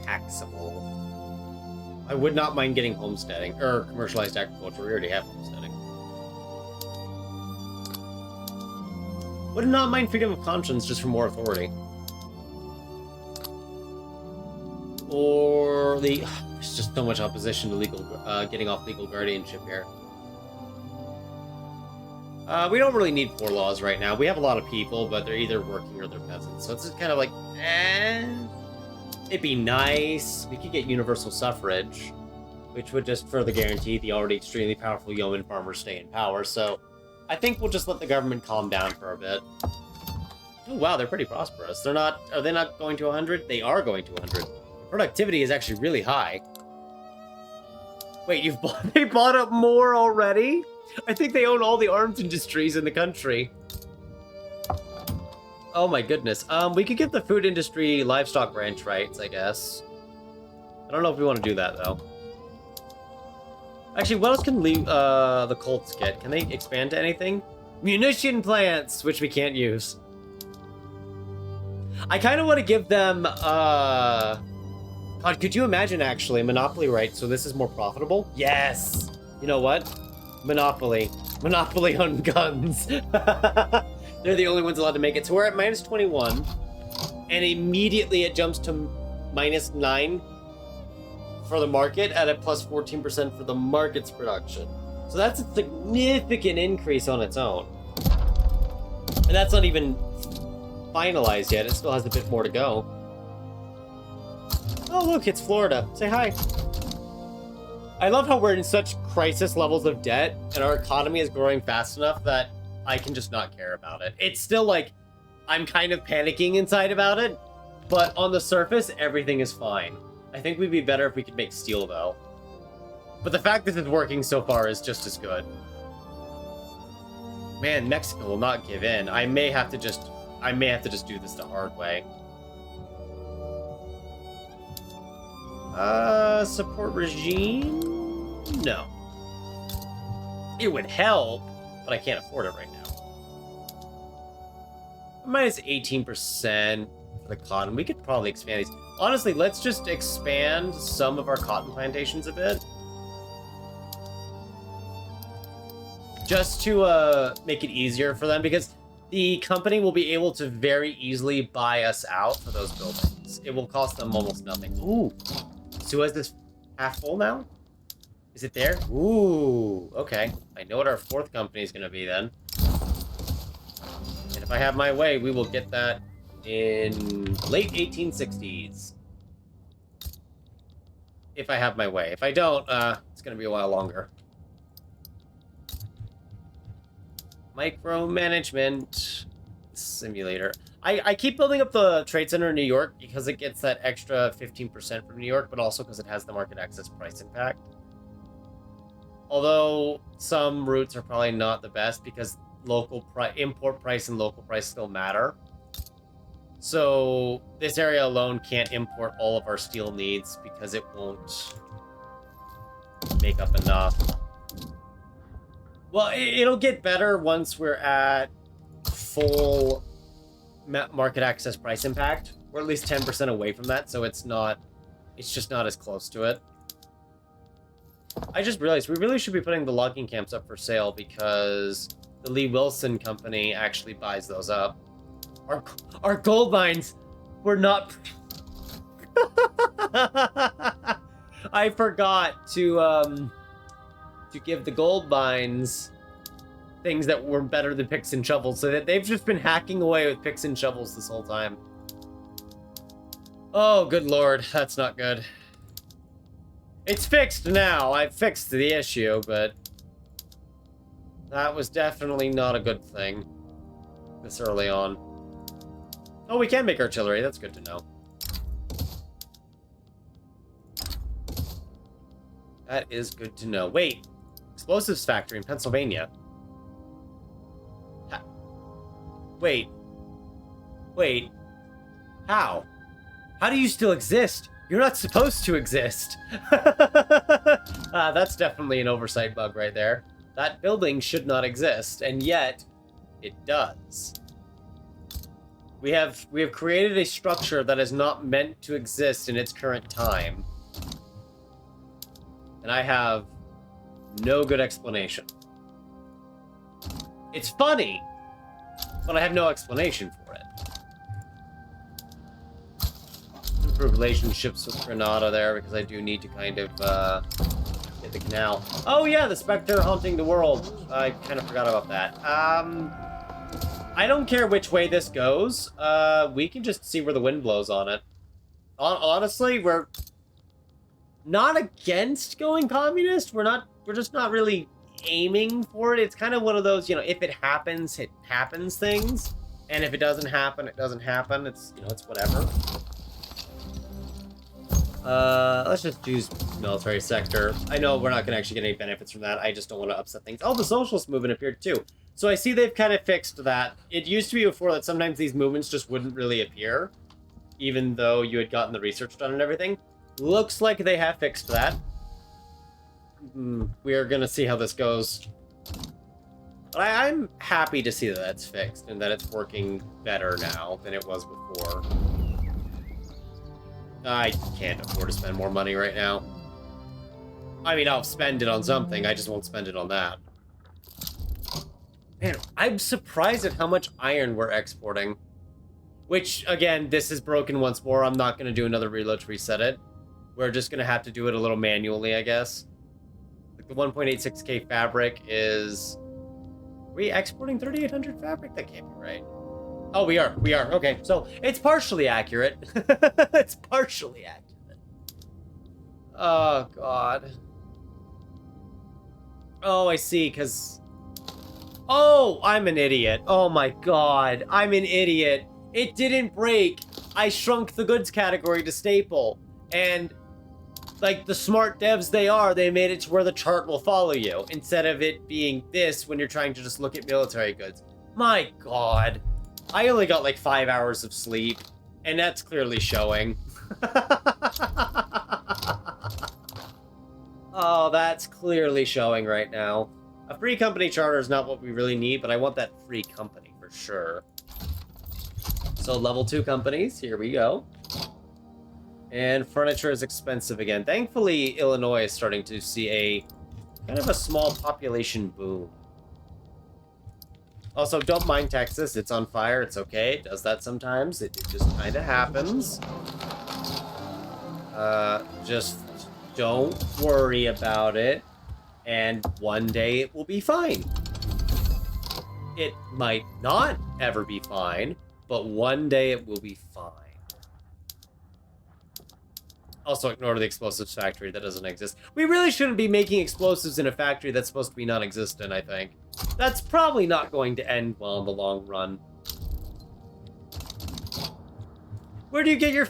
taxable. I would not mind getting homesteading, or commercialized agriculture. We already have homesteading. Would not mind freedom of conscience just for more authority. Or the... There's just so much opposition to legal, getting off legal guardianship here. We don't really need poor laws right now. We have a lot of people, but they're either working or they're peasants. So it's just kind of like, it'd be nice. We could get universal suffrage. which would just further guarantee the already extremely powerful yeoman farmers stay in power. So I think we'll just let the government calm down for a bit. Oh wow, they're pretty prosperous. They're not. Are they not going to 100? They are going to 100. Productivity is actually really high. Wait, they bought up more already? I think they own all the arms industries in the country. Oh my goodness. We could give the food industry livestock ranch rights, I guess. I don't know if we want to do that though. Actually, what else can the Colts get? Can they expand to anything? Munition plants, which we can't use. I kind of want to give them, God, could you imagine actually Monopoly rights so this is more profitable? Yes! You know what? Monopoly. Monopoly on guns. They're the only ones allowed to make it. So we're at minus 21, and immediately it jumps to minus 9 for the market at a plus 14% for the market's production. So that's a significant increase on its own. And that's not even finalized yet. It still has a bit more to go. Oh, look, it's Florida. Say hi. I love how we're in such crisis levels of debt and our economy is growing fast enough that I can just not care about it. It's still like, I'm kind of panicking inside about it, but on the surface, everything is fine. I think we'd be better if we could make steel, though. But the fact that it's working so far is just as good. Man, Mexico will not give in. I may have to just do this the hard way. Support regime? No. It would help, but I can't afford it right now. Minus 18% for the cotton. We could probably expand these. Honestly, let's just expand some of our cotton plantations a bit. Just to make it easier for them, because the company will be able to very easily buy us out for those buildings. It will cost them almost nothing. Ooh. Suez is half full now? Is it there? Ooh, okay. I know what our fourth company is going to be then. And if I have my way, we will get that in late 1860s. If I have my way. If I don't, it's going to be a while longer. Micromanagement simulator. I keep building up the trade center in New York because it gets that extra 15% from New York, but also because it has the market access price impact. Although some routes are probably not the best because import price and local price still matter. So this area alone can't import all of our steel needs because it won't make up enough. Well, it'll get better once we're at full market access price impact. We're at least 10% away from that, so it's just not as close to it. I just realized we really should be putting the logging camps up for sale because the Lee Wilson company actually buys those up. Our gold mines were not... I forgot to give the gold mines things that were better than picks and shovels, so that they've just been hacking away with picks and shovels this whole time. Oh, good lord, that's not good. It's fixed now. I've fixed the issue, but that was definitely not a good thing this early on. Oh, we can make artillery. That's good to know. That is good to know. Wait, explosives factory in Pennsylvania. Wait. How? How do you still exist? You're not supposed to exist. That's definitely an oversight bug right there. That building should not exist, and yet it does. We have created a structure that is not meant to exist in its current time. And I have no good explanation. It's funny, but I have no explanation for it. Improve relationships with Grenada there, because I do need to kind of get the canal. Oh yeah, the Spectre haunting the world. I kind of forgot about that. I don't care which way this goes. We can just see where the wind blows on it. Honestly, not against going communist. We're just not really aiming for it. It's kind of one of those, if it happens things. And if it doesn't happen, it doesn't happen. It's, it's whatever. Let's just use military sector. I know we're not going to actually get any benefits from that. I just don't want to upset things. Oh, the socialist movement appeared too. So I see they've kind of fixed that. It used to be before that sometimes these movements just wouldn't really appear, even though you had gotten the research done and everything. Looks like they have fixed that. We are going to see how this goes. But I'm happy to see that that's fixed and that it's working better now than it was before. I can't afford to spend more money right now. I mean, I'll spend it on something. I just won't spend it on that. Man, I'm surprised at how much iron we're exporting. Which, again, this is broken once more. I'm not going to do another reload to reset it. We're just going to have to do it a little manually, I guess. Like the 1.86k fabric is... Are we exporting 3,800 fabric? That can't be right. Oh, we are. We are. Okay, so it's partially accurate. It's partially accurate. Oh, God. Oh, I see, because... Oh, I'm an idiot. Oh, my God. I'm an idiot. It didn't break. I shrunk the goods category to staple. And, like, the smart devs they made it to where the chart will follow you, instead of it being this when you're trying to just look at military goods. My God. I only got like 5 hours of sleep, and that's clearly showing. Oh, that's clearly showing right now. A free company charter is not what we really need, but I want that free company for sure. So level 2 companies, here we go. And furniture is expensive again. Thankfully, Illinois is starting to see a kind of a small population boom. Also, don't mind Texas. It's on fire. It's okay. It does that sometimes. It just kind of happens. Just don't worry about it. And one day it will be fine. It might not ever be fine, but one day it will be fine. Also, ignore the explosives factory that doesn't exist. We really shouldn't be making explosives in a factory that's supposed to be non-existent, I think. That's probably not going to end well in the long run. Where do you get your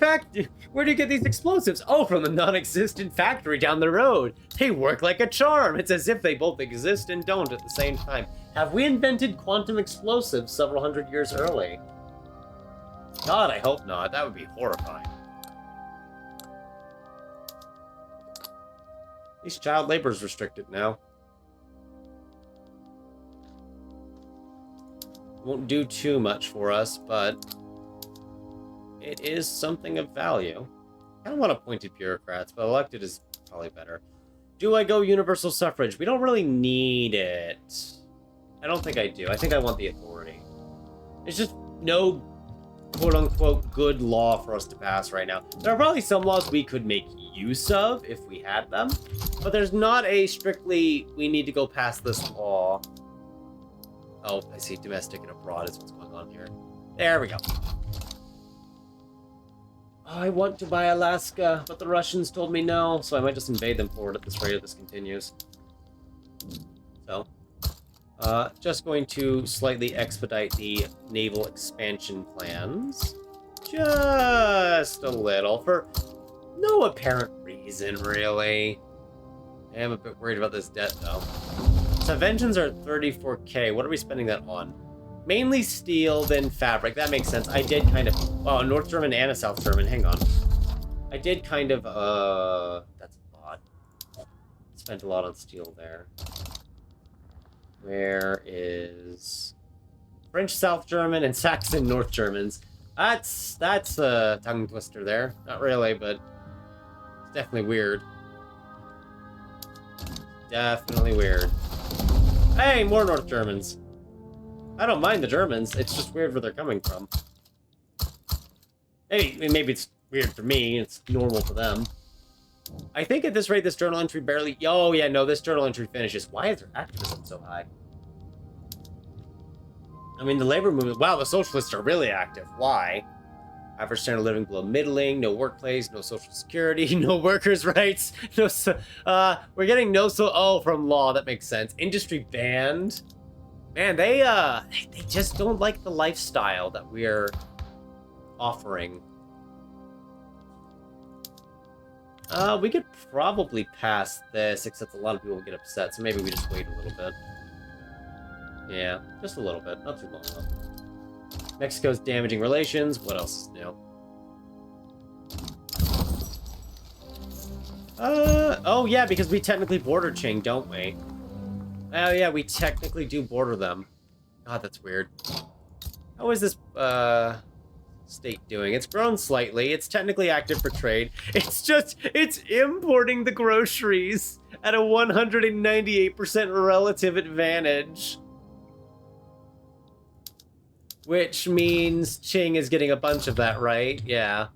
Where do you get these explosives? Oh, from the non-existent factory down the road. They work like a charm. It's as if they both exist and don't at the same time. Have we invented quantum explosives several hundred years early? God, I hope not. That would be horrifying. At least child labor is restricted now. Won't do too much for us, but it is something of value. I don't want appointed bureaucrats, but elected is probably better. Do I go universal suffrage? We don't really need it. I don't think I do. I think I want the authority. There's just no quote-unquote good law for us to pass right now. There are probably some laws we could make use of if we had them, but there's not a strictly, we need to go past this law. Oh, I see. Domestic and abroad is what's going on here. There we go. Oh, I want to buy Alaska, but the Russians told me no, so I might just invade them for it at this rate if this continues. So, just going to slightly expedite the naval expansion plans. Just a little, for no apparent reason, really. I am a bit worried about this debt, though. Subventions are 34k. What are we spending that on? Mainly steel, then fabric. That makes sense. I did kind of... Oh, a North German and a South German. Hang on. I did kind of... That's a lot. Spent a lot on steel there. Where is... French South German and Saxon North Germans. That's a tongue twister there. Not really, but... It's definitely weird. Definitely weird. Hey, more North Germans. I don't mind the Germans. It's just weird where they're coming from. Hey, maybe it's weird for me. It's normal for them. I think at this rate, this journal entry barely... Oh, yeah, no, this journal entry finishes. Why is their activism so high? I mean, the labor movement... Wow, the socialists are really active. Why? Average standard of living below middling, no workplace, no social security, no workers' rights, we're getting from law, that makes sense. Industry banned. Man, they just don't like the lifestyle that we're offering. We could probably pass this, except a lot of people will get upset, so maybe we just wait a little bit. Yeah, just a little bit, not too long though. Mexico's damaging relations. What else is new? Oh yeah, because we technically border Qing, don't we? Oh yeah, we technically do border them. God, that's weird. How is this, state doing? It's grown slightly. It's technically active for trade. It's importing the groceries at a 198% relative advantage. Which means Qing is getting a bunch of that, right? Yeah.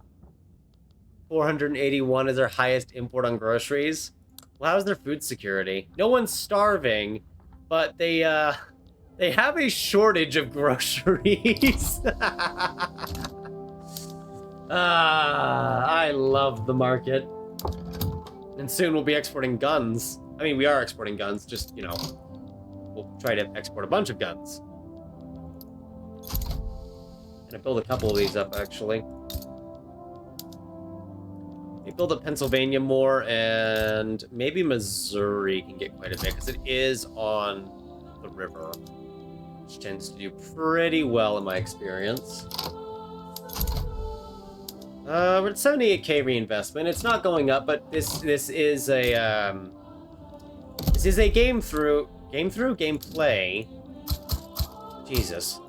481 is their highest import on groceries. Well, how's their food security? No one's starving, but they have a shortage of groceries. I love the market. And soon we'll be exporting guns. I mean, we are exporting guns, just, you know, we'll try to export a bunch of guns. Gonna build a couple of these up, actually. Maybe build up Pennsylvania more, and maybe Missouri can get quite a bit, because it is on the river, which tends to do pretty well in my experience. We're at 78k reinvestment. It's not going up, but this is a gameplay. Jesus.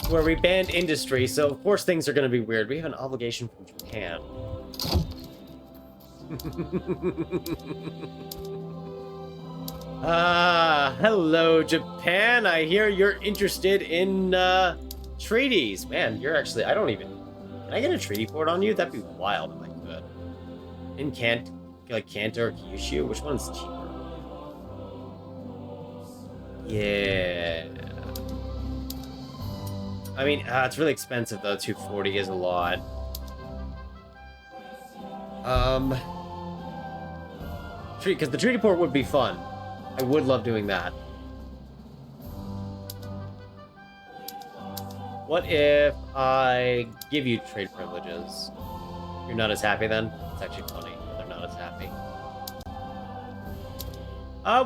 Where we banned industry, so of course things are going to be weird. We have an obligation from Japan. Hello, Japan. I hear you're interested in treaties. Man, you're actually, can I get a treaty port on you? That'd be wild if I could. In Kanto or Kyushu? Which one's cheaper? Yeah. I mean, it's really expensive though. 240 is a lot. Because the treaty port would be fun. I would love doing that. What if I give you trade privileges? You're not as happy then? It's actually funny that they're not as happy.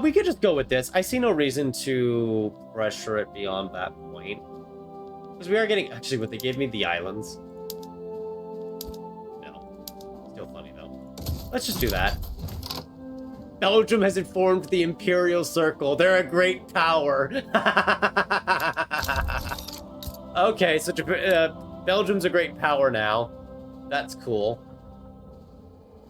We could just go with this. I see no reason to pressure it beyond that point. Because we are getting... Actually, what they gave me, the islands. No. Still funny, though. Let's just do that. Belgium has informed the Imperial Circle. They're a great power. Okay, so Belgium's a great power now. That's cool.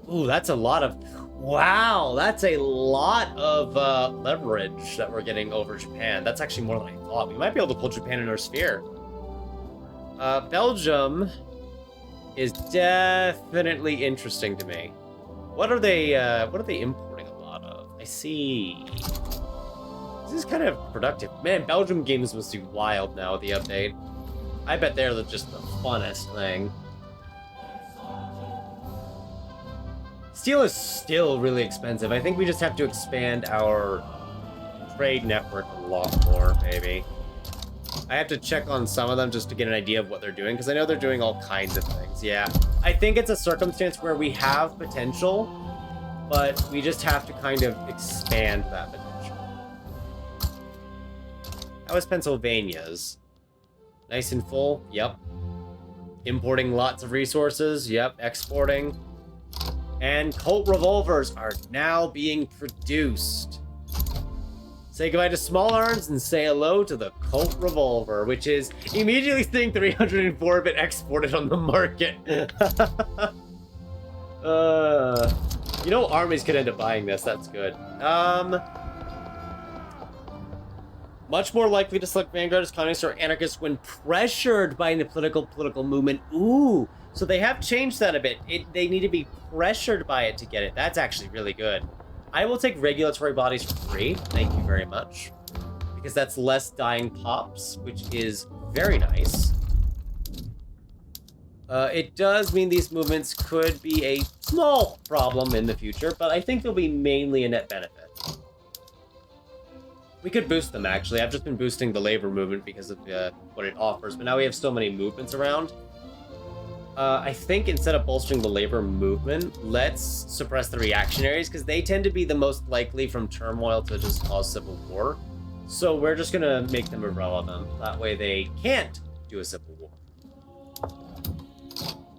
Ooh, that's a lot of... Wow, that's a lot of leverage that we're getting over Japan. That's actually more than I thought. We might be able to pull Japan in our sphere. Belgium is definitely interesting to me. What are they importing a lot of? I see. This is kind of productive. Man, Belgium games must be wild now with the update. I bet they're just the funnest thing. Steel is still really expensive. I think we just have to expand our trade network a lot more, maybe. I have to check on some of them just to get an idea of what they're doing, because I know they're doing all kinds of things. Yeah, I think it's a circumstance where we have potential, but we just have to kind of expand that potential. How is Pennsylvania's? Nice and full? Yep. Importing lots of resources? Yep. Exporting. And Colt revolvers are now being produced. Say goodbye to small arms and say hello to the Colt revolver, which is immediately seeing 304 of it exported on the market. You know, armies could end up buying this. That's good. Much more likely to select Vanguard as communists or anarchists when pressured by the political movement. Ooh, so they have changed that a bit. They need to be pressured by it to get it. That's actually really good. I will take regulatory bodies for free. Thank you very much. Because that's less dying pops, which is very nice. It does mean these movements could be a small problem in the future, but I think they'll be mainly a net benefit. We could boost them, actually. I've just been boosting the labor movement because of what it offers, but now we have so many movements around. I think instead of bolstering the labor movement, let's suppress the reactionaries, because they tend to be the most likely from turmoil to just cause civil war. So we're just going to make them irrelevant. That way they can't do a civil war.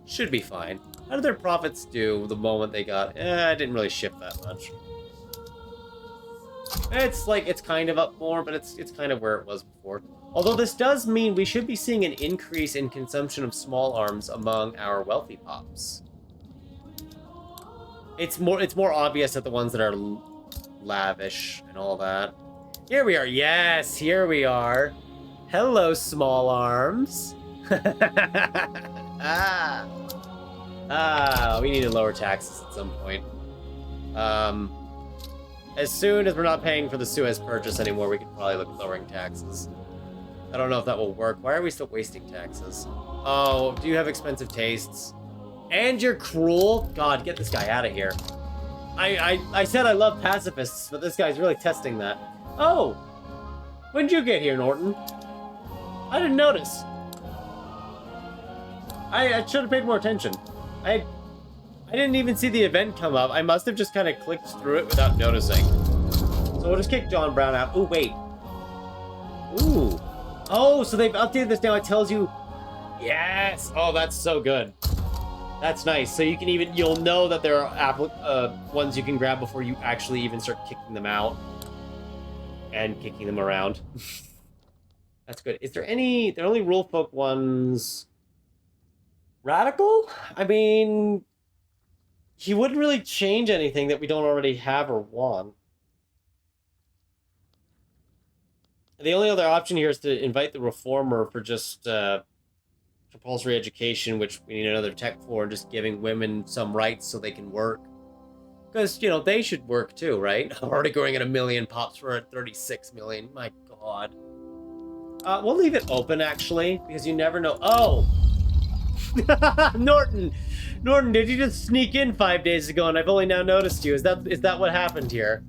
Should be fine. How did their profits do the moment they got... I didn't really shift that much. It's kind of up more, but it's kind of where it was before. Although this does mean we should be seeing an increase in consumption of small arms among our wealthy pops. It's more obvious at the ones that are lavish and all that. Here we are. Yes, here we are. Hello, small arms. We need to lower taxes at some point. As soon as we're not paying for the Suez Purchase anymore, we could probably look at lowering taxes. I don't know if that will work. Why are we still wasting taxes? Oh, do you have expensive tastes? And you're cruel? God, get this guy out of here. I said I love pacifists, but this guy's really testing that. Oh! When did you get here, Norton? I didn't notice. I should have paid more attention. I didn't even see the event come up. I must have just kind of clicked through it without noticing. So we'll just kick John Brown out. Ooh, wait. Ooh. Oh, so they've updated this now. It tells you... Yes! Oh, that's so good. That's nice. So you can even... You'll know that there are ones you can grab before you actually even start kicking them out. And kicking them around. That's good. Is there any... There are only rule folk ones... Radical? I mean... He wouldn't really change anything that we don't already have or want. The only other option here is to invite the reformer for just compulsory education, which we need another tech for, and just giving women some rights so they can work. Because, you know, they should work too, right? I'm already going at 1 million pops. We're at 36 million. My God. We'll leave it open, actually, because you never know. Oh! Norton! Norton, did you just sneak in 5 days ago and I've only now noticed you? Is that what happened here?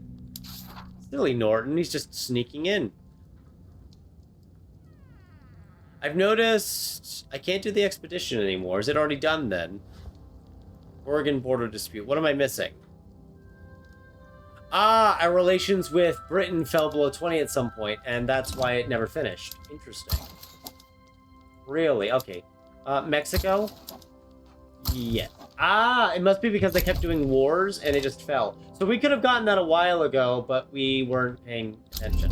Silly Norton, he's just sneaking in. I've noticed I can't do the expedition anymore. Is it already done then? Oregon border dispute. What am I missing? Ah, our relations with Britain fell below 20 at some point, and that's why it never finished. Interesting. Really? Okay. Mexico? Yeah. Ah, it must be because they kept doing wars and it just fell. So we could have gotten that a while ago, but we weren't paying attention.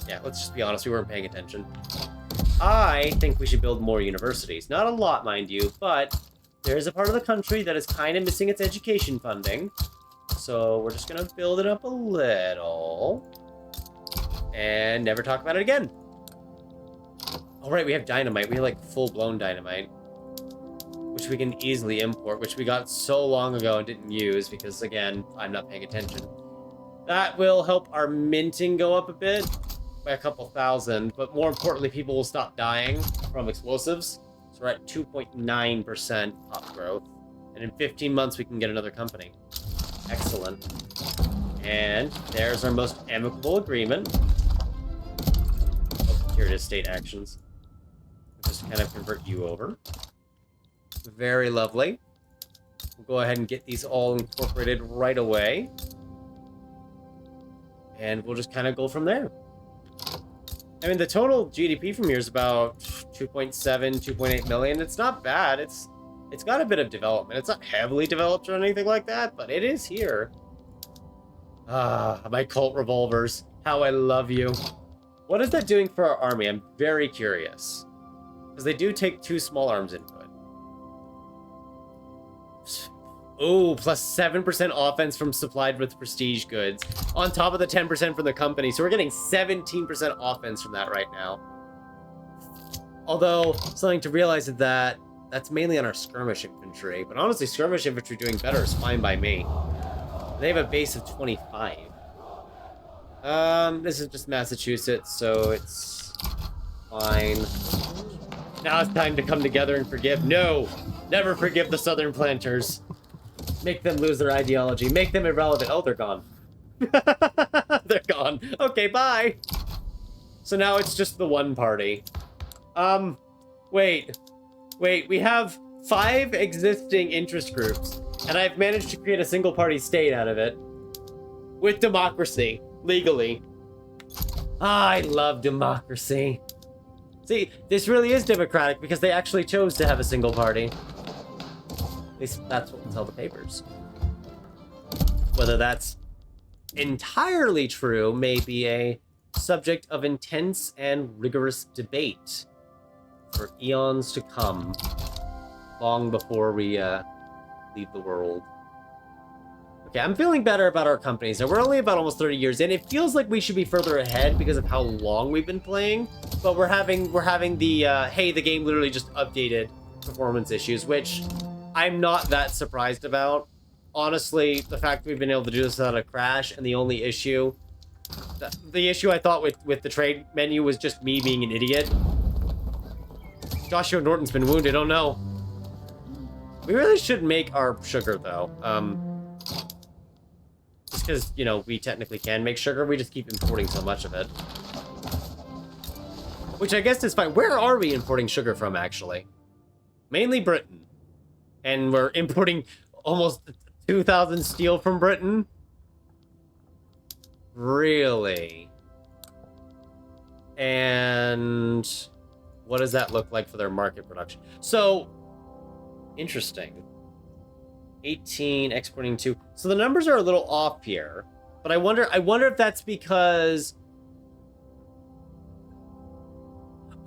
Yeah, let's just be honest, we weren't paying attention. I think we should build more universities. Not a lot, mind you, but there's a part of the country that is kind of missing its education funding. So we're just going to build it up a little. And never talk about it again. All right, we have dynamite. We have, like, full-blown dynamite. Which we can easily import, which we got so long ago and didn't use because, again, I'm not paying attention. That will help our minting go up a bit by a couple thousand, but more importantly, people will stop dying from explosives. So we're at 2.9% pop growth. And in 15 months, we can get another company. Excellent. And there's our most amicable agreement. Oh, here it is, state actions. Just kind of convert you over. Very lovely. We'll go ahead and get these all incorporated right away. And we'll just kind of go from there. I mean, the total GDP from here is about 2.7, 2.8 million. It's not bad. It's got a bit of development. It's not heavily developed or anything like that, but it is here. Ah, my cult revolvers. How I love you. What is that doing for our army? I'm very curious. Because they do take 2 small arms into it. Oh, plus 7% offense from supplied with prestige goods. On top of the 10% from the company. So we're getting 17% offense from that right now. Although, something to realize is that that's mainly on our skirmish infantry. But honestly, skirmish infantry doing better is fine by me. They have a base of 25. This is just Massachusetts, so it's fine. Now it's time to come together and forgive. No, never forgive the Southern planters. Make them lose their ideology. Make them irrelevant. Oh, they're gone. They're gone. Okay, bye. So now it's just the one party. Wait. We have 5 existing interest groups, and I've managed to create a single party state out of it. With democracy. Legally. I love democracy. See, this really is democratic because they actually chose to have a single party. At least that's what will tell the papers. Whether that's entirely true may be a subject of intense and rigorous debate for eons to come, long before we leave the world. Okay, I'm feeling better about our companies. Now, we're only about almost 30 years in. It feels like we should be further ahead because of how long we've been playing, but we're having the hey, the game literally just updated performance issues, which I'm not that surprised about. Honestly, the fact that we've been able to do this without a crash, and the only issue, the issue I thought with the trade menu was just me being an idiot. Joshua Norton's been wounded. Oh no. We really should make our sugar though. Just because, you know, we technically can make sugar, we just keep importing so much of it. Which I guess is fine. Where are we importing sugar from, actually? Mainly Britain. And we're importing almost 2,000 steel from Britain? Really? And what does that look like for their market production? So, interesting. 18 exporting 2. So the numbers are a little off here, but I wonder if that's because,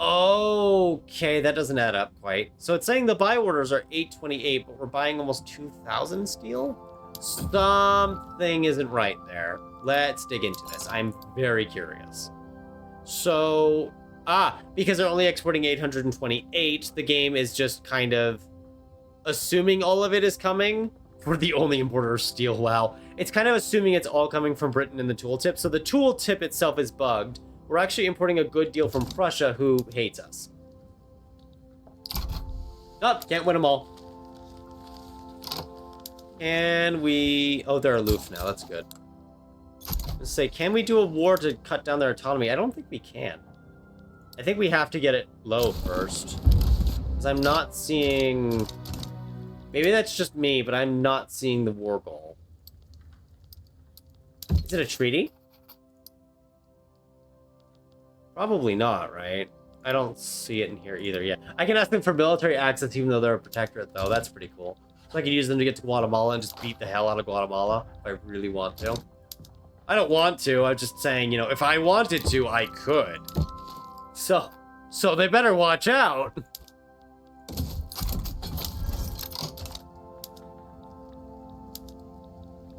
okay, that doesn't add up quite. So it's saying the buy orders are 828, but we're buying almost 2,000 steel. Something isn't right there. Let's dig into this. I'm very curious. So, because they're only exporting 828, the game is just kind of assuming all of it is coming. We're the only importer of steel. Wow. It's kind of assuming it's all coming from Britain in the tooltip. So the tooltip itself is bugged. We're actually importing a good deal from Prussia, who hates us. Oh, can't win them all. And we... oh, they're aloof now. That's good. Let's say, can we do a war to cut down their autonomy? I don't think we can. I think we have to get it low first. Because I'm not seeing... maybe that's just me, but I'm not seeing the war goal. Is it a treaty? Probably not, right? I don't see it in here either yet. I can ask them for military access even though they're a protectorate, though. That's pretty cool. So I can use them to get to Guatemala and just beat the hell out of Guatemala if I really want to. I don't want to. I'm just saying, you know, if I wanted to, I could. So they better watch out.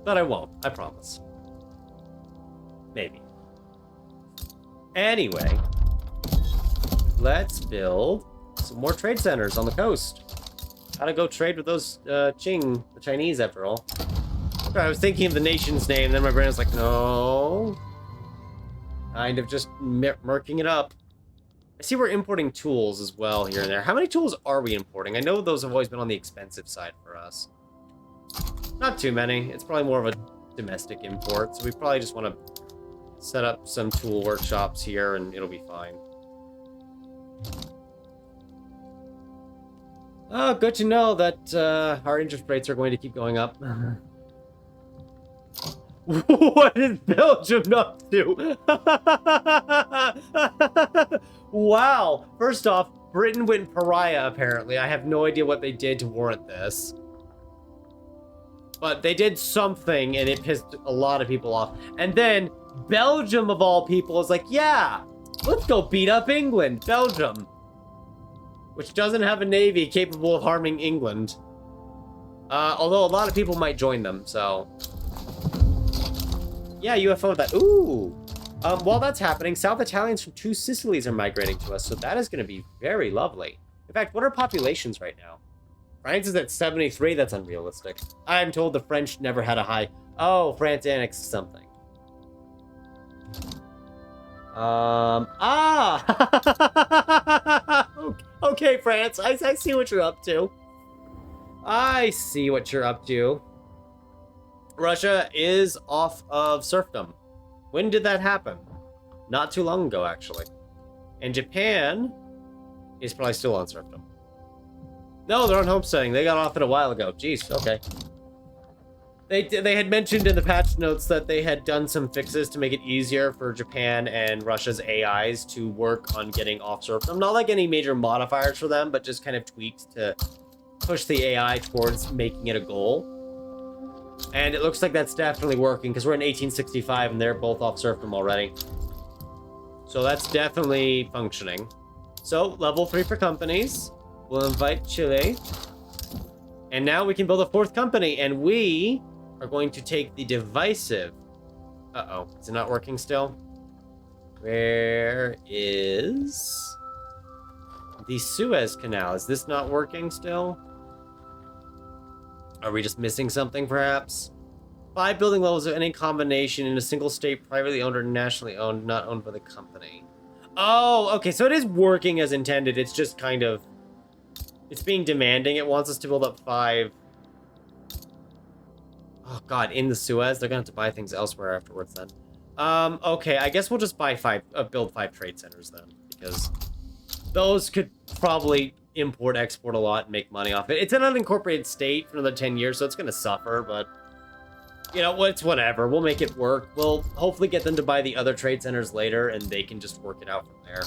But I won't. I promise. Maybe. Anyway, let's build some more trade centers on the coast. Gotta go trade with those Qing, the Chinese, after all. I was thinking of the nation's name, then my brain was like, no. Kind of just murking it up. I see we're importing tools as well here and there. How many tools are we importing? I know those have always been on the expensive side for us. Not too many. It's probably more of a domestic import, so we probably just want to set up some tool workshops here and it'll be fine. Oh, good to know that our interest rates are going to keep going up. What is Belgium up to? Wow. First off, Britain went pariah, apparently. I have no idea what they did to warrant this. But they did something, and it pissed a lot of people off. And then, Belgium, of all people, is like, yeah, let's go beat up England. Belgium. Which doesn't have a navy capable of harming England. Although a lot of people might join them, so... yeah, UFO that. Ooh. While that's happening, South Italians from 2 Sicilies are migrating to us, so that is going to be very lovely. In fact, what are populations right now? France is at 73. That's unrealistic. I'm told the French never had a high... oh, France annexed something. Okay. Okay, France, I see what you're up to. I see what you're up to. Russia is off of serfdom. When did that happen? Not too long ago, actually. And Japan is probably still on serfdom. No, they're on homesteading. They got off it a while ago. Jeez, okay. They had mentioned in the patch notes that they had done some fixes to make it easier for Japan and Russia's AIs to work on getting off serfdom. Not like any major modifiers for them, but just kind of tweaks to push the AI towards making it a goal. And it looks like that's definitely working because we're in 1865 and they're both off serfdom already. So that's definitely functioning. So level 3 for companies. We'll invite Chile. And now we can build a 4th company, and we are going to take the divisive. Uh-oh, is it not working still? Where is the Suez Canal? Is this not working still? Are we just missing something, perhaps? 5 building levels of any combination in a single state, privately owned or nationally owned, not owned by the company. Oh, okay, so it is working as intended. It's just kind of... It's being demanding. It wants us to build up 5... Oh, God, in the Suez? They're going to have to buy things elsewhere afterwards, then. Okay, I guess we'll just buy 5... build 5 trade centers, then. Because those could probably import-export a lot and make money off it. It's an unincorporated state for another 10 years, so it's going to suffer, but... You know, it's whatever. We'll make it work. We'll hopefully get them to buy the other trade centers later, and they can just work it out from there.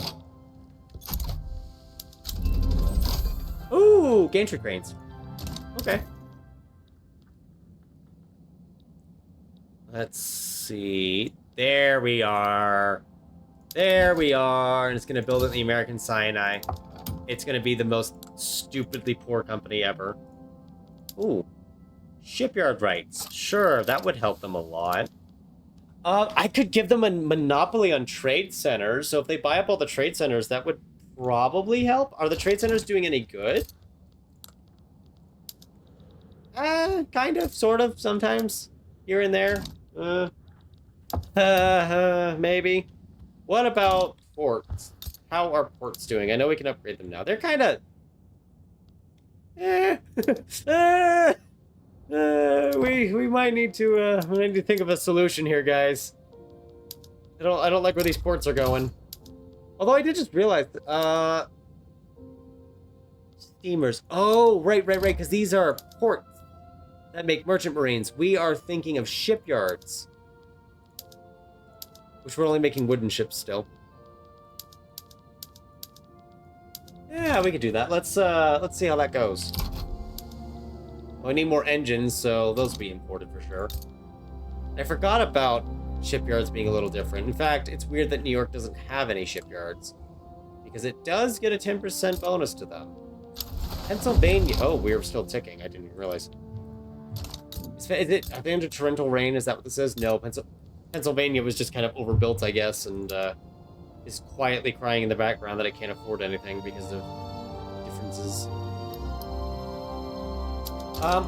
Ooh, gantry cranes. Okay. Let's see. There we are. There we are. And it's going to build it in the American Sinai. It's going to be the most stupidly poor company ever. Ooh. Shipyard rights. Sure, that would help them a lot. I could give them a monopoly on trade centers. So if they buy up all the trade centers, that would probably help. Are the trade centers doing any good? Kind of, sort of, sometimes. Here and there. Maybe. What about ports? How are ports doing? I know we can upgrade them now. They're kind of... we might need to think of a solution here, guys. I don't like where these ports are going. Although I did just realize, steamers. Oh, right, because these are ports that make merchant marines. We are thinking of shipyards, which we're only making wooden ships still. Yeah, we could do that. Let's see how that goes. Well, we need more engines, so those will be imported for sure. I forgot about shipyards being a little different. In fact, it's weird that New York doesn't have any shipyards, because it does get a 10% bonus to them. Pennsylvania... Oh, we're still ticking. I didn't even realize. Are they under torrential rain? Is that what this is? No, Pennsylvania was just kind of overbuilt, I guess, and is quietly crying in the background that it can't afford anything because of differences.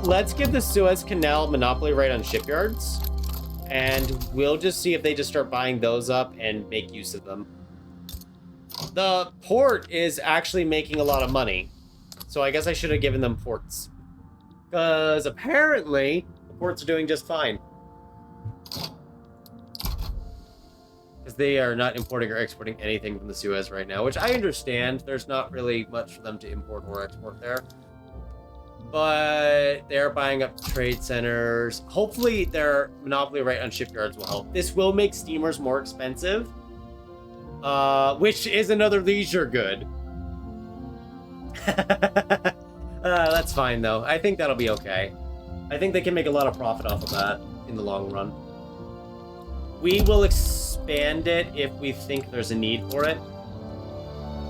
Let's give the Suez Canal monopoly right on shipyards, and we'll just see if they just start buying those up and make use of them. The port is actually making a lot of money, so I guess I should have given them ports. Because apparently, the ports are doing just fine. Because they are not importing or exporting anything from the Suez right now, which I understand. There's not really much for them to import or export there. But they're buying up trade centers. Hopefully their monopoly right on shipyards will help. This will make steamers more expensive, which is another leisure good. That's fine, though. I think that'll be okay. I think they can make a lot of profit off of that in the long run. We will expand it if we think there's a need for it.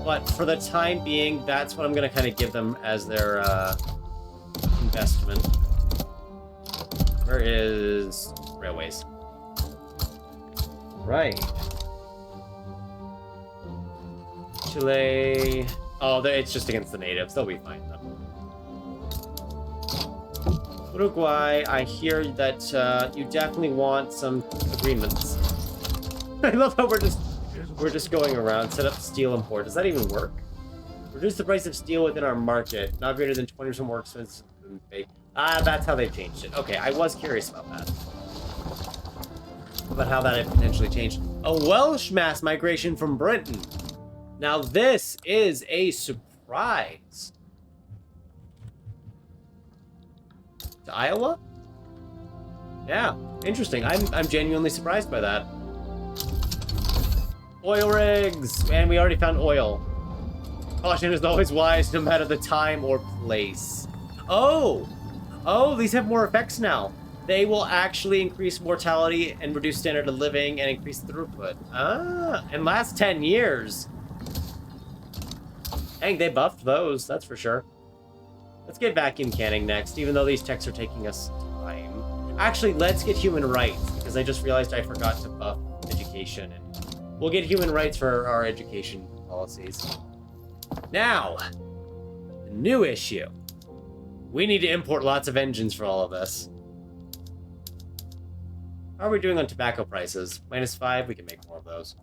But for the time being, that's what I'm going to kind of give them as their investment. Where is railways? Right. Chile. Oh, it's just against the natives. They'll be fine, though. Uruguay, I hear that you definitely want some agreements. I love how we're just going around. Set up steel import. Does that even work? Reduce the price of steel within our market. Not greater than 20% more expensive than fake. Ah, that's how they've changed it. Okay, I was curious about that. About how that had potentially changed. A Welsh mass migration from Britain. Now this is a surprise. To Iowa? Yeah, interesting. I'm genuinely surprised by that. Oil rigs! And we already found oil. Caution is always wise, no matter the time or place. Oh! Oh, these have more effects now. They will actually increase mortality and reduce standard of living and increase throughput. Ah, and last 10 years. Dang, they buffed those, that's for sure. Let's get vacuum canning next, even though these techs are taking us time. Actually, let's get human rights, because I just realized I forgot to buff education. And we'll get human rights for our education policies. Now, the new issue. We need to import lots of engines for all of this. How are we doing on tobacco prices? -5, we can make more of those.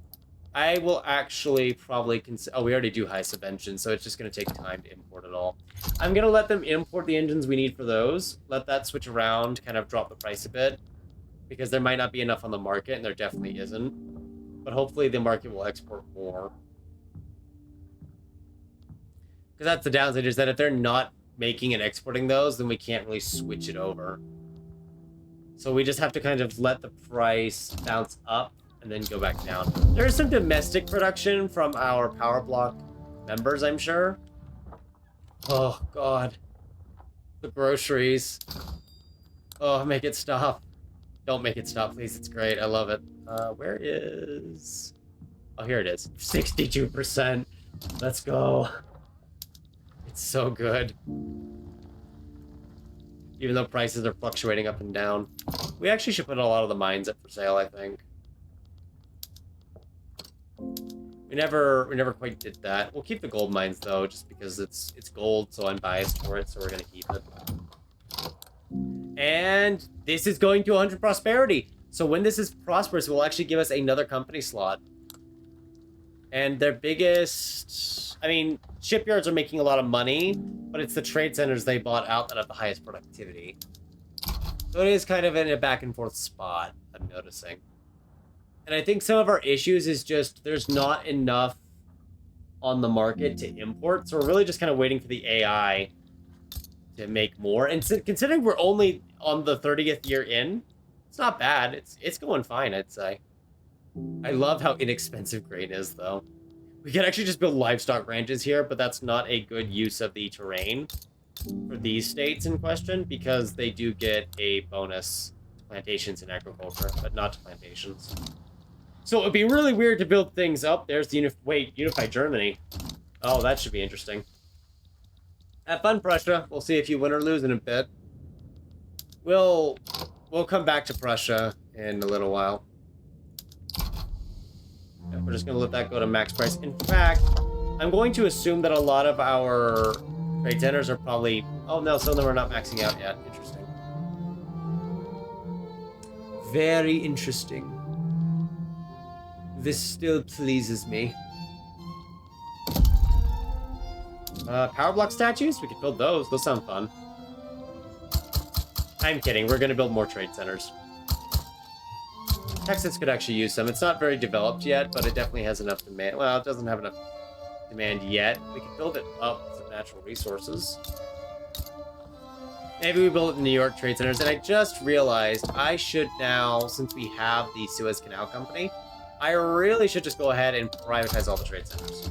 I will actually probably oh, we already do high subvention, so it's just going to take time to import it all. I'm going to let them import the engines we need for those. Let that switch around, kind of drop the price a bit. Because there might not be enough on the market, and there definitely isn't. But hopefully the market will export more. Because that's the downside, is that if they're not making and exporting those, then we can't really switch it over. So we just have to kind of let the price bounce up and then go back down. There is some domestic production from our power block members, I'm sure. Oh, God. The groceries. Oh, make it stop. Don't make it stop, please. It's great. I love it. Where is... Oh, here it is. 62%. Let's go. It's so good. Even though prices are fluctuating up and down. We actually should put a lot of the mines up for sale, I think. We never quite did that. We'll keep the gold mines though, just because it's gold, so I'm biased for it, so we're gonna keep it. And this is going to 100 prosperity. So when this is prosperous, it will actually give us another company slot. And their biggest... I mean, shipyards are making a lot of money, but it's the trade centers they bought out that have the highest productivity. So it is kind of in a back and forth spot, I'm noticing. And I think some of our issues is just there's not enough on the market to import. So we're really just kind of waiting for the AI to make more. And considering we're only on the 30th year in, it's not bad. It's going fine, I'd say. I love how inexpensive grain is, though. We could actually just build livestock ranches here, but that's not a good use of the terrain for these states in question, because they do get a bonus to plantations in agriculture, but not to plantations. So it would be really weird to build things up. There's the Unified Germany. Oh, that should be interesting. Have fun, Prussia. We'll see if you win or lose in a bit. We'll come back to Prussia in a little while. Yeah, we're just going to let that go to max price. In fact, I'm going to assume that a lot of our trade centers are probably... Oh, no, some of them are not maxing out yet. Interesting. Very interesting. This still pleases me. Power block statues? We could build those. Those sound fun. I'm kidding. We're going to build more trade centers. Texas could actually use some. It's not very developed yet, but it definitely has enough demand. Well, it doesn't have enough demand yet. We could build it up with some natural resources. Maybe we build it in New York trade centers. And I just realized I should now, since we have the Suez Canal Company, I really should just go ahead and privatize all the trade centers.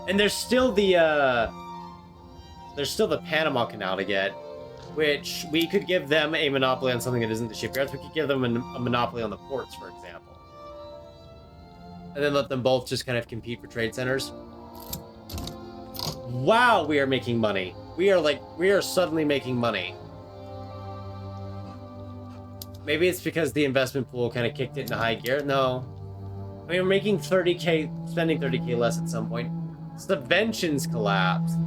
And there's still the Panama Canal to get, which we could give them a monopoly on something that isn't the shipyards. We could give them a monopoly on the ports, for example. And then let them both just kind of compete for trade centers. Wow, we are making money. We are suddenly making money. Maybe it's because the investment pool kind of kicked it into high gear. No. I mean, we're making 30K, spending 30K less at some point. Subventions collapsed.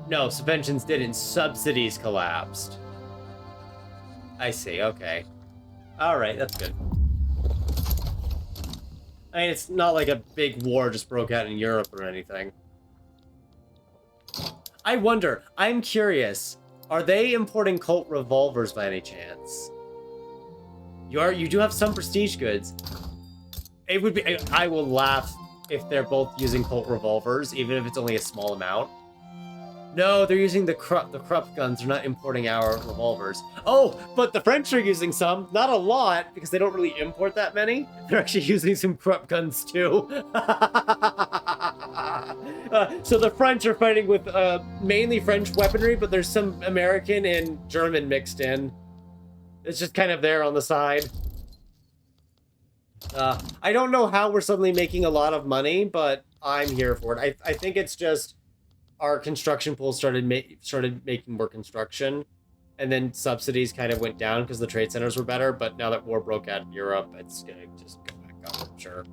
No, subventions didn't. Subsidies collapsed. I see, okay. Alright, that's good. I mean, it's not like a big war just broke out in Europe or anything. I wonder, I'm curious, are they importing Colt revolvers by any chance? You do have some prestige goods. It would be, I will laugh if they're both using Colt revolvers, even if it's only a small amount. No, they're using the Krupp guns. They're not importing our revolvers. Oh, but the French are using some. Not a lot, because they don't really import that many. They're actually using some Krupp guns, too. So the French are fighting with mainly French weaponry, but there's some American and German mixed in. It's just kind of there on the side. I don't know how we're suddenly making a lot of money, but I'm here for it. I think it's just our construction pool started making more construction, and then subsidies kind of went down because the trade centers were better. But now that war broke out in Europe, it's gonna just go back up, I'm sure.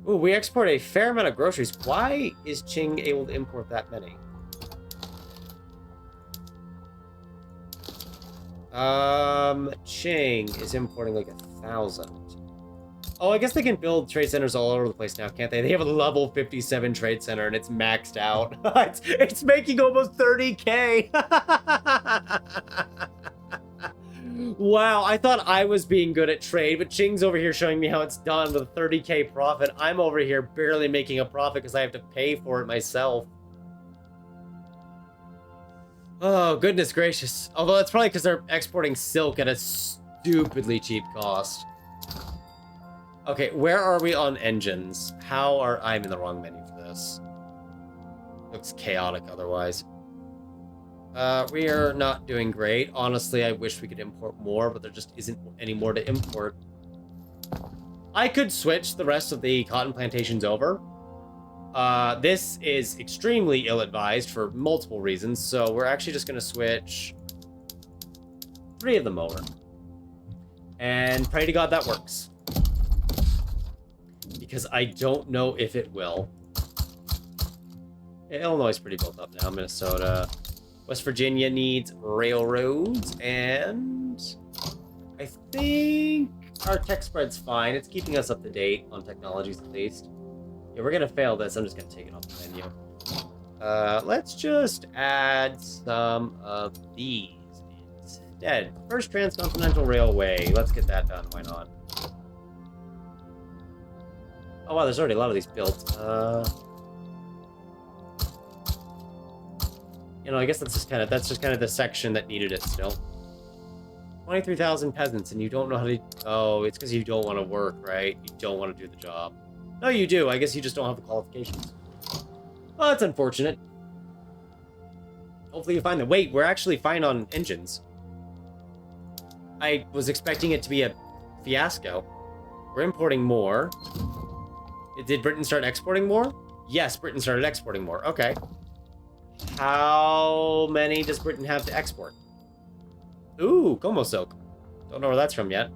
Ooh, we export a fair amount of groceries. Why is Qing able to import that many? Qing is importing like 1,000. Oh, I guess they can build trade centers all over the place now, can't they? They have a level 57 trade center and it's maxed out. it's making almost 30K. Wow, I thought I was being good at trade, but Qing's over here showing me how it's done with a 30K profit. I'm over here barely making a profit because I have to pay for it myself. Oh, goodness gracious. Although that's probably because they're exporting silk at a stupidly cheap cost. Okay, where are we on engines? I'm in the wrong menu for this. Looks chaotic otherwise. We are not doing great. Honestly, I wish we could import more, but there just isn't any more to import. I could switch the rest of the cotton plantations over. This is extremely ill-advised for multiple reasons, so we're actually just going to switch 3 of them over. And pray to God that works. Because I don't know if it will. Illinois is pretty built up now. Minnesota. West Virginia needs railroads, and I think our tech spread's fine. It's keeping us up to date on technologies at least. Yeah, we're gonna fail this. I'm just gonna take it off the menu. Let's just add some of these instead. First Transcontinental Railway. Let's get that done. Why not? Oh wow, there's already a lot of these built. You know, I guess that's just kind of the section that needed it still. 23,000 peasants, and you don't know how to... Oh, it's because you don't want to work, right? You don't want to do the job. No, you do. I guess you just don't have the qualifications. Well, that's unfortunate. Hopefully you find them. Wait, we're actually fine on engines. I was expecting it to be a fiasco. We're importing more. Did Britain start exporting more? Yes, Britain started exporting more. Okay. How many does Britain have to export? Ooh, Como silk. Don't know where that's from yet.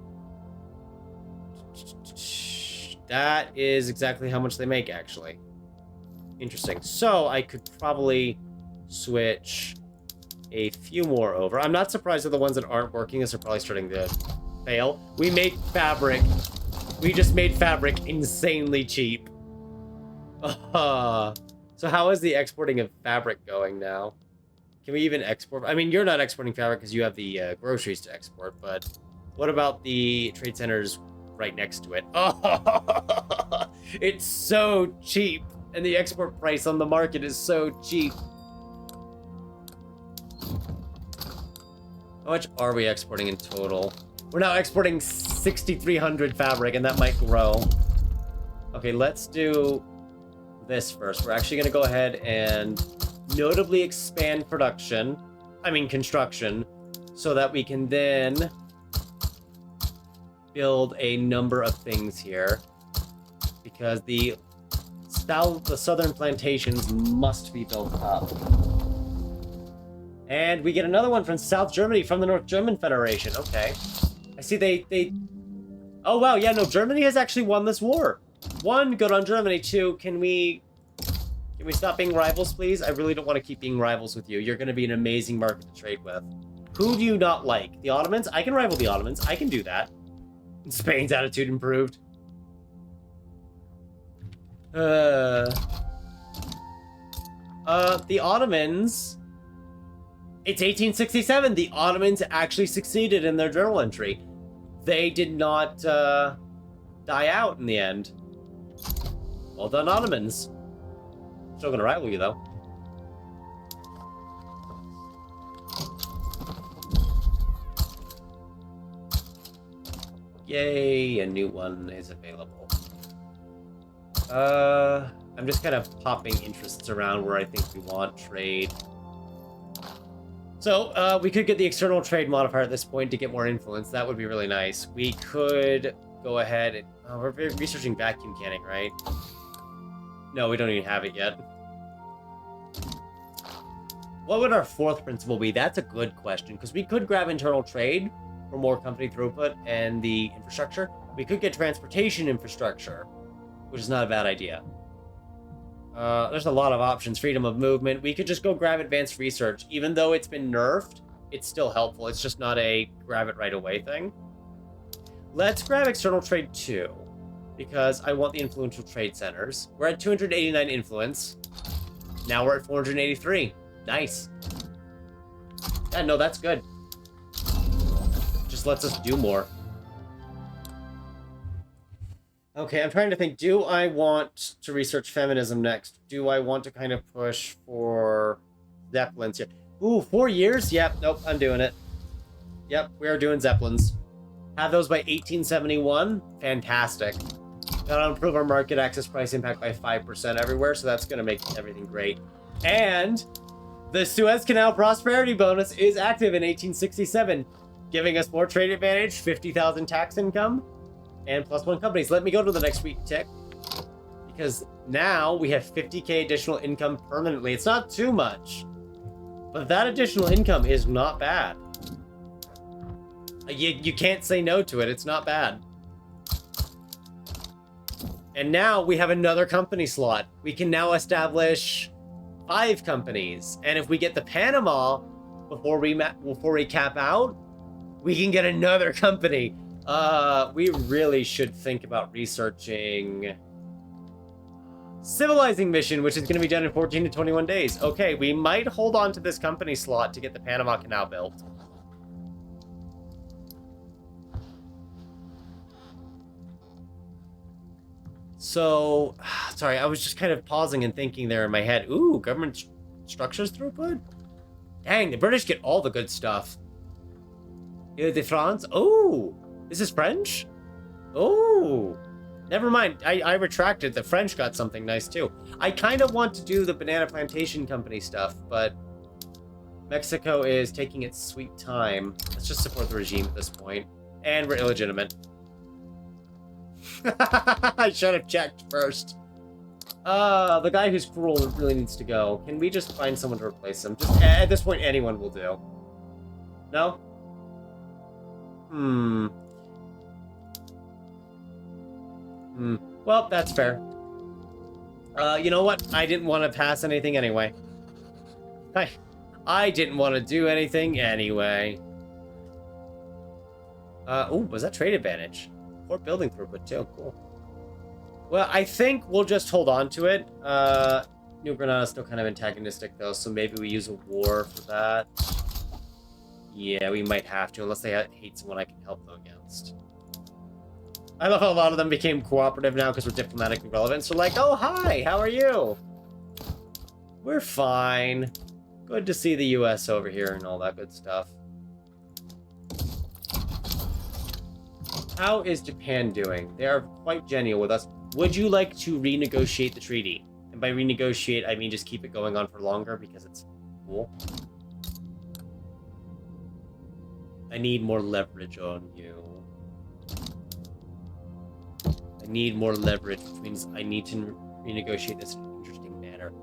That is exactly how much they make, actually. Interesting. So I could probably switch a few more over. I'm not surprised that the ones that aren't working is are probably starting to fail. We made fabric. We just made fabric insanely cheap. So how is the exporting of fabric going now? Can we even export? I mean, you're not exporting fabric because you have the groceries to export, but what about the trade centers right next to it? Oh, it's so cheap, and the export price on the market is so cheap. How much are we exporting in total? We're now exporting 6,300 fabric, and that might grow. Okay, let's do this first. We're actually going to go ahead and notably expand construction, so that we can then build a number of things here, because the southern plantations must be built up. And we get another one from South Germany, from the North German Federation. Okay. I see they... Oh, wow, yeah, no, Germany has actually won this war. 1, good on Germany. 2, can we stop being rivals, please? I really don't want to keep being rivals with you. You're going to be an amazing market to trade with. Who do you not like? The Ottomans? I can rival the Ottomans. I can do that. Spain's attitude improved. The Ottomans... It's 1867. The Ottomans actually succeeded in their journal entry. They did not die out in the end. Well done, Ottomans. Still gonna rival you, though. Yay, a new one is available. I'm just kind of popping interests around where I think we want trade. So, we could get the external trade modifier at this point to get more influence. That would be really nice. We could go ahead and... Oh, we're researching vacuum canning, right? No, we don't even have it yet. What would our fourth principle be? That's a good question, because we could grab internal trade for more company throughput and the infrastructure. We could get transportation infrastructure, which is not a bad idea. There's a lot of options. Freedom of movement. We could just go grab advanced research. Even though it's been nerfed, it's still helpful. It's just not a grab it right away thing. Let's grab external trade 2, because I want the influential trade centers. We're at 289 influence. Now we're at 483. Nice. Yeah, no, that's good. Just lets us do more. Okay, I'm trying to think. Do I want to research feminism next? Do I want to kind of push for Zeppelins here? Ooh, 4 years? Yep, nope, I'm doing it. Yep, we are doing Zeppelins. Have those by 1871? Fantastic. That'll improve our market access price impact by 5% everywhere, so that's going to make everything great. And the Suez Canal Prosperity Bonus is active in 1867, giving us more trade advantage, 50,000 tax income, and +1 companies. Let me go to the next week tick, because now we have 50k additional income permanently. It's not too much, but that additional income is not bad. You can't say no to it. It's not bad. And now we have another company slot. We can now establish 5 companies, and if we get the Panama before we cap out, we can get another company. We really should think about researching Civilizing mission, which is going to be done in 14 to 21 days. Okay, we might hold on to this company slot to get the Panama Canal built. So, sorry, I was just kind of pausing and thinking there in my head. Ooh, government structures throughput? Dang, the British get all the good stuff. Ile de France? Oh, this is French? Oh, never mind. I retracted. The French got something nice too. I kind of want to do the banana plantation company stuff, but Mexico is taking its sweet time. Let's just support the regime at this point. And we're illegitimate. I should have checked first. The guy who's cruel really needs to go. Can we just find someone to replace him? Just at this point, anyone will do. No? Well, that's fair. You know what? I didn't want to pass anything anyway. I didn't want to do anything anyway. Oh, was that trade advantage? Port building throughput too. Cool. Well, I think we'll just hold on to it. New Granada's still kind of antagonistic though, so maybe we use a war for that. Yeah, we might have to, unless they hate someone I can help them against. I love how a lot of them became cooperative now because we're diplomatically relevant. So like, oh, hi, how are you? We're fine. Good to see the US over here and all that good stuff. How is Japan doing? They are quite genial with us. Would you like to renegotiate the treaty? And by renegotiate, I mean just keep it going on for longer because it's cool. I need more leverage on you. I need more leverage, which means I need to renegotiate this in an interesting manner.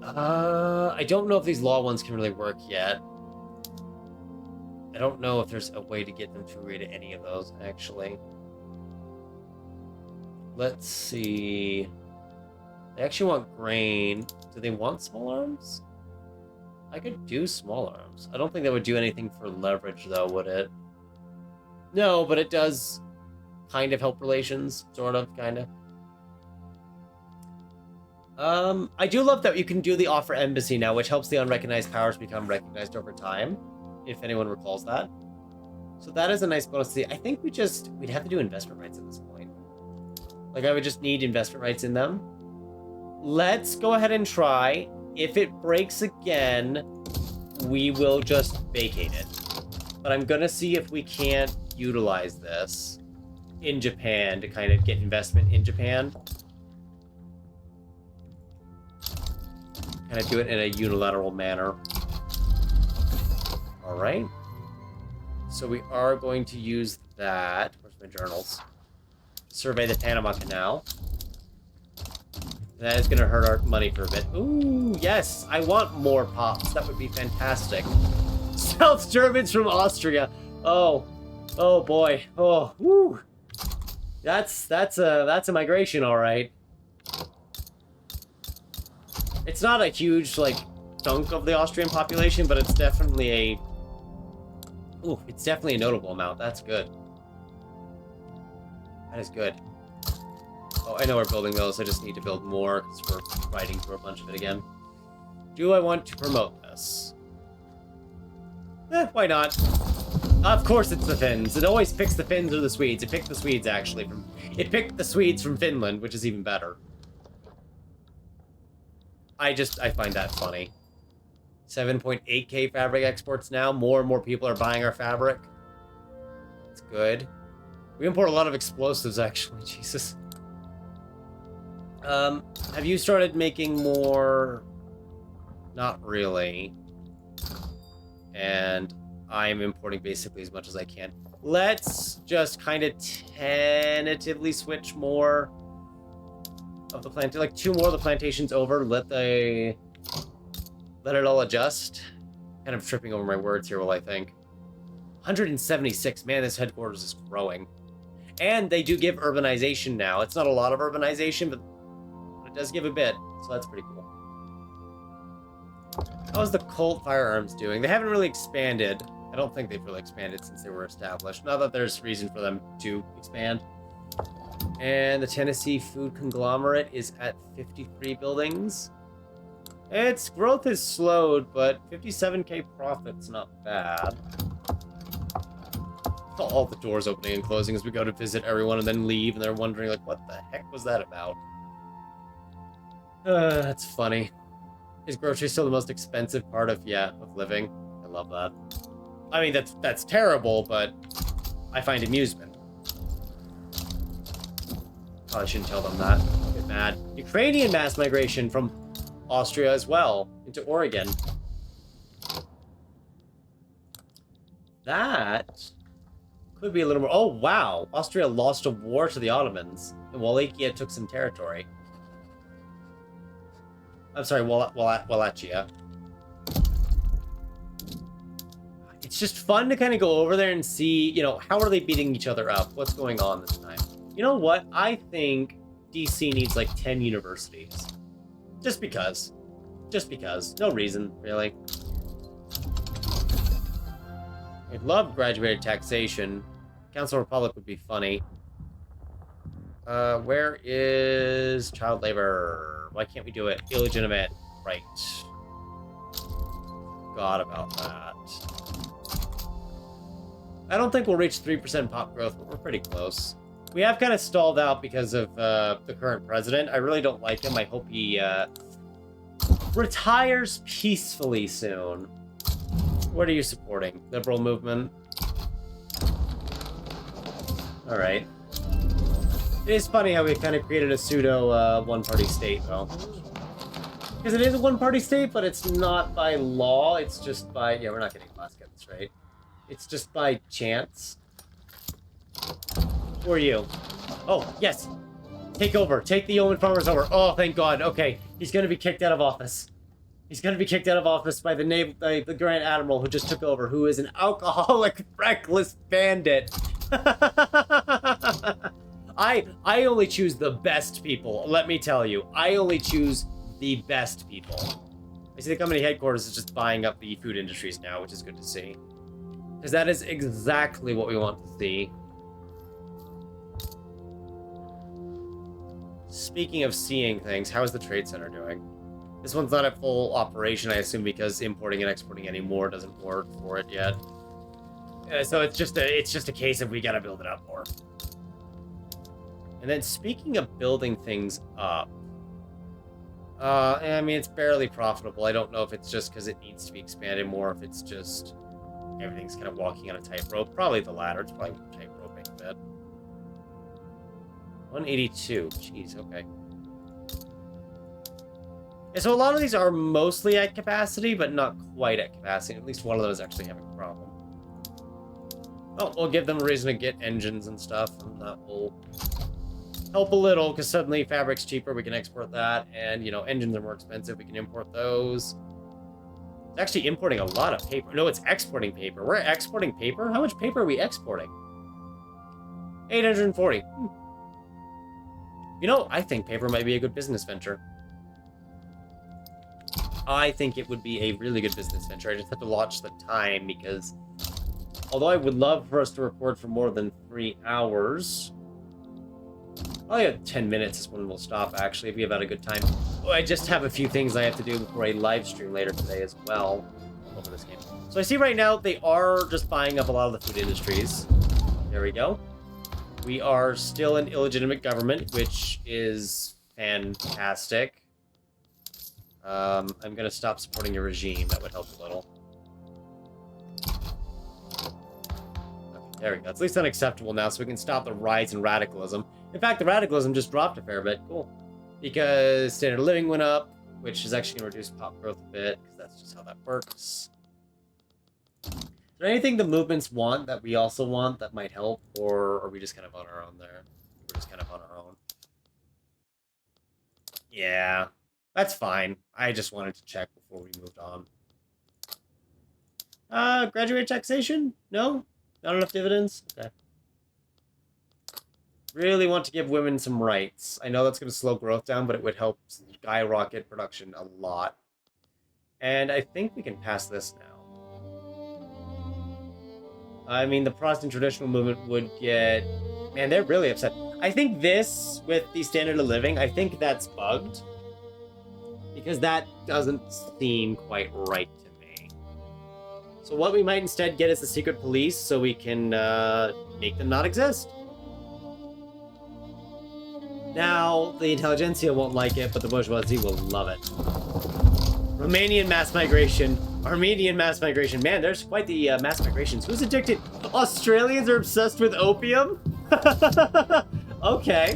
I don't know if these law ones can really work yet. I don't know if there's a way to get them to agree to any of those, actually. Let's see. They actually want grain. Do they want small arms? I could do small arms. I don't think that would do anything for leverage, though, would it? No, but it does kind of help relations. Sort of, kind of. I do love that you can do the offer embassy now, which helps the unrecognized powers become recognized over time, if anyone recalls that. So that is a nice bonus to see. I think we'd have to do investment rights at this point. Like, I would just need investment rights in them. Let's go ahead and try. If it breaks again, we will just vacate it. But I'm gonna see if we can't utilize this in Japan to kind of get investment in Japan. Kind of do it in a unilateral manner. All right. So we are going to use that. Where's my journals? Survey the Panama Canal. That is going to hurt our money for a bit. Ooh, yes. I want more pops. That would be fantastic. South Germans from Austria. Oh boy. Oh, woo. That's a migration, all right. It's not a huge, like, chunk of the Austrian population, but it's definitely it's definitely a notable amount. That's good. That is good. Oh, I know we're building those. I just need to build more because we're riding through a bunch of it again. Do I want to promote this? Why not? Of course it's the Finns. It always picks the Finns or the Swedes. It picked the Swedes, actually. It picked the Swedes from Finland, which is even better. I find that funny. 7.8k fabric exports now. More and more people are buying our fabric. It's good. We import a lot of explosives, actually. Jesus. Have you started making more? Not really. And I'm importing basically as much as I can. Let's just kind of tentatively switch more of the plant, like 2 more of the plantations over. Let it all adjust. Kind of tripping over my words here, I think. 176. Man, this headquarters is growing. And they do give urbanization now. It's not a lot of urbanization, but it does give a bit. So that's pretty cool. How's the Colt firearms doing? They haven't really expanded. I don't think they've really expanded since they were established. Not that there's reason for them to expand. And the Tennessee Food Conglomerate is at 53 buildings. Its growth has slowed, but 57k profit's not bad. All the doors opening and closing as we go to visit everyone and then leave, and they're wondering, like, what the heck was that about? That's funny. Is grocery still the most expensive part of living? I love that. I mean, that's terrible, but I find amusement. Probably shouldn't tell them that. I'll get mad. Ukrainian mass migration from Austria as well into Oregon. That could be a little more. Oh, wow. Austria lost a war to the Ottomans, and Wallachia took some territory. I'm sorry, Wallachia. It's just fun to kind of go over there and see, how are they beating each other up? What's going on this time? You know what? I think DC needs like 10 universities. Just because. Just because. No reason, really. I'd love graduated taxation. Council Republic would be funny. Where is child labor? Why can't we do it? Illegitimate. Right. Forgot about that. I don't think we'll reach 3% pop growth, but we're pretty close. We have kind of stalled out because of the current president. I really don't like him. I hope he retires peacefully soon. What are you supporting? Liberal movement? Alright. It is funny how we kind of created a pseudo one-party state, though. Because it is a one-party state, but it's not by law. It's just by... Yeah, we're not getting last get this right. It's just by chance. Who are you? Oh, yes. Take over. Take the yeoman farmers over. Oh, thank God. Okay. He's going to be kicked out of office. He's going to be kicked out of office by the Grand Admiral who just took over, who is an alcoholic, reckless bandit. I only choose the best people. Let me tell you. I only choose the best people. I see the company headquarters is just buying up the food industries now, which is good to see. Because that is exactly what we want to see. Speaking of seeing things, how is the trade center doing? This one's not at full operation, I assume, because importing and exporting anymore doesn't work for it yet. So it's just a case of we gotta build it up more. And then speaking of building things up, I mean, it's barely profitable. I don't know if it's just because it needs to be expanded more, if it's just everything's kind of walking on a tightrope. Probably the latter. It's probably tightroping a bit. 182. Jeez, okay. Yeah, so a lot of these are mostly at capacity, but not quite at capacity. At least one of those actually having a problem. Oh, we'll give them a reason to get engines and stuff, and that will help a little, because suddenly fabric's cheaper, we can export that, and, you know, engines are more expensive, we can import those. It's actually importing a lot of paper. No, it's exporting paper. We're exporting paper? How much paper are we exporting? 840. You know, I think paper might be a good business venture. I think it would be a really good business venture. I just have to watch the time, because although I would love for us to record for more than 3 hours, probably at 10 minutes is when we'll stop, actually, if we have had a good time. I just have a few things I have to do before a live stream later today as well over this game. So I see right now they are just buying up a lot of the food industries. There we go. We are still an illegitimate government, which is fantastic. I'm going to stop supporting your regime. That would help a little. Okay, there we go. It's at least unacceptable now, so we can stop the rise in radicalism. In fact, the radicalism just dropped a fair bit. Cool. Because standard of living went up, which is actually going to reduce pop growth a bit, because that's just how that works. Is there anything the movements want that we also want that might help, or are we just kind of on our own there? We're just kind of on our own. Yeah, that's fine. I just wanted to check before we moved on. Graduate taxation? No? Not enough dividends? Okay. Really want to give women some rights. I know that's going to slow growth down, but it would help skyrocket production a lot. And I think we can pass this now. I mean, the Protestant traditional movement would get... Man, they're really upset. I think this, with the standard of living, I think that's bugged. Because that doesn't seem quite right to me. So what we might instead get is the secret police, so we can make them not exist. Now, the intelligentsia won't like it, but the bourgeoisie will love it. Romanian mass migration. Armenian mass migration. Man, there's quite the mass migrations. Who's addicted? Australians are obsessed with opium? Okay.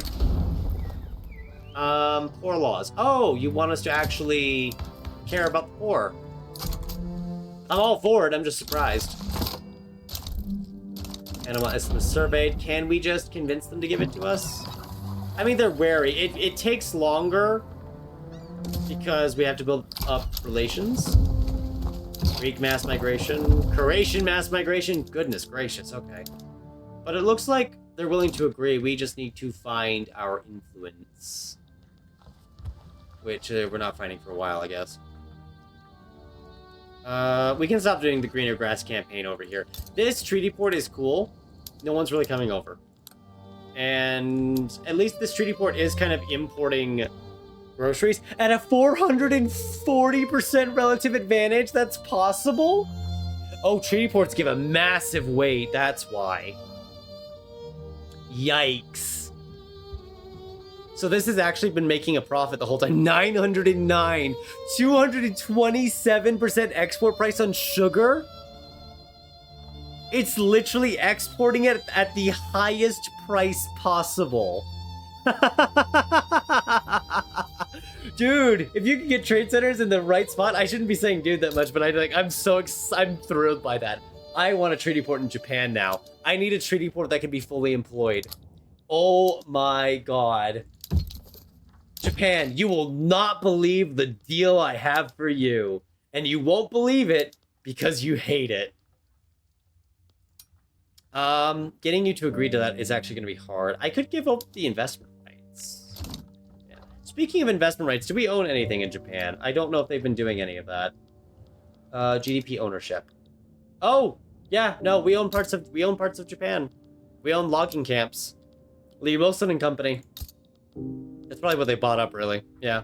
Poor laws. Oh, you want us to actually care about the poor. I'm all for it, I'm just surprised. Animal estimate surveyed. Can we just convince them to give it to us? I mean, they're wary. It takes longer because we have to build up relations. Greek mass migration. Croatian mass migration. Goodness gracious, okay. But it looks like they're willing to agree. We just need to find our influence. Which we're not finding for a while, I guess. We can stop doing the greener grass campaign over here. This treaty port is cool. No one's really coming over. And at least this treaty port is kind of importing groceries at a 440% relative advantage. That's possible? Oh, treaty ports give a massive weight. That's why. Yikes. So this has actually been making a profit the whole time. 909. 227% export price on sugar? It's literally exporting it at the highest price possible. Dude, if you can get trade centers in the right spot, I shouldn't be saying dude that much, but I'm thrilled by that. I want a treaty port in Japan now. I need a treaty port that can be fully employed. Oh my god. Japan, you will not believe the deal I have for you. And you won't believe it because you hate it. Getting you to agree to that is actually going to be hard. I could give up the investment rights. Yeah. Speaking of investment rights, do we own anything in Japan? I don't know if they've been doing any of that. GDP ownership. Oh, yeah, no, we own parts of Japan. We own logging camps. Lee Wilson and Company. That's probably what they bought up, really. Yeah.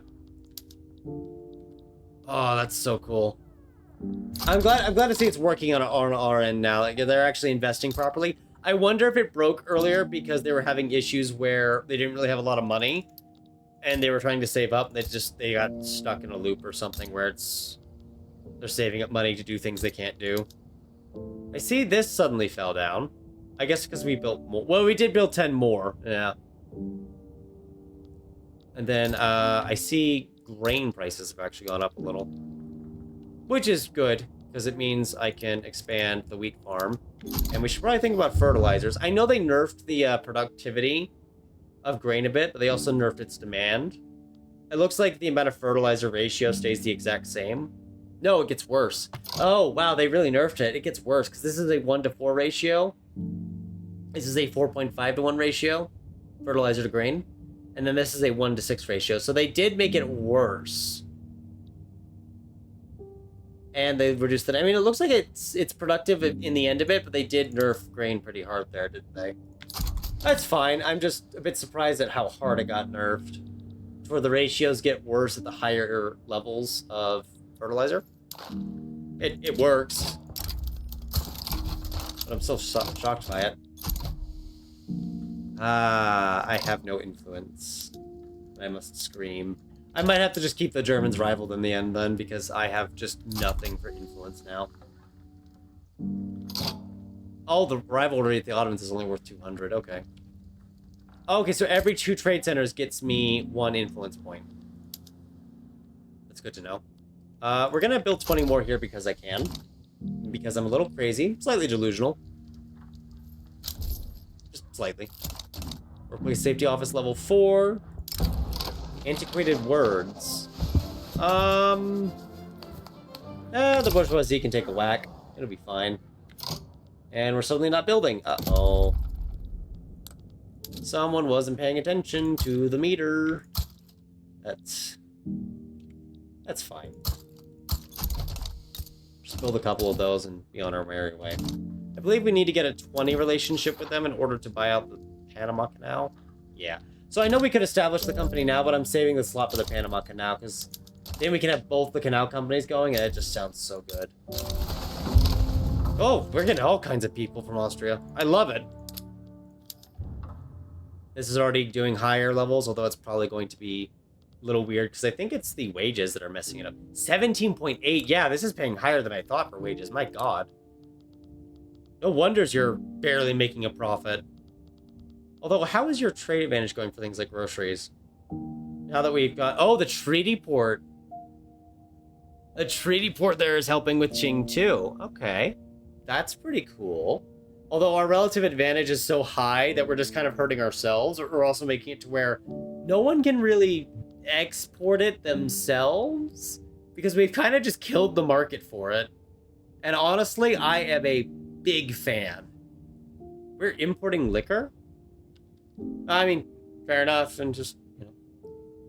Oh, that's so cool. I'm glad to see it's working on our end now. Like, they're actually investing properly. I wonder if it broke earlier because they were having issues where they didn't really have a lot of money and they were trying to save up. They got stuck in a loop or something where they're saving up money to do things they can't do. I see this suddenly fell down. I guess because we built more. Well, we did build 10 more. Yeah. And then I see grain prices have actually gone up a little, which is good because it means I can expand the wheat farm. And we should probably think about fertilizers. I know they nerfed the productivity of grain a bit, but they also nerfed its demand. It looks like the amount of fertilizer ratio stays the exact same. No, it gets worse. Oh, wow, they really nerfed it. It gets worse because this is a 1-to-4 ratio. This is a 4.5 to 1 ratio, fertilizer to grain. And then this is a 1-to-6 ratio. So they did make it worse. And they reduced it. I mean, it looks like it's productive in the end of it, but they did nerf grain pretty hard there, didn't they? That's fine. I'm just a bit surprised at how hard it got nerfed. Where the ratios get worse at the higher levels of fertilizer. It works. But I'm still shocked by it. I have no influence. I must scream. I might have to just keep the Germans rivaled in the end then, because I have just nothing for influence now. Oh, the rivalry at the Ottomans is only worth 200. Okay. Okay, so every 2 trade centers gets me 1 influence point. That's good to know. We're gonna build 20 more here because I can. Because I'm a little crazy. Slightly delusional. Just slightly. Workplace safety office level 4. Antiquated words. The bourgeoisie can take a whack. It'll be fine. And we're suddenly not building. Uh-oh. Someone wasn't paying attention to the meter. That's fine. Just build a couple of those and be on our merry way. I believe we need to get a 20 relationship with them in order to buy out the Panama Canal. Yeah. So I know we could establish the company now, but I'm saving the slot for the Panama Canal because then we can have both the canal companies going and it just sounds so good. Oh, we're getting all kinds of people from Austria. I love it. This is already doing higher levels, although it's probably going to be a little weird because I think it's the wages that are messing it up. 17.8. Yeah, this is paying higher than I thought for wages. My God. No wonders you're barely making a profit. Although, how is your trade advantage going for things like groceries? Now that we've got... Oh, the treaty port. The treaty port there is helping with Qing too. Okay. That's pretty cool. Although our relative advantage is so high that we're just kind of hurting ourselves, or we're also making it to where no one can really export it themselves because we've kind of just killed the market for it. And honestly, I am a big fan. We're importing liquor? I mean, fair enough, and just, you know,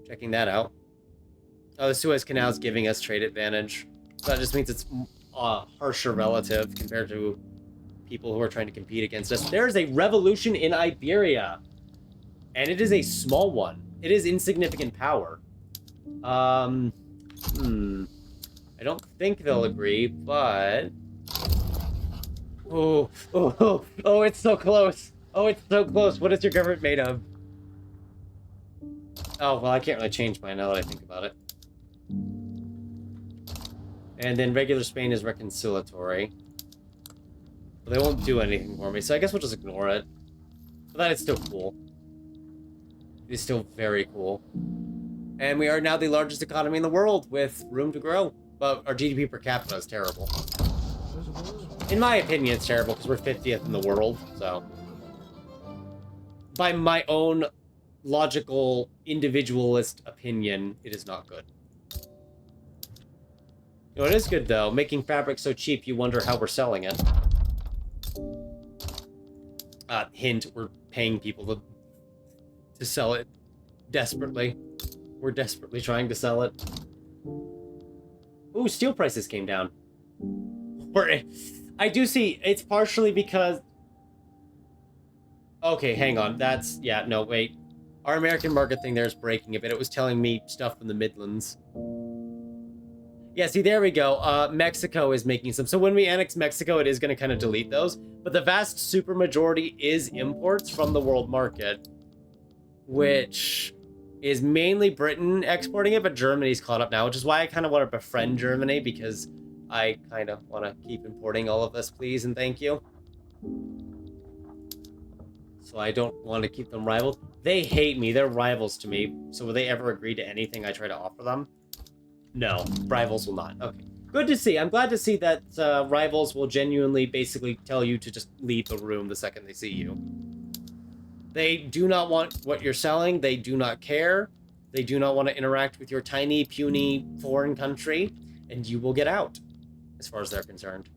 checking that out. Oh, the Suez Canal is giving us trade advantage. So that just means it's harsher relative compared to people who are trying to compete against us. There's a revolution in Iberia. And it is a small one. It is insignificant power. I don't think they'll agree, but... Oh, it's so close. Oh, it's so close. What is your government made of? Oh, well, I can't really change mine now that I think about it. And then regular Spain is reconciliatory. But they won't do anything for me, so I guess we'll just ignore it. But that is still cool. It is still very cool. And we are now the largest economy in the world with room to grow. But our GDP per capita is terrible. In my opinion, it's terrible because we're 50th in the world, so... By my own logical, individualist opinion, it is not good. You know, it is good, though. Making fabric so cheap, you wonder how we're selling it. Hint, we're paying people to sell it desperately. We're desperately trying to sell it. Ooh, steel prices came down. I do see, it's partially because... Okay, hang on. That's... Yeah, no, wait. Our American market thing there is breaking a bit. It was telling me stuff from the Midlands. Yeah, see, there we go. Mexico is making some. So when we annex Mexico, it is going to kind of delete those. But the vast super majority is imports from the world market, which is mainly Britain exporting it, but Germany's caught up now, which is why I kind of want to befriend Germany, because I kind of want to keep importing all of this, please and thank you. So I don't want to keep them rivals. They hate me. They're rivals to me. So will they ever agree to anything I try to offer them? No, rivals will not. Okay. Good to see. I'm glad to see that rivals will genuinely basically tell you to just leave the room the second they see you. They do not want what you're selling. They do not care. They do not want to interact with your tiny, puny foreign country, and you will get out, as far as they're concerned.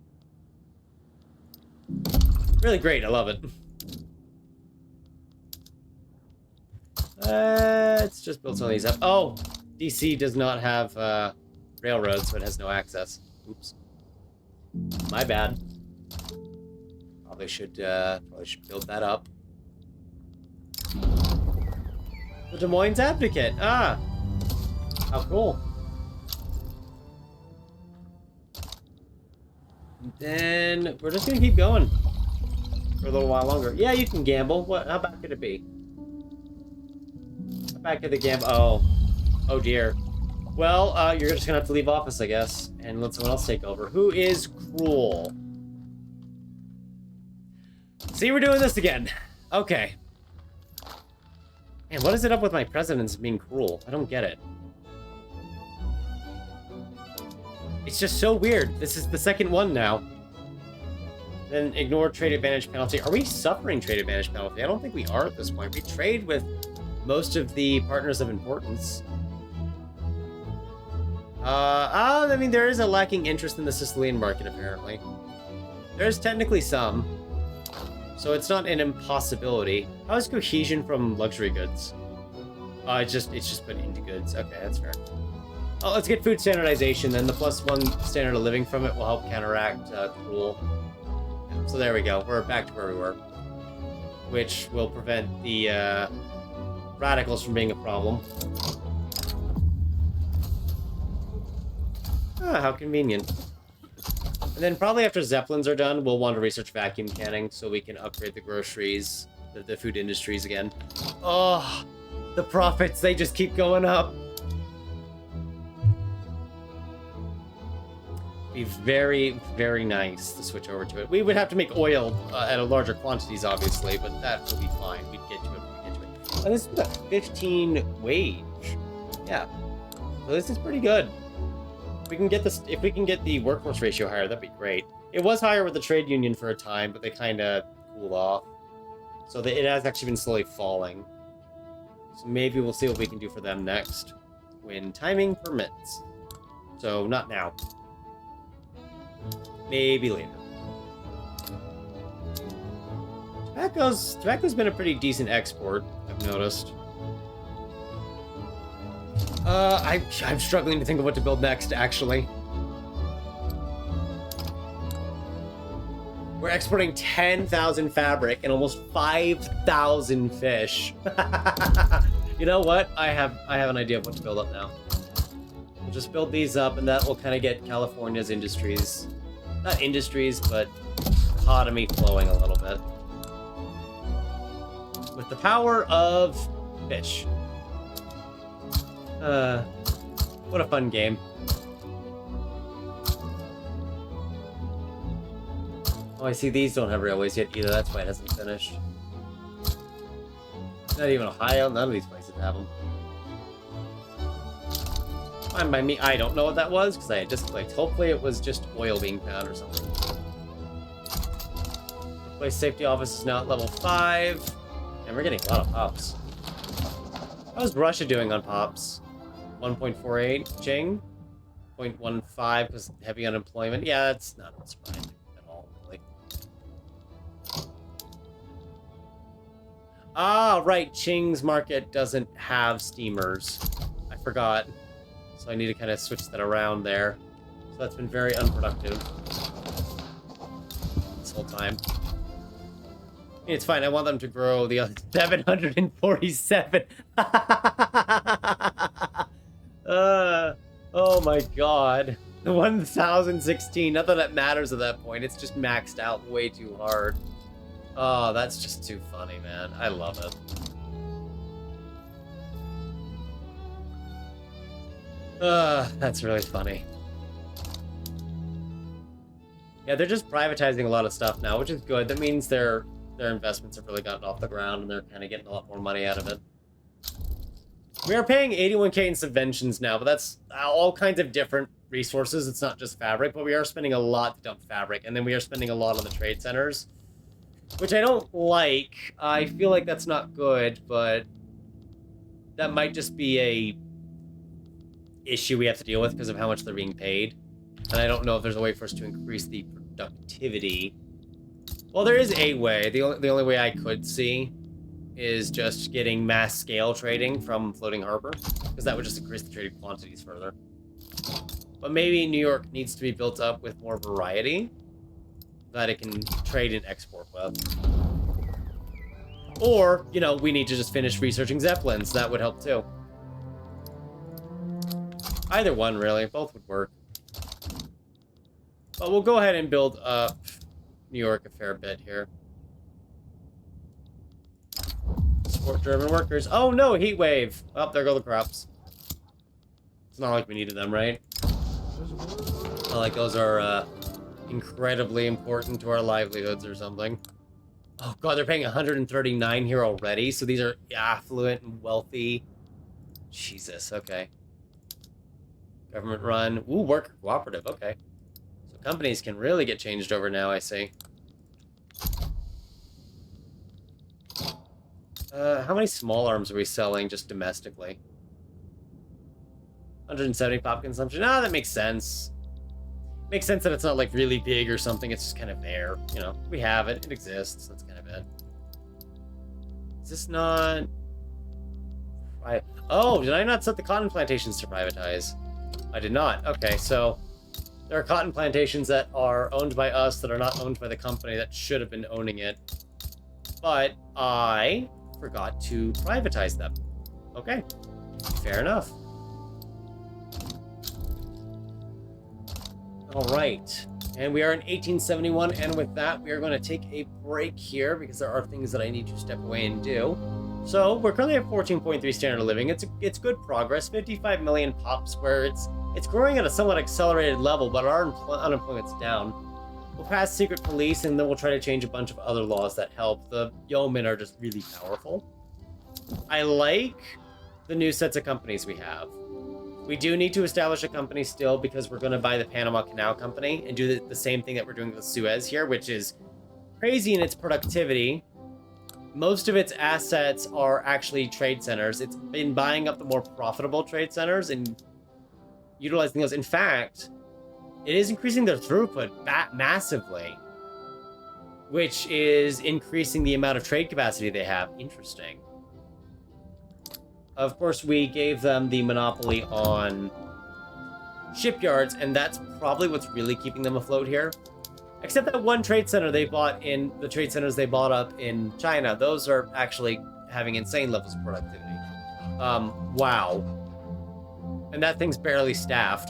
Really great. I love it. Let's just build some of these up. Oh, DC does not have railroads, so it has no access. Oops. My bad. Probably should build that up. The Des Moines Advocate. Ah, how cool. Then we're just gonna keep going for a little while longer. Yeah, you can gamble. What? How bad could it be? How bad could the gamble? Oh dear. Well, you're just gonna have to leave office, I guess, and let someone else take over. Who is cruel? See, we're doing this again. Okay. Man, what is it up with my presidents being cruel? I don't get it. It's just so weird. This is the second one now. Then ignore trade advantage penalty. Are we suffering trade advantage penalty? I don't think we are at this point. We trade with most of the partners of importance. I mean, there is a lacking interest in the Sicilian market, apparently. There's technically some. So it's not an impossibility. How is cohesion from luxury goods? It's just put into goods. Okay, that's fair. Oh, let's get food standardization, then the +1 standard of living from it will help counteract cruel. So there we go. We're back to where we were. Which will prevent the radicals from being a problem. Ah, how convenient. And then probably after Zeppelins are done, we'll want to research vacuum canning so we can upgrade the groceries, the food industries again. Oh, the profits, they just keep going up. Be very, very nice to switch over to it. We would have to make oil at a larger quantities, obviously, but that will be fine. We'd get to it when we get to it. And this is a 15 wage. Yeah. So this is pretty good. If we can get the workforce ratio higher, that'd be great. It was higher with the trade union for a time, but they kind of cooled off. So it has actually been slowly falling. So maybe we'll see what we can do for them next, when timing permits. So not now. Maybe later. Tobacco's been a pretty decent export, I've noticed. I'm struggling to think of what to build next, actually. We're exporting 10,000 fabric and almost 5,000 fish. You know what? I have an idea of what to build up now. We'll just build these up, and that will kind of get California's industries, not industries, but economy flowing a little bit. With the power of fish. What a fun game. Oh, I see these don't have railways yet either. That's why it hasn't finished. Not even Ohio. None of these places have them. Fine by me. I don't know what that was because I had just clicked. Hopefully it was just oil being found or something. Place safety office is now at level 5. And we're getting a lot of pops. How's Russia doing on pops? 1.48 Ching, 0.15 because heavy unemployment. Yeah, that's not surprising at all, really. Ah, right. Ching's market doesn't have steamers. I forgot. So I need to kind of switch that around there. So that's been very unproductive this whole time. It's fine. I want them to grow the other 747. Oh my god. The 1016. Not that that matters at that point. It's just maxed out way too hard. Oh, that's just too funny, man. I love it. That's really funny. Yeah, they're just privatizing a lot of stuff now, which is good. That means their investments have really gotten off the ground and they're kind of getting a lot more money out of it. We are paying 81k in subventions now, but that's all kinds of different resources. It's not just fabric, but we are spending a lot to dump fabric, and then we are spending a lot on the trade centers, which I don't like. I feel like that's not good, but that might just be a issue we have to deal with because of how much they're being paid. And I don't know if there's a way for us to increase the productivity. Well, there is a way. The only way I could see is just getting mass scale trading from floating harbor, because that would just increase the trading quantities further. But maybe New York needs to be built up with more variety that it can trade and export with. Or, you know, we need to just finish researching Zeppelins. That would help too. Either one, really. Both would work. But we'll go ahead and build up New York a fair bit here. Support German workers. Oh no, heat wave. Oh, there go the crops. It's not like we needed them, right? Not like those are incredibly important to our livelihoods or something. Oh god, they're paying 139 here already, so these are affluent and wealthy. Jesus, okay. Government run. Ooh, worker cooperative, okay. So companies can really get changed over now, I see. How many small arms are we selling just domestically? 170 pop consumption. Ah, that makes sense. Makes sense that it's not like really big or something. It's just kind of there. You know, we have it. It exists. That's kind of it. Is this not... Oh, did I not set the cotton plantations to privatize? I did not. Okay, so there are cotton plantations that are owned by us that are not owned by the company that should have been owning it. But I forgot to privatize them. Okay, fair enough. All right, and we are in 1871, and with that, we are going to take a break here because there are things that I need to step away and do. So we're currently at 14.3 standard of living. It's good progress. 55 million pops, where it's growing at a somewhat accelerated level, but our unemployment's down. We'll pass secret police, and then we'll try to change a bunch of other laws that help. The yeomen are just really powerful. I like the new sets of companies we have. We do need to establish a company still because we're going to buy the Panama Canal Company and do the same thing that we're doing with Suez here, which is crazy in its productivity. Most of its assets are actually trade centers. It's been buying up the more profitable trade centers and utilizing those. In fact, it is increasing their throughput massively, which is increasing the amount of trade capacity they have. Interesting. Of course, we gave them the monopoly on shipyards, and that's probably what's really keeping them afloat here. Except that one trade center they bought in, the trade centers they bought up in China, those are actually having insane levels of productivity. Wow. And that thing's barely staffed.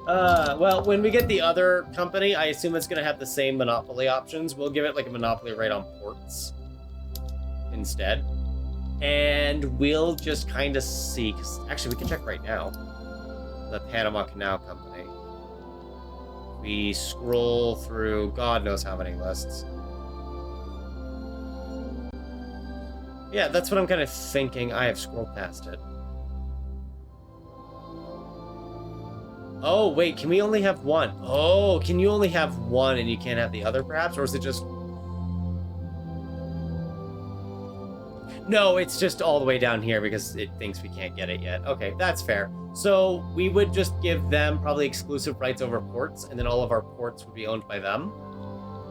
Well, when we get the other company, I assume it's going to have the same monopoly options. We'll give it like a monopoly right on ports instead. And we'll just kind of see, 'cause actually we can check right now. The Panama Canal Company. We scroll through God knows how many lists. Yeah, that's what I'm kind of thinking. I have scrolled past it. Oh, wait, can we only have one? Oh, can you only have one and you can't have the other, perhaps? Or is it just... No, it's just all the way down here because it thinks we can't get it yet. Okay, that's fair. So we would just give them probably exclusive rights over ports, and then all of our ports would be owned by them.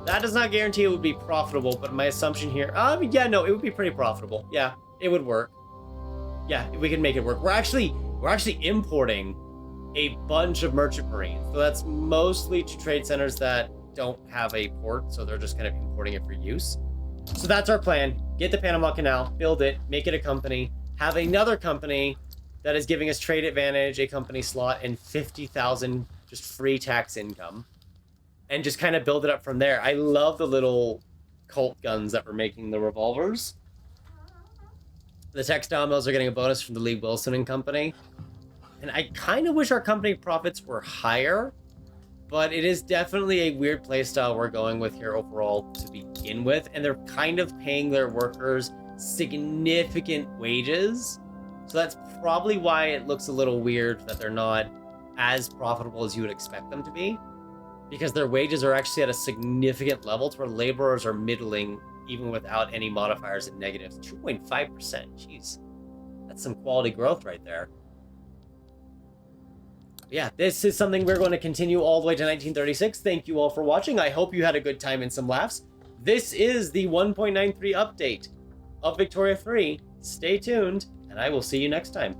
That does not guarantee it would be profitable, but my assumption here... yeah, no, it would be pretty profitable. Yeah, it would work. Yeah, we can make it work. We're actually importing a bunch of merchant marines. So that's mostly to trade centers that don't have a port, so they're just kind of importing it for use. So that's our plan. Get the Panama Canal, build it, make it a company, have another company that is giving us trade advantage, a company slot, and 50,000 just free tax income. And just kind of build it up from there. I love the little Colt guns that were making the revolvers. The textile mills are getting a bonus from the Lee Wilson and Company. And I kind of wish our company profits were higher, but it is definitely a weird playstyle we're going with here overall to begin with. And they're kind of paying their workers significant wages. So that's probably why it looks a little weird that they're not as profitable as you would expect them to be. Because their wages are actually at a significant level to where laborers are middling even without any modifiers and negatives. 2.5%. Jeez. That's some quality growth right there. Yeah, this is something we're going to continue all the way to 1936. Thank you all for watching. I hope you had a good time and some laughs. This is the 1.93 update of Victoria 3. Stay tuned, and I will see you next time.